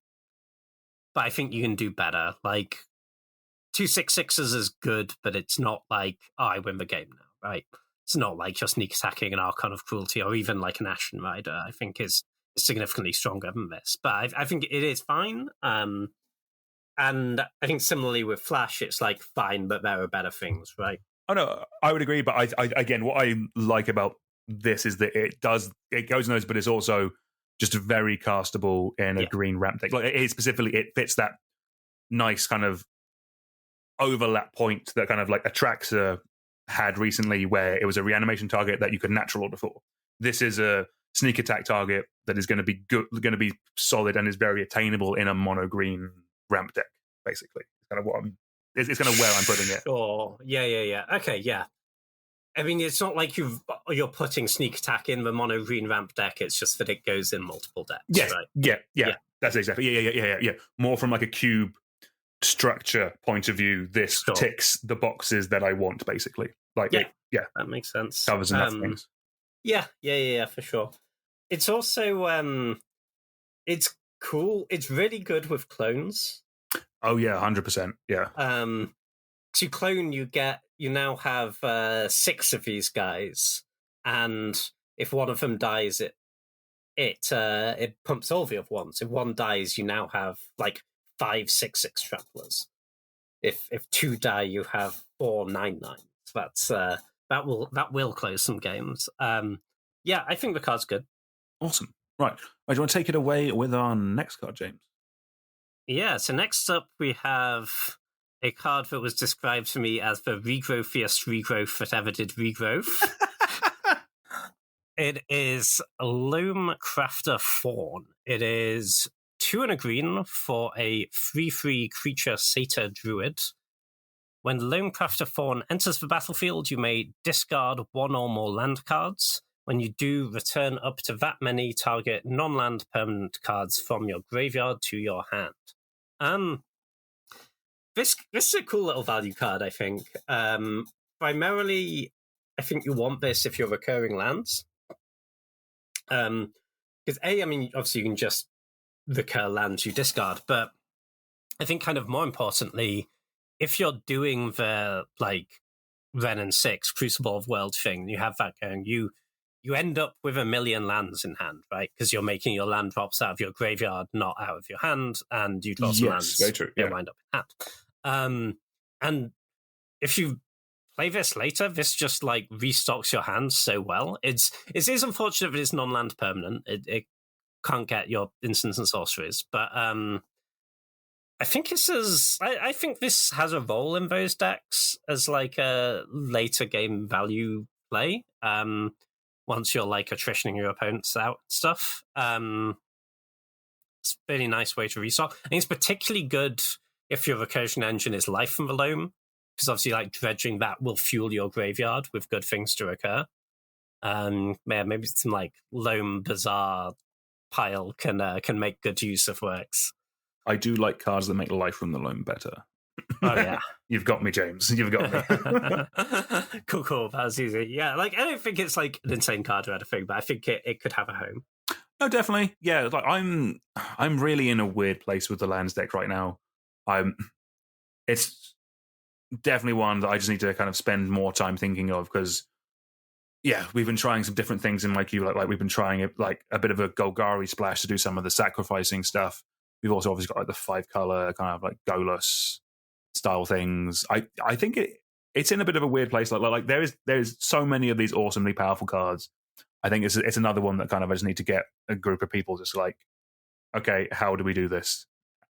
but I think you can do better. Like 2/6/6s is good, but it's not like, I win the game now, right? It's not like you're sneak attacking an Archon of Cruelty or even like an Ashen Rider. I think is significantly stronger than this, but I think it is fine. And I think similarly with Flash, it's like fine, but there are better things, right? Oh no, I would agree. But I again, what I like about this is that it goes in those, but it's also just very castable in a green ramp deck. Like it fits that nice kind of overlap point that kind of like Atraxa had recently, where it was a reanimation target that you could natural order for. This is a sneak attack target that is going to be good, going to be solid, and is very attainable in a mono green ramp deck. Basically, it's kind of what it's kind of where I'm putting it. Sure. Yeah. Okay. Yeah. I mean, it's not like you're putting sneak attack in the mono green ramp deck. It's just that it goes in multiple decks. Yes. Right? Yeah. That's exactly. Yeah. More from like a cube structure point of view, this ticks the boxes that I want, basically. Like, that makes sense. Covers enough things. Yeah, for sure. It's also it's cool. It's really good with clones. Oh yeah, 100%. Yeah. To clone, you now have 6 of these guys, and if one of them dies, it pumps all the other ones. If one dies, you now have like 5 6/6 tramplers. If 2 die, you have 4 9/9. So that will close some games. I think the card's good. Awesome. Right. Do you want to take it away with our next card, James? Yeah. So next up, we have a card that was described to me as the regrowthiest regrowth that ever did regrowth. It is Loam Crafter Fawn. It is 2 and a green for a 3/3 creature Satyr Druid. When Loam Crafter Fawn enters the battlefield, you may discard 1 or more land cards. When you do, return up to that many target non-land permanent cards from your graveyard to your hand. This is a cool little value card, I think. Primarily, I think you want this if you're recurring lands. Because obviously you can just recur lands you discard, but I think kind of more importantly, if you're doing the like Ren and 6 Crucible of World thing, you have that going, you end up with 1 million lands in hand, right? Because you're making your land drops out of your graveyard, not out of your hand, and you draw some lands. Very true. Yeah. Wind up in hand. And if you play this later, this just like restocks your hand so well. It is unfortunate that it's non-land permanent. It can't get your instants and sorceries, but I think I think this has a role in those decks as like a later game value play. Once you're like attritioning your opponents out and stuff. It's a really nice way to restock. I think it's particularly good if your recursion engine is Life from the Loam, because obviously like dredging that will fuel your graveyard with good things to recur. Maybe some like Loam Bazaar pile can make good use of works. I do like cards that make Life from the Loam better. Oh yeah. You've got me, James. You've got me. Cool. That was easy. Yeah, like I don't think it's like an insane card or anything, but I think it could have a home. No, definitely. Yeah, like I'm really in a weird place with the lands deck right now. It's definitely one that I just need to kind of spend more time thinking of, because we've been trying some different things in my queue. Like we've been trying like a bit of a Golgari splash to do some of the sacrificing stuff. We've also obviously got like the 5-color kind of like Golas style things. I think it's in a bit of a weird place. Like there's so many of these awesomely powerful cards. I think it's another one that kind of I just need to get a group of people just like, okay, how do we do this?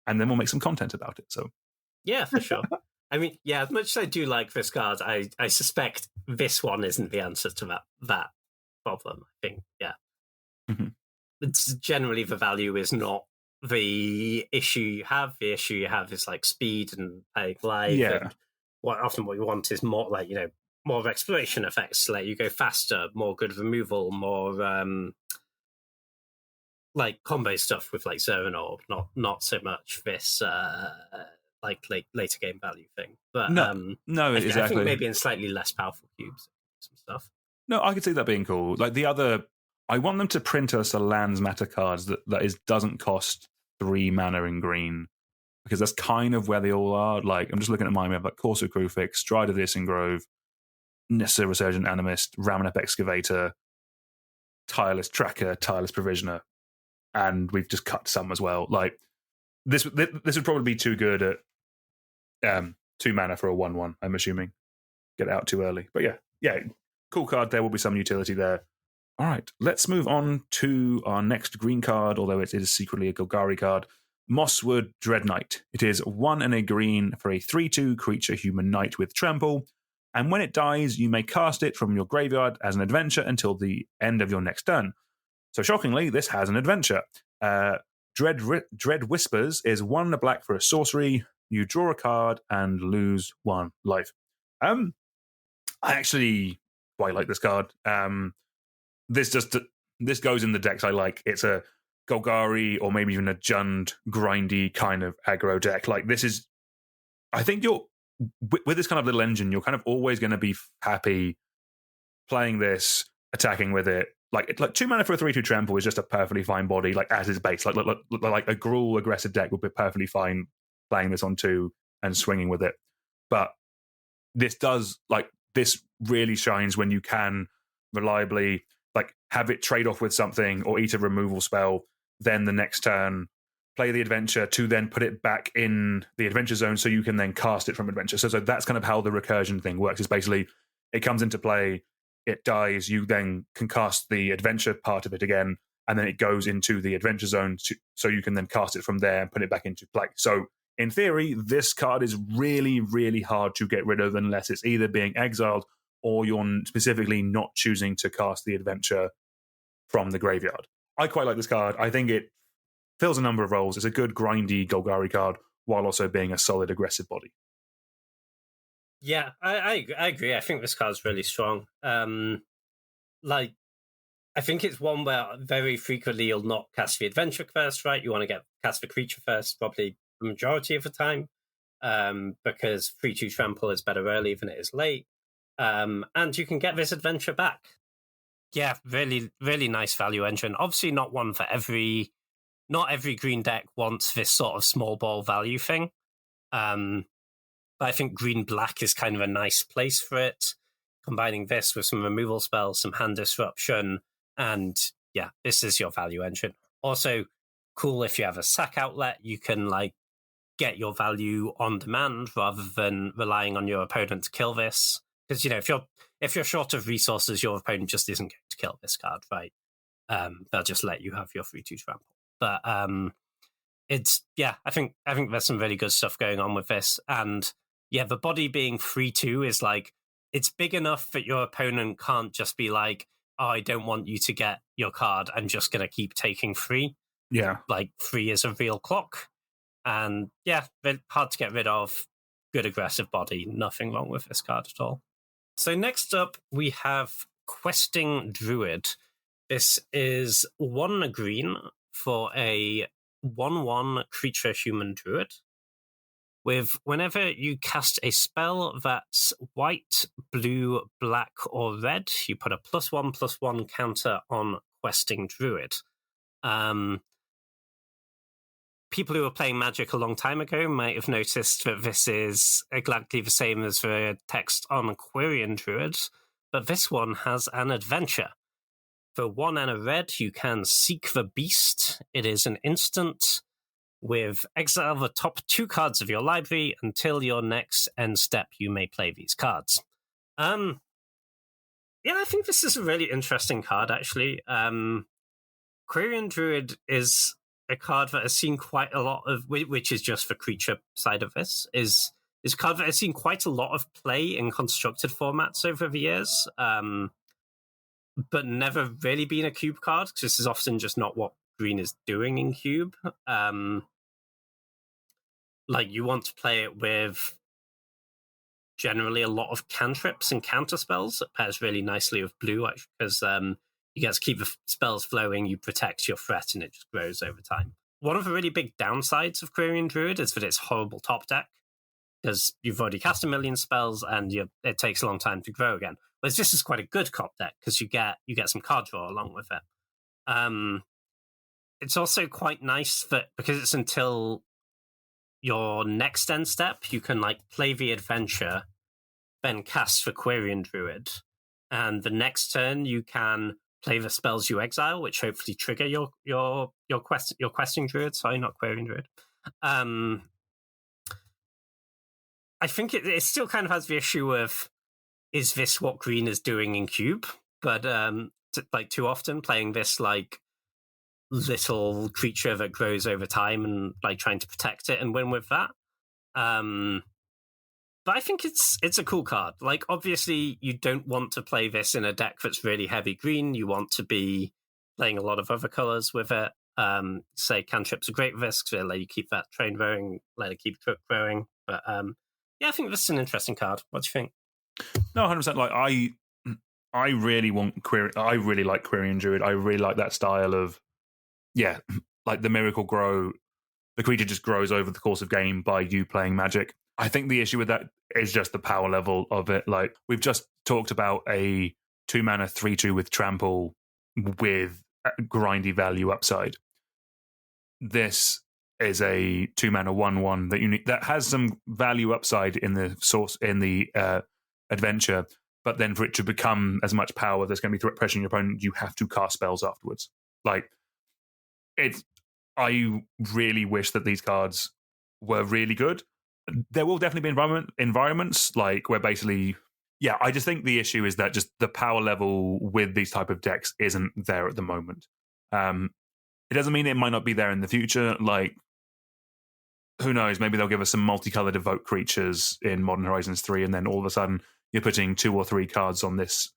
And then we'll make some content about it. So yeah, for sure. I mean, yeah, as much as I do like this card, I suspect this one isn't the answer to that problem. I think, It's generally the value is not the issue you have. The issue you have is like speed and life. Yeah. And what you want is more like, more of exploration effects, like you go faster, more good removal, more like combo stuff with like Zone Orb, not so much this like later game value thing. But no, exactly. I think maybe in slightly less powerful cubes, some stuff. No, I could see that being cool. Like I want them to print us a lands matter cards that doesn't cost 3 mana in green, because that's kind of where they all are. Like, I'm just looking at mine. We have like Corso Crufix, Stride of the Issing Grove, Nissa Resurgent Animist, Ramunap Excavator, Tireless Tracker, Tireless Provisioner, and we've just cut some as well. Like, this would probably be too good at 2 mana for a 1/1, I'm assuming. Get it out too early. But yeah, cool card. There will be some utility there. All right, let's move on to our next green card, although it is secretly a Golgari card. Mosswood Dread Knight. It is 1 and a green for a 3/2 creature human knight with trample, and when it dies, you may cast it from your graveyard as an adventure until the end of your next turn. So shockingly, this has an adventure. Dread Whispers is 1 and a black for a sorcery. You draw a card and lose 1 life. I actually quite like this card. This goes in the decks I like. It's a Golgari or maybe even a Jund grindy kind of aggro deck. Like, this is, I think you're with this kind of little engine, you're kind of always going to be happy playing this, attacking with it. Like 2 mana for a 3/2 trample is just a perfectly fine body, like as its base. Like a Gruul aggressive deck would be perfectly fine playing this on 2 and swinging with it. But this really shines when you can reliably have it trade off with something or eat a removal spell, then the next turn play the adventure to then put it back in the adventure zone so you can then cast it from adventure. So that's kind of how the recursion thing works. Is basically it comes into play, it dies, you then can cast the adventure part of it again, and then it goes into the adventure zone so you can then cast it from there and put it back into play. So in theory, this card is really, really hard to get rid of unless it's either being exiled or you're specifically not choosing to cast the adventure from the graveyard. I quite like this card. I think it fills a number of roles. It's a good grindy Golgari card while also being a solid aggressive body. Yeah, I agree. I think this card's really strong. I think it's one where very frequently you'll not cast the adventure first, right? You want to cast the creature first, probably the majority of the time, because 3/2 trample is better early than it is late. And you can get this adventure back. Yeah, really, really nice value engine. Obviously not one for not every green deck wants this sort of small ball value thing. But I think green-black is kind of a nice place for it. Combining this with some removal spells, some hand disruption, and yeah, this is your value engine. Also, cool if you have a sack outlet, you can get your value on demand rather than relying on your opponent to kill this. Because if you're short of resources, your opponent just isn't going to kill this card, right? They'll just let you have your 3/2 trample. But I think there's some really good stuff going on with this, and yeah, the body being 3/2 is it's big enough that your opponent can't just be like, oh, I don't want you to get your card, I'm just going to keep taking 3. Yeah. 3 is a real clock. And yeah, hard to get rid of. Good aggressive body. Nothing wrong with this card at all. So next up, we have Questing Druid. This is 1 green for a 1/1 creature human druid. With whenever you cast a spell that's white, blue, black, or red, you put a +1/+1 counter on Questing Druid. People who were playing Magic a long time ago might have noticed that this is exactly the same as the text on Quirion Druid, but this one has an adventure. For 1 and a red, you can Seek the Beast. It is an instant with exile the top 2 cards of your library until your next end step. You may play these cards. Yeah, I think this is a really interesting card, actually. Quirion Druid is a card that has seen quite a lot of, which is just the creature side of this, is a card that has seen quite a lot of play in constructed formats over the years, but never really been a cube card, because this is often just not what green is doing in cube. You want to play it with generally a lot of cantrips and counterspells. It pairs really nicely with blue, actually, because you get to keep the spells flowing, you protect your threat, and it just grows over time. One of the really big downsides of Quirion Druid is that it's horrible top deck. because you've already cast a million spells and it takes a long time to grow again. Whereas this is quite a good cop deck because you get some card draw along with it. It's also quite nice that because it's until your next end step, you can like play the adventure, then cast for Quirion Druid, and the next turn you can play the spells you exile, which hopefully trigger your questing druid. Sorry, not Quirion Druid. I think it still kind of has the issue of, is this what green is doing in Cube? But too often playing this like little creature that grows over time and like trying to protect it and win with that. But I think it's a cool card. Like, obviously, you don't want to play this in a deck that's really heavy green. You want to be playing a lot of other colors with it. Say cantrips are great with this because they let you keep that train growing, let it keep growing. But yeah, I think this is an interesting card. What do you think? No, 100%. Like I really want I really like Quirion Druid. I really like that style of, yeah, like the Miracle Grow. The creature just grows over the course of game by you playing Magic. I think the issue with that is just the power level of it. Like, we've just talked about a 2-mana 3/2 with Trample with grindy value upside. This is a 2-mana 1/1 that you need, that has some value upside in the source, in the adventure, but then for it to become as much power that's going to be pressuring your opponent, you have to cast spells afterwards. Like, I really wish that these cards were really good. There will definitely be environments like where basically, yeah, I just think the issue is that just the power level with these type of decks isn't there at the moment. It doesn't mean it might not be there in the future. Like, who knows? Maybe they'll give us some multicolored evoke creatures in Modern Horizons 3, and then all of a sudden you're putting 2 or 3 cards on this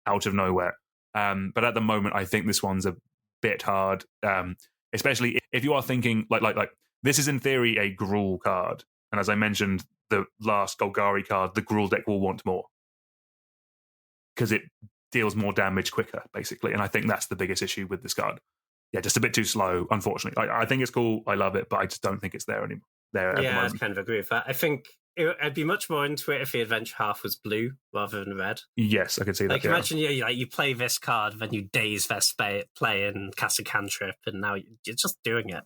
out of nowhere. But at the moment, I think this one's a bit hard, especially if you are thinking like this is in theory a Gruul card. And as I mentioned, the last Golgari card, the Gruul deck will want more because it deals more damage quicker, basically. And I think that's the biggest issue with this card. Yeah, just a bit too slow, unfortunately. I think it's cool. I love it, but I just don't think it's there anymore. At the moment. I kind of agree with that. I think I'd be much more into it if the adventure half was blue rather than red. Yes, I could see that. Like, imagine you play this card, then you daze their play and cast a cantrip, and now you're just doing it.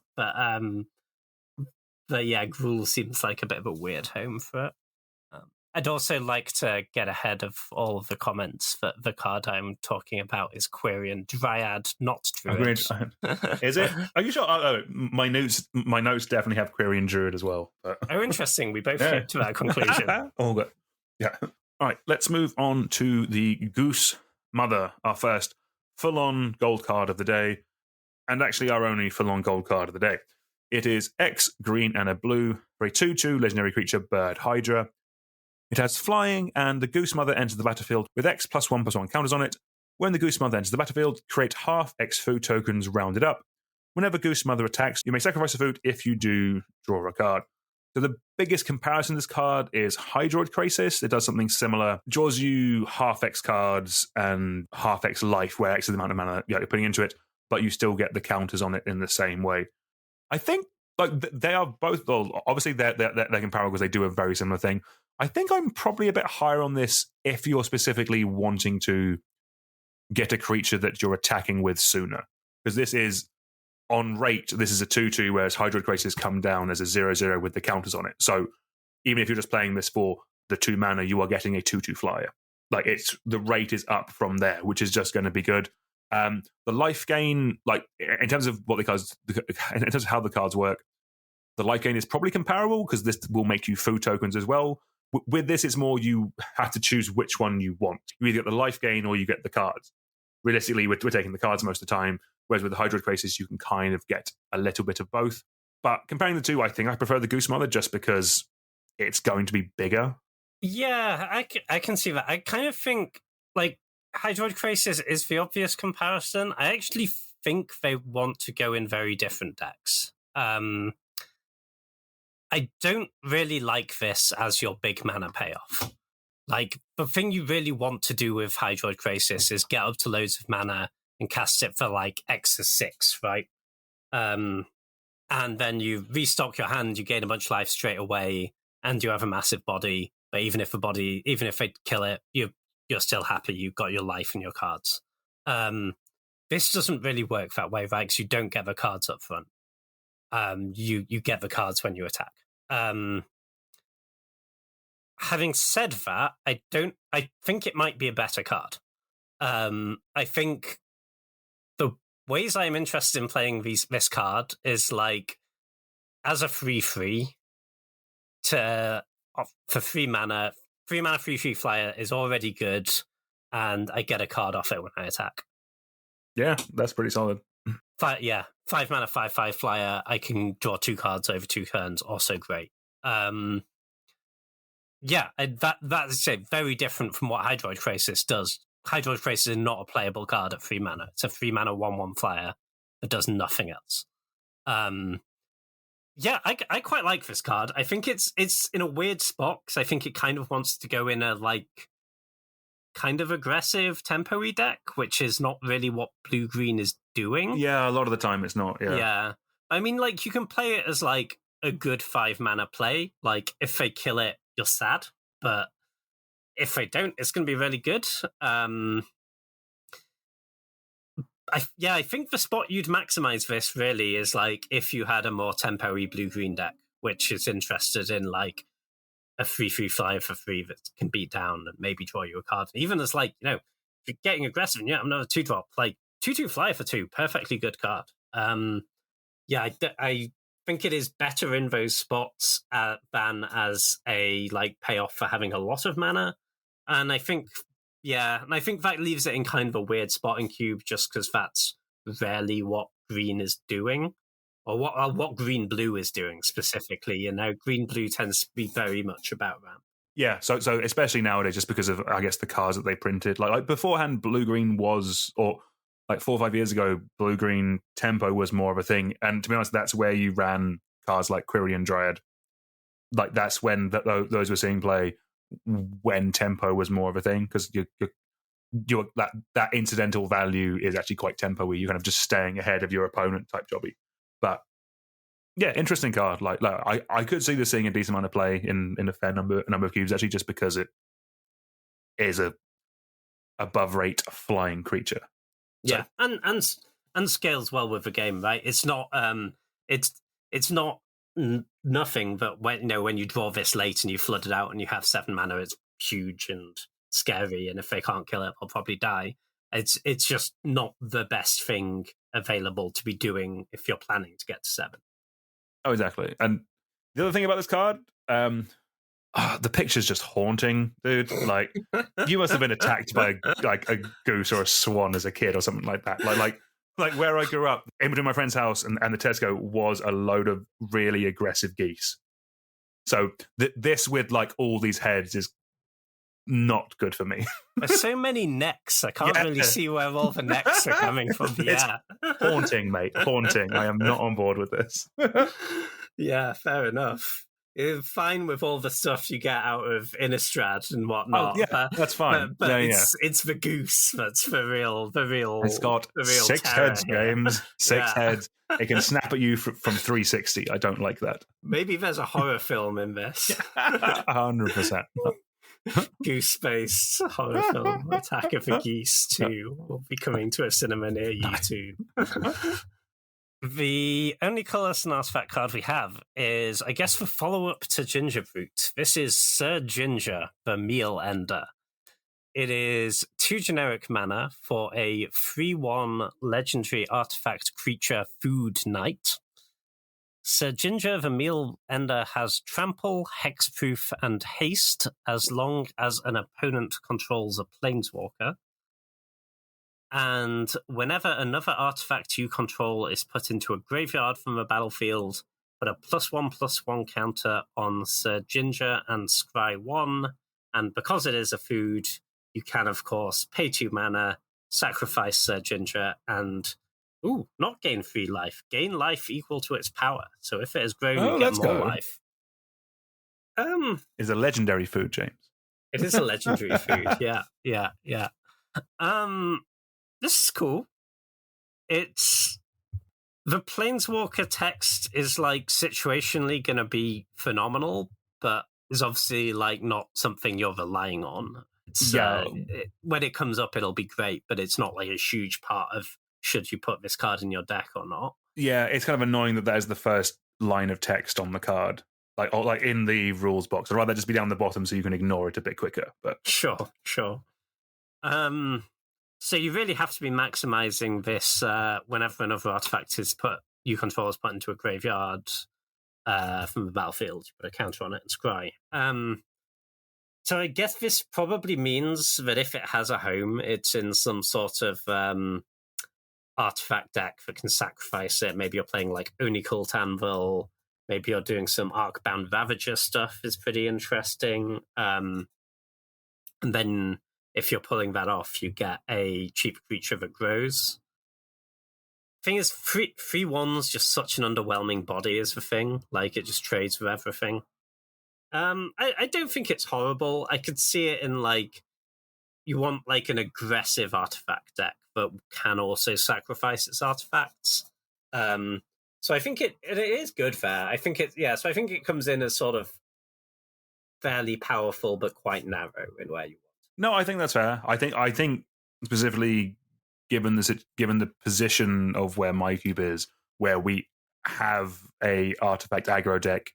But yeah, Gruul seems like a bit of a weird home for it. I'd also like to get ahead of all of the comments that the card I'm talking about is Quirion Dryad, not Druid. Is it? Are you sure? Oh, my notes definitely have Quirion Druid as well. But... Oh, interesting. We both came to that conclusion. All good. Yeah. All right, let's move on to the Goose Mother, our first full-on gold card of the day, and actually our only full-on gold card of the day. It is X, green, and a blue for a 2/2 legendary creature, Bird Hydra. It has flying, and the Goose Mother enters the battlefield with X +1/+1 counters on it. When the Goose Mother enters the battlefield, create half X food tokens rounded up. Whenever Goose Mother attacks, you may sacrifice a food. If you do, draw a card. So the biggest comparison to this card is Hydroid Crisis. It does something similar. It draws you half X cards and half X life, where X is the amount of mana you're putting into it, but you still get the counters on it in the same way. I think like they are both, well, obviously they're comparable because they do a very similar thing. I think I'm probably a bit higher on this if you're specifically wanting to get a creature that you're attacking with sooner. Because this is, on rate, this is a 2/2, whereas Hydroid Crisis come down as a 0/0 with the counters on it. So even if you're just playing this for the 2 mana, you are getting a 2/2 flyer. Like, the rate is up from there, which is just going to be good. The life gain, like in terms of in terms of how the cards work, the life gain is probably comparable because this will make you food tokens as well. With this, it's more you have to choose which one you want. You either get the life gain or you get the cards. Realistically, we're taking the cards most of the time, whereas with the Hydroid Crisis, you can kind of get a little bit of both. But comparing the two, I think I prefer the Goose Mother just because it's going to be bigger. Yeah, I can see that. I kind of think, like, Hydroid Crisis is the obvious comparison. I actually think they want to go in very different decks. I don't really like this as your big mana payoff. Like, the thing you really want to do with Hydroid Crisis is get up to loads of mana and cast it for, like, X is 6, right? And then you restock your hand, you gain a bunch of life straight away, and you have a massive body. But even if they kill it, you're still happy. You've got your life and your cards. This doesn't really work that way, right? Because you don't get the cards up front. You get the cards when you attack. Having said that, I think it might be a better card. I think the ways I'm interested in playing this card is like as a 3/3 for 3 mana. 3 mana 3/3 flyer is already good, and I get a card off it when I attack. Yeah, that's pretty solid. 5 mana 5/5 flyer. I can draw 2 cards over 2 turns. Also great. That's very different from what Hydroid Crisis does. Hydroid Crisis is not a playable card at 3 mana. It's a 3 mana 1/1 flyer that does nothing else. I quite like this card. I think it's in a weird spot because I think it kind of wants to go in a like kind of aggressive tempo-y deck, which is not really what blue-green is doing. Yeah, a lot of the time it's not. Yeah. I mean, like, you can play it as like a good 5 mana play. Like, if they kill it, you're sad, but if they don't, it's going to be really good. I think the spot you'd maximize this really is like if you had a more tempo-y blue-green deck, which is interested in like a 3/3 flyer for 3 that can beat down and maybe draw you a card. Even as like, if you're getting aggressive and I'm another 2-drop, like 2/2 flyer for 2, perfectly good card. I think it is better in those spots than as a like payoff for having a lot of mana. And I think that leaves it in kind of a weird spot in Cube just because that's rarely what green is doing. Or what green-blue is doing specifically. Green-blue tends to be very much about that. Yeah, so especially nowadays, just because of, I guess, the cards that they printed. Like beforehand, blue-green was, or like 4 or 5 years ago, blue-green tempo was more of a thing. And to be honest, that's where you ran cards like Quirion Dryad. Like, that's when those were seeing play when tempo was more of a thing, because that incidental value is actually quite tempo-y. You're kind of just staying ahead of your opponent type jobby. But yeah, interesting card. Like I could see this seeing a decent amount of play in a fair number of cubes, actually, just because it is a above rate flying creature. Yeah, so. and scales well with the game, right? It's not it's not nothing, but when you draw this late and you flood it out and you have 7 mana, it's huge and scary. And if they can't kill it, they'll probably die. It's just not the best thing available to be doing if you're planning to get to 7. Oh, exactly. And the other thing about this card, the picture's just haunting, dude. Like, you must have been attacked by a goose or a swan as a kid or something like that. Like where I grew up, in between my friend's house and the Tesco was a load of really aggressive geese. So this with like all these heads is not good for me. There's so many necks. I can't really see where all the necks are coming from. Yeah. Haunting, mate. Haunting. I am not on board with this. Yeah, fair enough. You're fine with all the stuff you get out of Innistrad and whatnot. Oh, yeah, that's fine. But it's the goose that's the real. It's got 6 heads, James. 6 heads. It can snap at you from 360. I don't like that. Maybe there's a horror film in this. 100%. Goose-based horror film Attack of the Geese 2 will be coming to a cinema near you too. The only colourless and artifact card we have is, I guess, the follow-up to Gingerbrute. This is Sir Ginger, the Meal Ender. It is 2 generic mana for a 3/1 legendary artifact creature food knight. Sir Ginger the Meal Ender has trample, hexproof, and haste as long as an opponent controls a planeswalker. And whenever another artifact you control is put into a graveyard from the battlefield, put a +1/+1 counter on Sir Ginger and scry 1. And because it is a food, you can, of course, pay 2 mana, sacrifice Sir Ginger, and not gain 3 life. Gain life equal to its power. So if it has grown, you get more life. It's a legendary food, James. It is a legendary food. Yeah. This is cool. It's the Planeswalker text is like situationally going to be phenomenal, but is obviously like not something you're relying on. It's, Yeah. when it comes up, it'll be great, but it's not like a huge part of should you put this card in your deck or not. Yeah, it's kind of annoying that is the first line of text on the card, like in the rules box. I'd rather just be down the bottom so you can ignore it a bit quicker. But Sure. So you really have to be maximizing this whenever another artifact is you control is put into a graveyard from the battlefield. You put a counter on it and scry. So I guess this probably means that if it has a home, it's in some sort of artifact deck that can sacrifice it. Maybe you're playing like Unicult Anvil. Maybe you're doing some Arcbound Ravager stuff is pretty interesting. And then if you're pulling that off, you get a cheap creature that grows. Thing is, 3/1's just such an underwhelming body is the thing. Like, it just trades with everything. I don't think it's horrible. I could see it in, like, you want, like, an aggressive artifact deck, but can also sacrifice its artifacts. So I think it is good there. So I think it comes in as sort of fairly powerful, but quite narrow in where you want. No, I think that's fair. I think specifically given the position of where my cube is, where we have a artifact aggro deck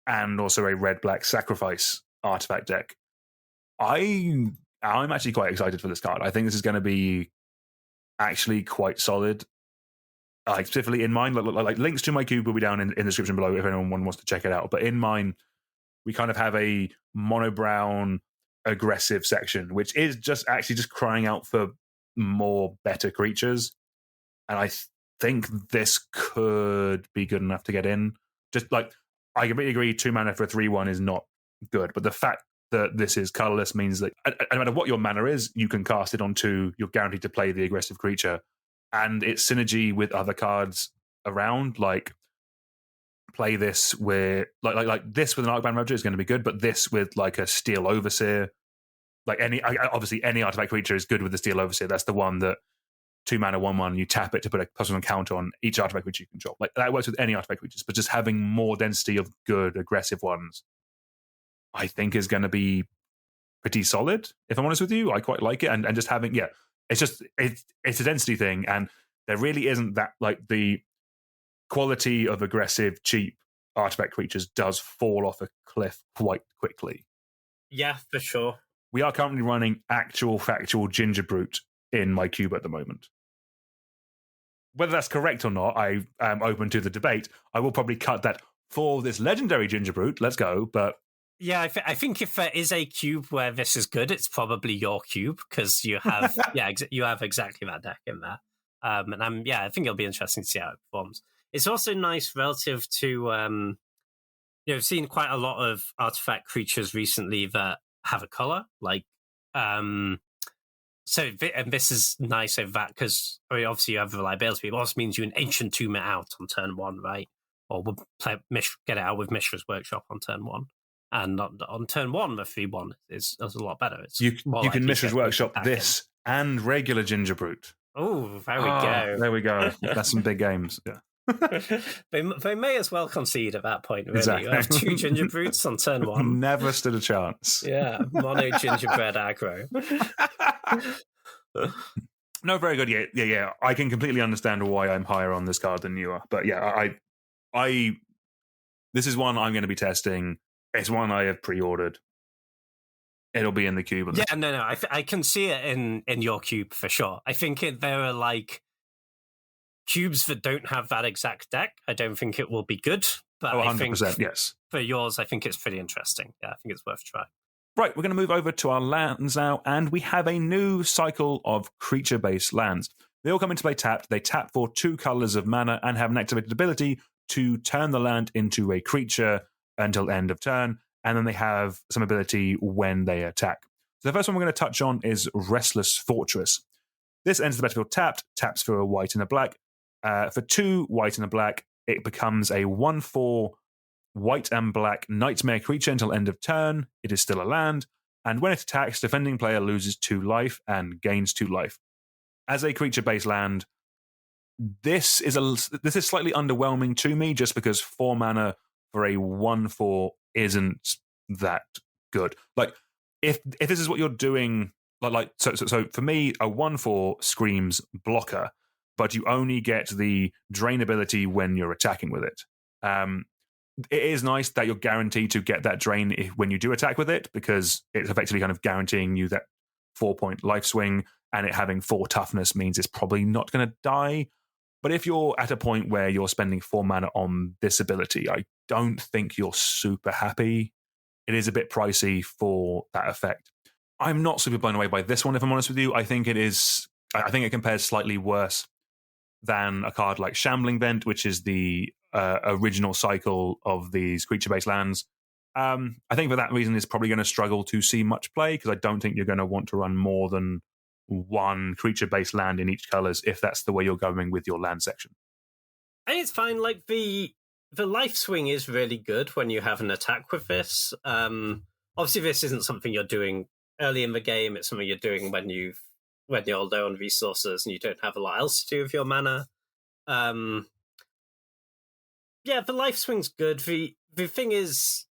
and also a red-black sacrifice artifact deck, I'm actually quite excited for this card. I think this is going to be actually quite solid. Like, specifically in mine, like links to my cube will be down in the description below if anyone wants to check it out. But in mine, we kind of have a mono-brown aggressive section, which is just crying out for more better creatures. And I think this could be good enough to get in. Just like, I completely agree, 2 mana for a 3/1 is not good. But the fact that this is colorless means that no matter what your mana is, you can cast it onto, you're guaranteed to play the aggressive creature. And its synergy with other cards around, like play this with like this with an Arcbound Ravager is going to be good, but this with like a Steel Overseer, like obviously any artifact creature is good with the Steel Overseer. That's the one that 2 mana 1/1, you tap it to put a +1 counter on each artifact creature you control. Like that works with any artifact creatures, but just having more density of good aggressive ones, I think is going to be pretty solid. If I'm honest with you, I quite like it, and just having it's a density thing, and there really isn't that, like, the quality of aggressive, cheap artifact creatures does fall off a cliff quite quickly. Yeah, for sure. We are currently running actual factual Ginger Brute in my cube at the moment. Whether that's correct or not, I am open to the debate. I will probably cut that for this legendary Ginger Brute. Let's go, but yeah, I think if there is a cube where this is good, it's probably your cube, because you have you have exactly that deck in there. And I think it'll be interesting to see how it performs. It's also nice relative to I've seen quite a lot of artifact creatures recently that have a color, like so and this is nice over that, because obviously you have reliability, but it also means you an Ancient Tomb it out on turn 1, right? Or we'll get it out with Mishra's Workshop on turn 1. And on turn 1, the 3/1 is a lot better. It's you can Mishra's Workshop this and regular Ginger Brute. Oh, there we go. There we go. That's some big games. Yeah. They may as well concede at that point, really. Exactly. You have 2 Ginger Brutes on turn 1. Never stood a chance. Yeah, mono gingerbread aggro. No, very good. Yeah. I can completely understand why I'm higher on this card than you are. But yeah, I this is one I'm going to be testing. It's one I have pre-ordered. It'll be in the cube. Yeah, no. I can see it in your cube for sure. I think there are like cubes that don't have that exact deck. I don't think it will be good. But 100%, yes. For yours, I think it's pretty interesting. Yeah, I think it's worth a try. Right, we're going to move over to our lands now, and we have a new cycle of creature-based lands. They all come into play tapped. They tap for 2 colors of mana and have an activated ability to turn the land into a creature until end of turn, and then they have some ability when they attack. So the first one we're going to touch on is Restless Fortress. This enters the battlefield tapped, taps for a white and a black. For 2 white and a black, it becomes a 1/4 white and black nightmare creature until end of turn. It is still a land, and when it attacks, defending player loses 2 life and gains 2 life. As a creature-based land, this is slightly underwhelming to me, just because 4 mana for a 1/4 isn't that good. Like, if this is what you're doing, so for me, a 1/4 screams blocker, but you only get the drain ability when you're attacking with it. It is nice that you're guaranteed to get that drain when you do attack with it, because it's effectively kind of guaranteeing you that 4-point life swing, and it having 4 toughness means it's probably not going to die. But if you're at a point where you're spending 4 mana on this ability, I don't think you're super happy. It is a bit pricey for that effect. I'm not super blown away by this one, if I'm honest with you. I think it compares slightly worse than a card like Shambling Vent, which is the original cycle of these creature-based lands. I think for that reason, it's probably going to struggle to see much play, because I don't think you're going to want to run more than one creature-based land in each colors if that's the way you're going with your land section. I think it's fine. Like, the life swing is really good when you have an attack with this. Obviously, this isn't something you're doing early in the game. It's something you're doing when you're low on resources and you don't have a lot else to do with your mana. Yeah, the life swing's good. The thing is,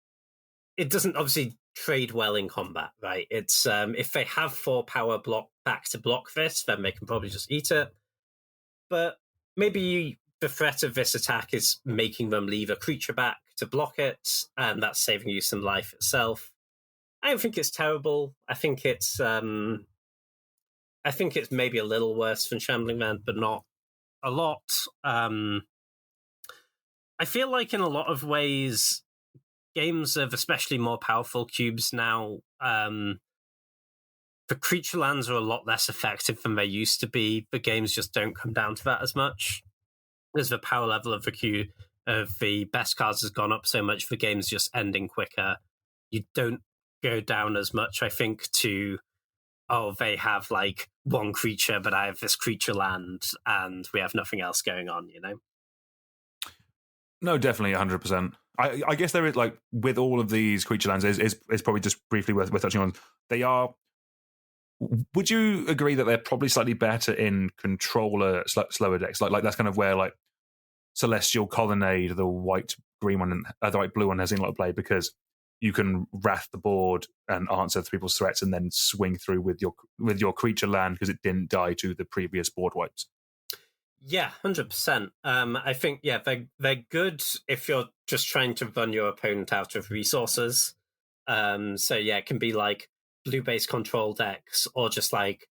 it doesn't obviously trade well in combat, right? It's if they have 4 power block back to block this, then they can probably just eat it. But maybe the threat of this attack is making them leave a creature back to block it, and that's saving you some life itself. I don't think it's terrible. I think it's maybe a little worse than Shambling Vent, but not a lot. I feel like in a lot of ways, games of especially more powerful cubes now, the creature lands are a lot less effective than they used to be. The games just don't come down to that as much. As the power level of the best cards has gone up so much, the game's just ending quicker. You don't go down as much, I think, to, they have like 1 creature, but I have this creature land and we have nothing else going on, you know? No, definitely 100%. I guess there is, like, with all of these creature lands, is probably just briefly worth touching on. They are. Would you agree that they're probably slightly better in controller slower decks? Like that's kind of where, like, Celestial Colonnade, the white-green one, and the white-blue one has seen a lot of play, because you can wrath the board and answer to people's threats and then swing through with your creature land because it didn't die to the previous board wipes. Yeah, 100%. I think, yeah, they're good if you're just trying to run your opponent out of resources. So yeah, it can be like blue-based control decks, or just like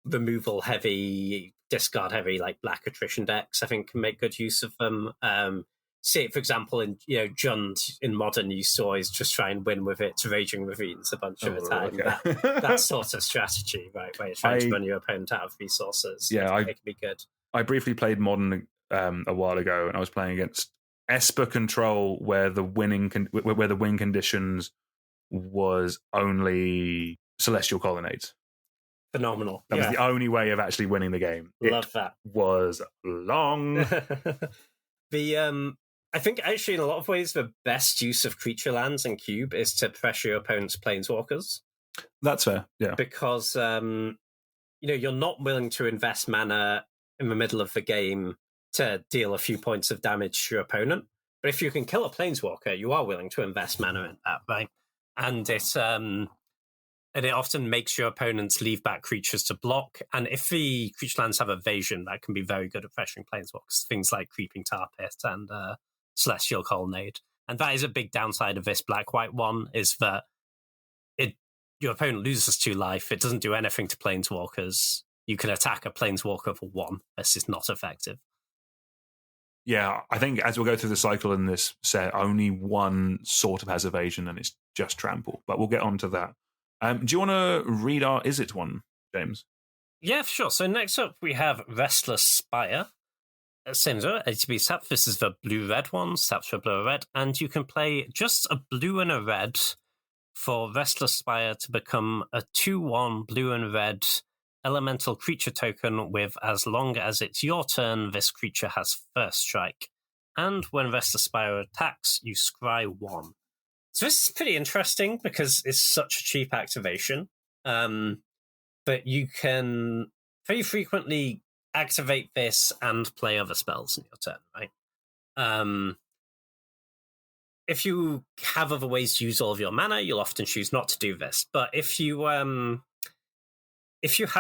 removal heavy, discard heavy, like black attrition decks. I think can make good use of them. See it, for example, in Jund in Modern, you saw is just try and win with its Raging Ravines a bunch of the time. Okay. That sort of strategy, right, where you're trying to run your opponent out of resources. Yeah, it can be good. I briefly played Modern a while ago, and I was playing against Esper Control, where the win conditions was only Celestial Colonnades. Phenomenal. That was the only way of actually winning the game. Love that. Was long. I think actually in a lot of ways the best use of creature lands and cube is to pressure your opponent's planeswalkers. That's fair, yeah. Because you're not willing to invest mana in the middle of the game to deal a few points of damage to your opponent. But if you can kill a planeswalker, you are willing to invest mana in that, right? And it often makes your opponents leave back creatures to block. And if the creature lands have evasion, that can be very good at pressuring planeswalkers. Things like Creeping Tar Pit and Celestial Colonnade. And that is a big downside of this black-white one, is that your opponent loses 2 life. It doesn't do anything to planeswalkers. You can attack a planeswalker for 1. This is not effective. Yeah, I think as we'll go through the cycle in this set, only one sort of has evasion, and it's just trample. But we'll get on to that. Do you want to read our Is It one, James? Yeah, sure. So next up we have Restless Spire. Same as ATB tap. This is the blue-red one. Taps for blue or red. And you can play just a blue and a red for Restless Spire to become a 2/1 blue and red elemental creature token with, as long as it's your turn, this creature has first strike. And when Restless Spire attacks, you scry 1. So this is pretty interesting because it's such a cheap activation. But you can very frequently activate this and play other spells in your turn, right? if you have other ways to use all of your mana, you'll often choose not to do this. But if you have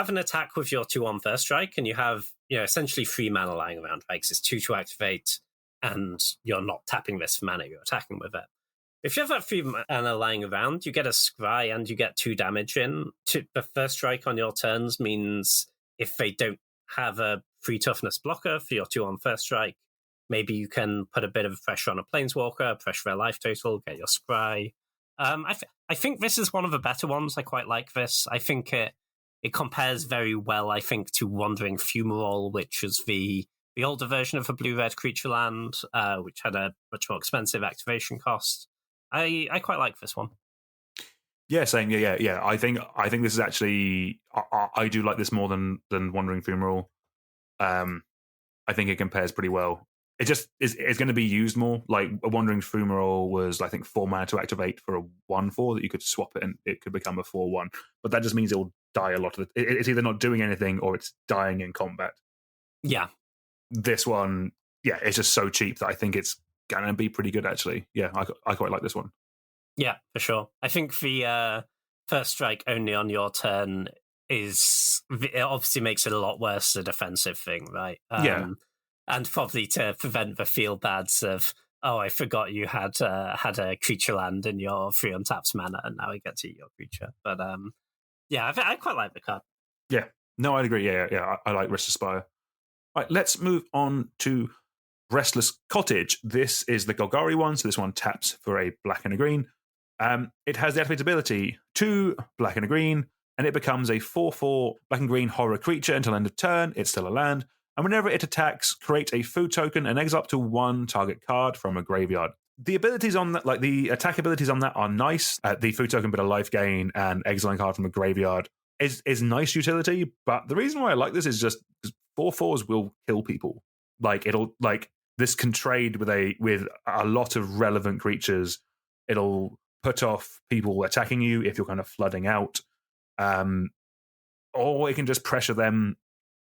an attack with your 2 on first strike and you have essentially 3 mana lying around, right? Because it's 2 to activate, and you're not tapping this for mana, you're attacking with it. If you have that 3 mana lying around, you get a scry and you get 2 damage in. The first strike on your turns means if they don't have a 3 toughness blocker for your 2 on first strike, maybe you can put a bit of pressure on a planeswalker, pressure their life total, get your scry. I think this is one of the better ones. I quite like this. I think it compares very well, I think, to Wandering Fumarole, which is the older version of a blue-red creature land, which had a much more expensive activation cost. I quite like this one. Yeah, same. Yeah. I think this is actually I do like this more than Wandering Fumarole. I think it compares pretty well. It just it's going to be used more. Like a Wandering Fumarole was, I think, 4 mana to activate for a 1/4 that you could swap it and it could become a 4/1. But that just means it will die a lot of it. It's either not doing anything or it's dying in combat. Yeah. This one, it's just so cheap that I think it's going to be pretty good, actually. Yeah, I quite like this one. Yeah, for sure. I think the first strike only on your turn it obviously makes it a lot worse, a defensive thing, right? And probably to prevent the feel bads of, oh, I forgot you had a creature land in your 3 untapped mana, and now I get to eat your creature. But I quite like the card. Yeah, no, I'd agree. Yeah, I like Restless Spire. Right, let's move on to Restless Cottage. This is the Golgari one, so this one taps for a black and a green. It has the activate ability 2 black and a green, and it becomes a 4/4 black and green horror creature until end of turn. It's still a land. And whenever it attacks, create a food token and exile up to 1 target card from a graveyard. The abilities on that, like the attack abilities on that, are nice. The food token, bit of life gain, and exiling card from a graveyard is nice utility. But the reason why I like this is just 4/4s will kill people. Like this can trade with a lot of relevant creatures. It'll put off people attacking you if you're kind of flooding out, or it can just pressure them.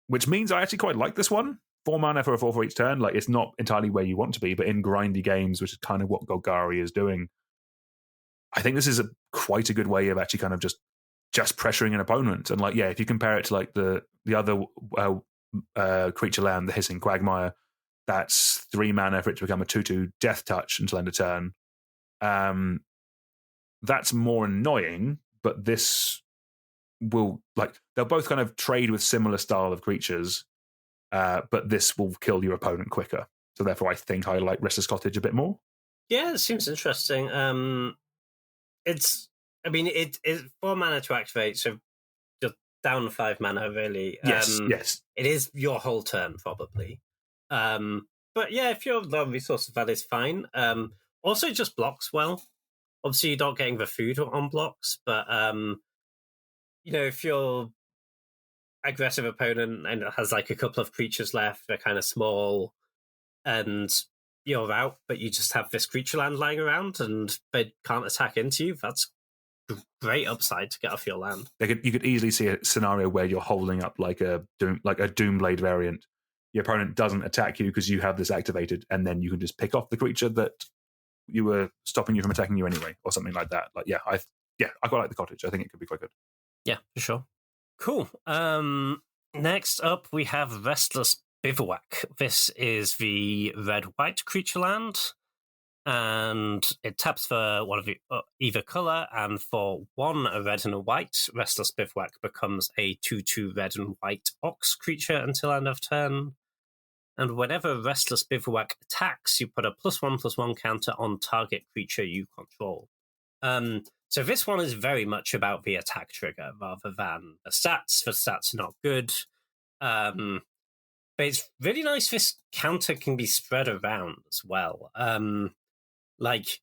Which means I actually quite like this one. 4 mana for a 4/4 each turn. Like, it's not entirely where you want to be, but in grindy games, which is kind of what Golgari is doing, I think this is quite a good way of actually kind of just pressuring an opponent. And if you compare it to like the other creature land, the Hissing Quagmire, that's 3 mana for it to become a 2/2 Death Touch until end of turn. That's more annoying, but this will, they'll both kind of trade with similar style of creatures, but this will kill your opponent quicker. So therefore I think I like Restless Cottage a bit more. Yeah, it seems interesting. It's 4 mana to activate, so just down 5 mana really. Yes. It is your whole turn probably. But yeah, if you're low resources, that is fine. Also just blocks well. Obviously you're not getting the food on blocks, but if you're aggressive opponent and it has like a couple of creatures left, they're kind of small, and you're out, but you just have this creature land lying around and they can't attack into you, that's great upside to get off your land. You could easily see a scenario where you're holding up like a Doomblade variant. Your opponent doesn't attack you because you have this activated, and then you can just pick off the creature that you were stopping you from attacking you anyway, or something like that. I quite like the Cottage. I think it could be quite good. Yeah, for sure. Cool. Next up, we have Restless Bivouac. This is the red-white creature land, and it taps for one of either color, and for 1 a red and a white, Restless Bivouac becomes a 2/2 red and white ox creature until end of turn. And whenever Restless Bivouac attacks, you put a +1/+1 counter on target creature you control. So this one is very much about the attack trigger rather than the stats. The stats are not good. But it's really nice this counter can be spread around as well. It's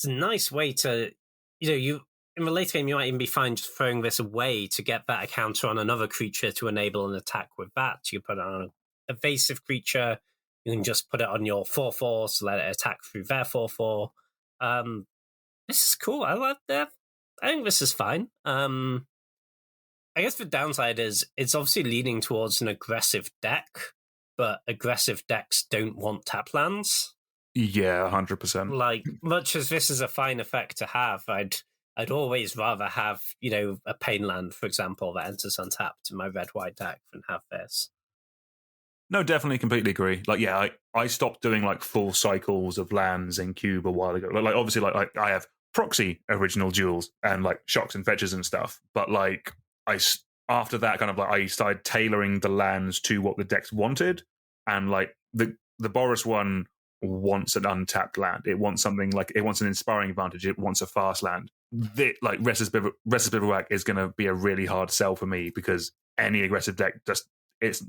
a nice way to, in the late game, you might even be fine just throwing this away to get that counter on another creature to enable an attack with that. You put it on an evasive creature, you can just put it on your 4/4 to let it attack through their 4/4. This is cool. I love that. I think this is fine. I guess the downside is it's obviously leaning towards an aggressive deck, but aggressive decks don't want tap lands. Yeah, 100%. Like, much as this is a fine effect to have, I'd always rather have, a pain land, for example, that enters untapped in my red-white deck than have this. No, definitely, completely agree. Like, yeah, I stopped doing like full cycles of lands in Cube a while ago. Like obviously, like I have proxy original duels and like shocks and fetches and stuff. But like after that, kind of like I started tailoring the lands to what the decks wanted, and like the Boris one wants an untapped land. It wants something like it wants an inspiring advantage. It wants a fast land. Like Restless Bivouac is going to be a really hard sell for me because any aggressive deck just it's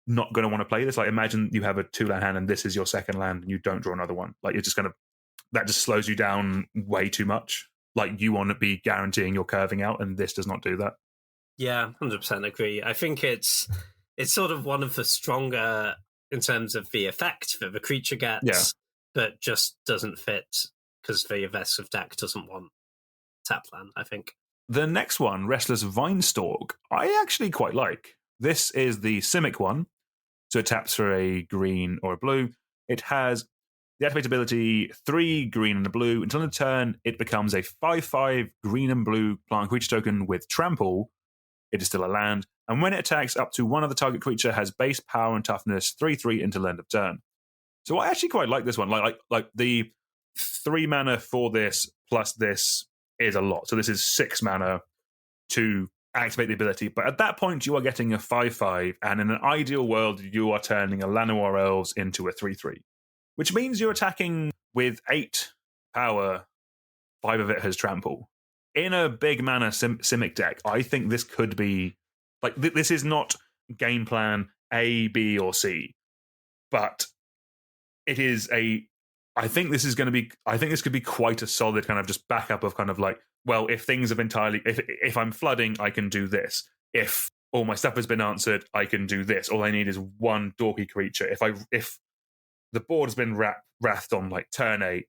not going to want to play this. Like, imagine you have a 2-land hand and this is your second land and you don't draw another one. Like, you're just going to, that just slows you down way too much. Like, you want to be guaranteeing you're curving out, and this does not do that. Yeah, 100% agree. I think it's sort of one of the stronger in terms of the effect that the creature gets, but just doesn't fit because the aggressive deck doesn't want tap land, I think. The next one, Restless Vinestalk, I actually quite like. This is the Simic one, so it taps for a green or a blue. It has the activate ability 3 green and a blue. Until end of turn, it becomes a 5/5 green and blue plant creature token with trample. It is still a land, and when it attacks, up to one of the target creature has base power and toughness 3/3 until end of turn. So I actually quite like this one. Like the 3 mana for this plus this is a lot. So this is 6 mana to activate the ability, but at that point you are getting a 5/5, and in an ideal world you are turning a Llanowar Elves into a 3/3, which means you're attacking with 8 power, 5 of it has trample. In a big mana Simic deck, I think this could be like this is not game plan A, B, or C, but it is a I think this could be quite a solid kind of just backup of kind of like, well, if things have entirely, if I'm flooding, I can do this. If all my stuff has been answered, I can do this. All I need is one dorky creature. If the board has been wrathed on like turn 8,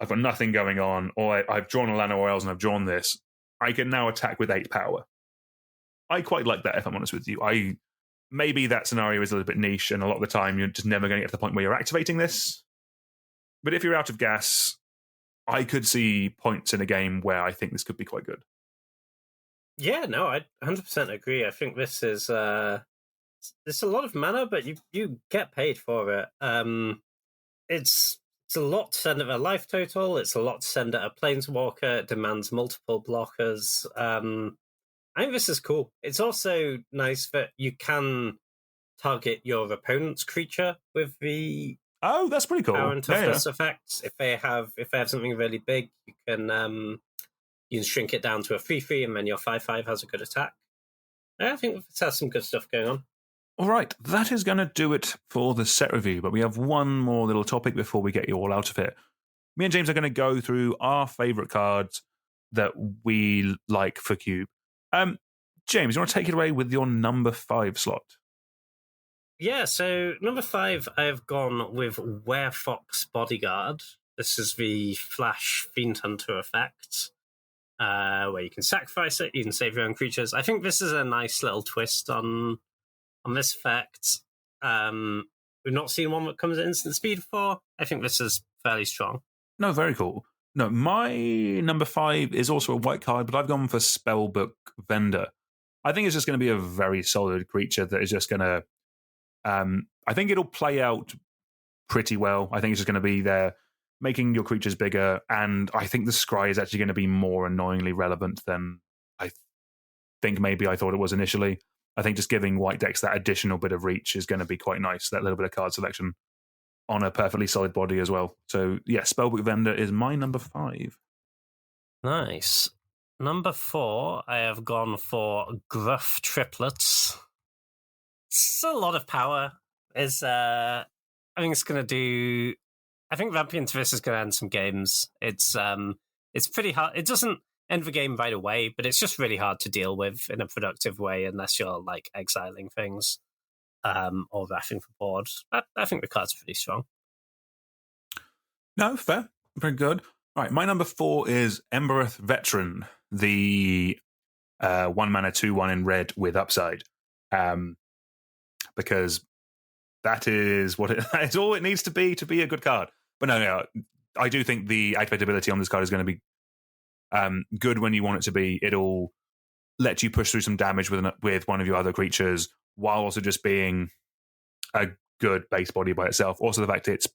I've got nothing going on, or I've drawn a Llanowar Elves and I've drawn this, I can now attack with 8 power. I quite like that, if I'm honest with you. Maybe that scenario is a little bit niche, and a lot of the time you're just never going to get to the point where you're activating this. But if you're out of gas, I could see points in a game where I think this could be quite good. Yeah, no, I 100% agree. I think this is it's a lot of mana, but you get paid for it. It's a lot to send at a life total. It's a lot to send at a planeswalker. It demands multiple blockers. I think this is cool. It's also nice that you can target your opponent's creature with the that's pretty cool. power and toughness effects. If they have something really big, you can shrink it down to a 3/3, and then your 5/5 has a good attack. I think this has some good stuff going on. All right, that is going to do it for the set review, but we have one more little topic before we get you all out of it. Me and James are going to go through our favourite cards that we like for Cube. James, you want to take it away with your number 5 slot? Yeah, so number 5, I've gone with Werefox Bodyguard. This is the Flash Fiend Hunter effect, where you can sacrifice it, you can save your own creatures. I think this is a nice little twist on this effect. We've not seen one that comes at instant speed before. I think this is fairly strong. No, very cool. No, my number 5 is also a white card, but I've gone for Spellbook Vendor. I think it's just going to be a very solid creature that is just going to... I think it'll play out pretty well. I think it's just going to be there, making your creatures bigger, and I think the scry is actually going to be more annoyingly relevant than I think maybe I thought it was initially. I think just giving white decks that additional bit of reach is going to be quite nice, that little bit of card selection on a perfectly solid body as well. So, yeah, Spellbook Vendor is my number 5. Nice. Number 4, I have gone for Gruff Triplets. It's a lot of power. I think it's going to do... I think ramping into this is going to end some games. It's pretty hard. It doesn't end the game right away, but it's just really hard to deal with in a productive way unless you're like exiling things or wrathing for board. I think the card's pretty strong. No, fair. Very good. All right, my number 4 is Embereth Veteran, the 1 mana 2/1 in red with upside. Because that is all it needs to be a good card. But no, I do think the activatability on this card is going to be good when you want it to be. It'll let you push through some damage with one of your other creatures while also just being a good base body by itself. Also, the fact it's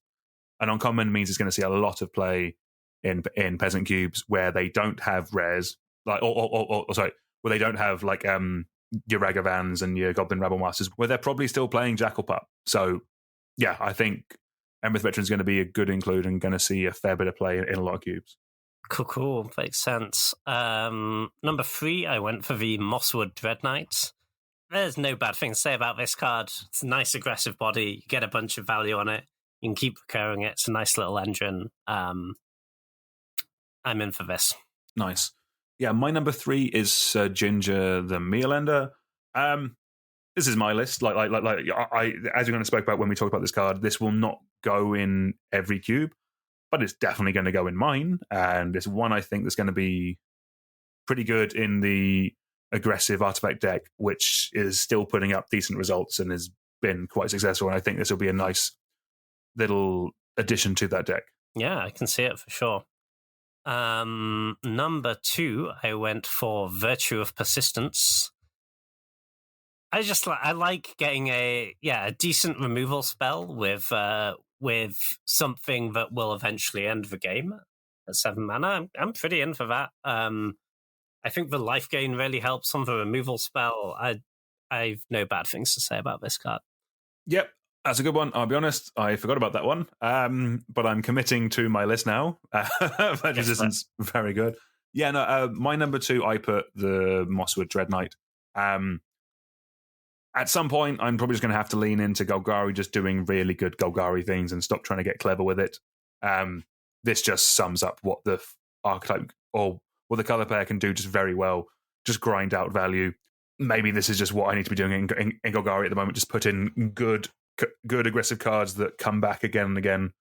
an uncommon means it's going to see a lot of play in Peasant cubes where they don't have rares, like or sorry, where they don't have like your Ragavans and your Goblin Rabble Masters, where they're probably still playing Jackal Pup. So yeah, I think Embereth Veteran is going to be a good include and going to see a fair bit of play in a lot of cubes. Cool. Makes sense. Number 3, I went for the Mosswood Dread Knight. There's no bad thing to say about this card. It's a nice aggressive body. You get a bunch of value on it. You can keep recurring it. It's a nice little engine. I'm in for this. Nice. Yeah, my number 3 is Sir Ginger the Mealender. This is my list. Like I as we're going to spoke about when we talked about this card, this will not go in every cube, but it's definitely going to go in mine. And it's one I think that's going to be pretty good in the aggressive artifact deck, which is still putting up decent results and has been quite successful. And I think this will be a nice little addition to that deck. Yeah, I can see it for sure. Number 2, I went for Virtue of Persistence. I like getting a decent removal spell with something that will eventually end the game at 7 mana. I'm pretty in for that. I think the life gain really helps on the removal spell. I've no bad things to say about this card. Yep, that's a good one. I'll be honest, I forgot about that one. But I'm committing to my list now. Pledge Resistance, very good. Yeah, no, my number 2, I put the Mosswood Dread Knight. At some point, I'm probably just going to have to lean into Golgari just doing really good Golgari things and stop trying to get clever with it. This just sums up what the archetype or what the color player can do just very well. Just grind out value. Maybe this is just what I need to be doing in Golgari at the moment. Just put in good aggressive cards that come back again and again.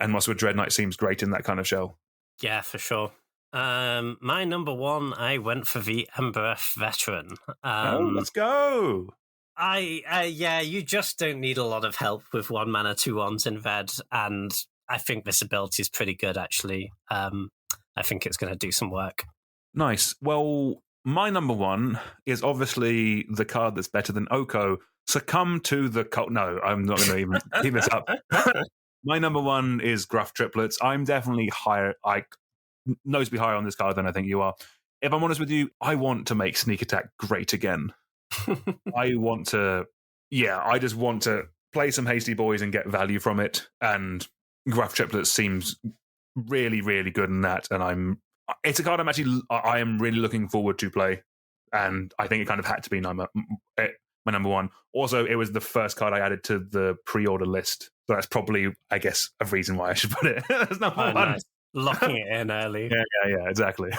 And Mosswood Dread Knight seems great in that kind of shell. Yeah, for sure. My number 1, I went for the Embereth Veteran. Let's go. You just don't need a lot of help with 1 mana 2/1s in Ved, and I think this ability is pretty good, actually. I think it's going to do some work. Nice. Well, my number 1 is obviously the card that's better than Oko. Succumb to the cult. No, I'm not going to even keep this up. My number 1 is Gruff Triplets. I'm definitely higher, noticeably higher on this card than I think you are. If I'm honest with you, I want to make Sneak Attack great again. I just want to play some Hasty Boys and get value from it. And Gruff Triplets seems really, really good in that. And it's a card I am really looking forward to play. And I think it kind of had to be my number 1. Also, it was the first card I added to the pre-order list. So that's probably, I guess, a reason why I should put it as number 1. Nice. Locking it in early. Yeah, exactly.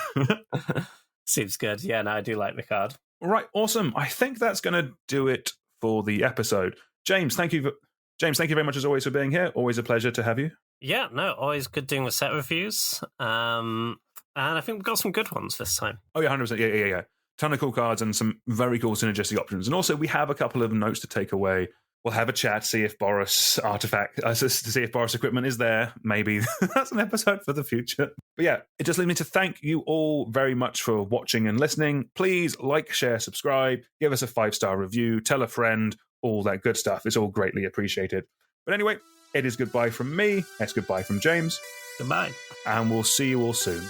Seems good. Yeah, no, I do like the card. All right, awesome. I think that's going to do it for the episode. James, thank you very much as always for being here. Always a pleasure to have you. Yeah, no, always good doing the set reviews. And I think we've got some good ones this time. Oh, yeah, 100%. Yeah. Ton of cool cards and some very cool synergistic options. And also, we have a couple of notes to take away. We'll have a chat, see if Boris equipment is there. Maybe that's an episode for the future. But yeah, it just leaves me to thank you all very much for watching and listening. Please like, share, subscribe, give us a 5-star review, tell a friend, all that good stuff. It's all greatly appreciated. But anyway, it is goodbye from me. It's goodbye from James. Goodbye. And we'll see you all soon.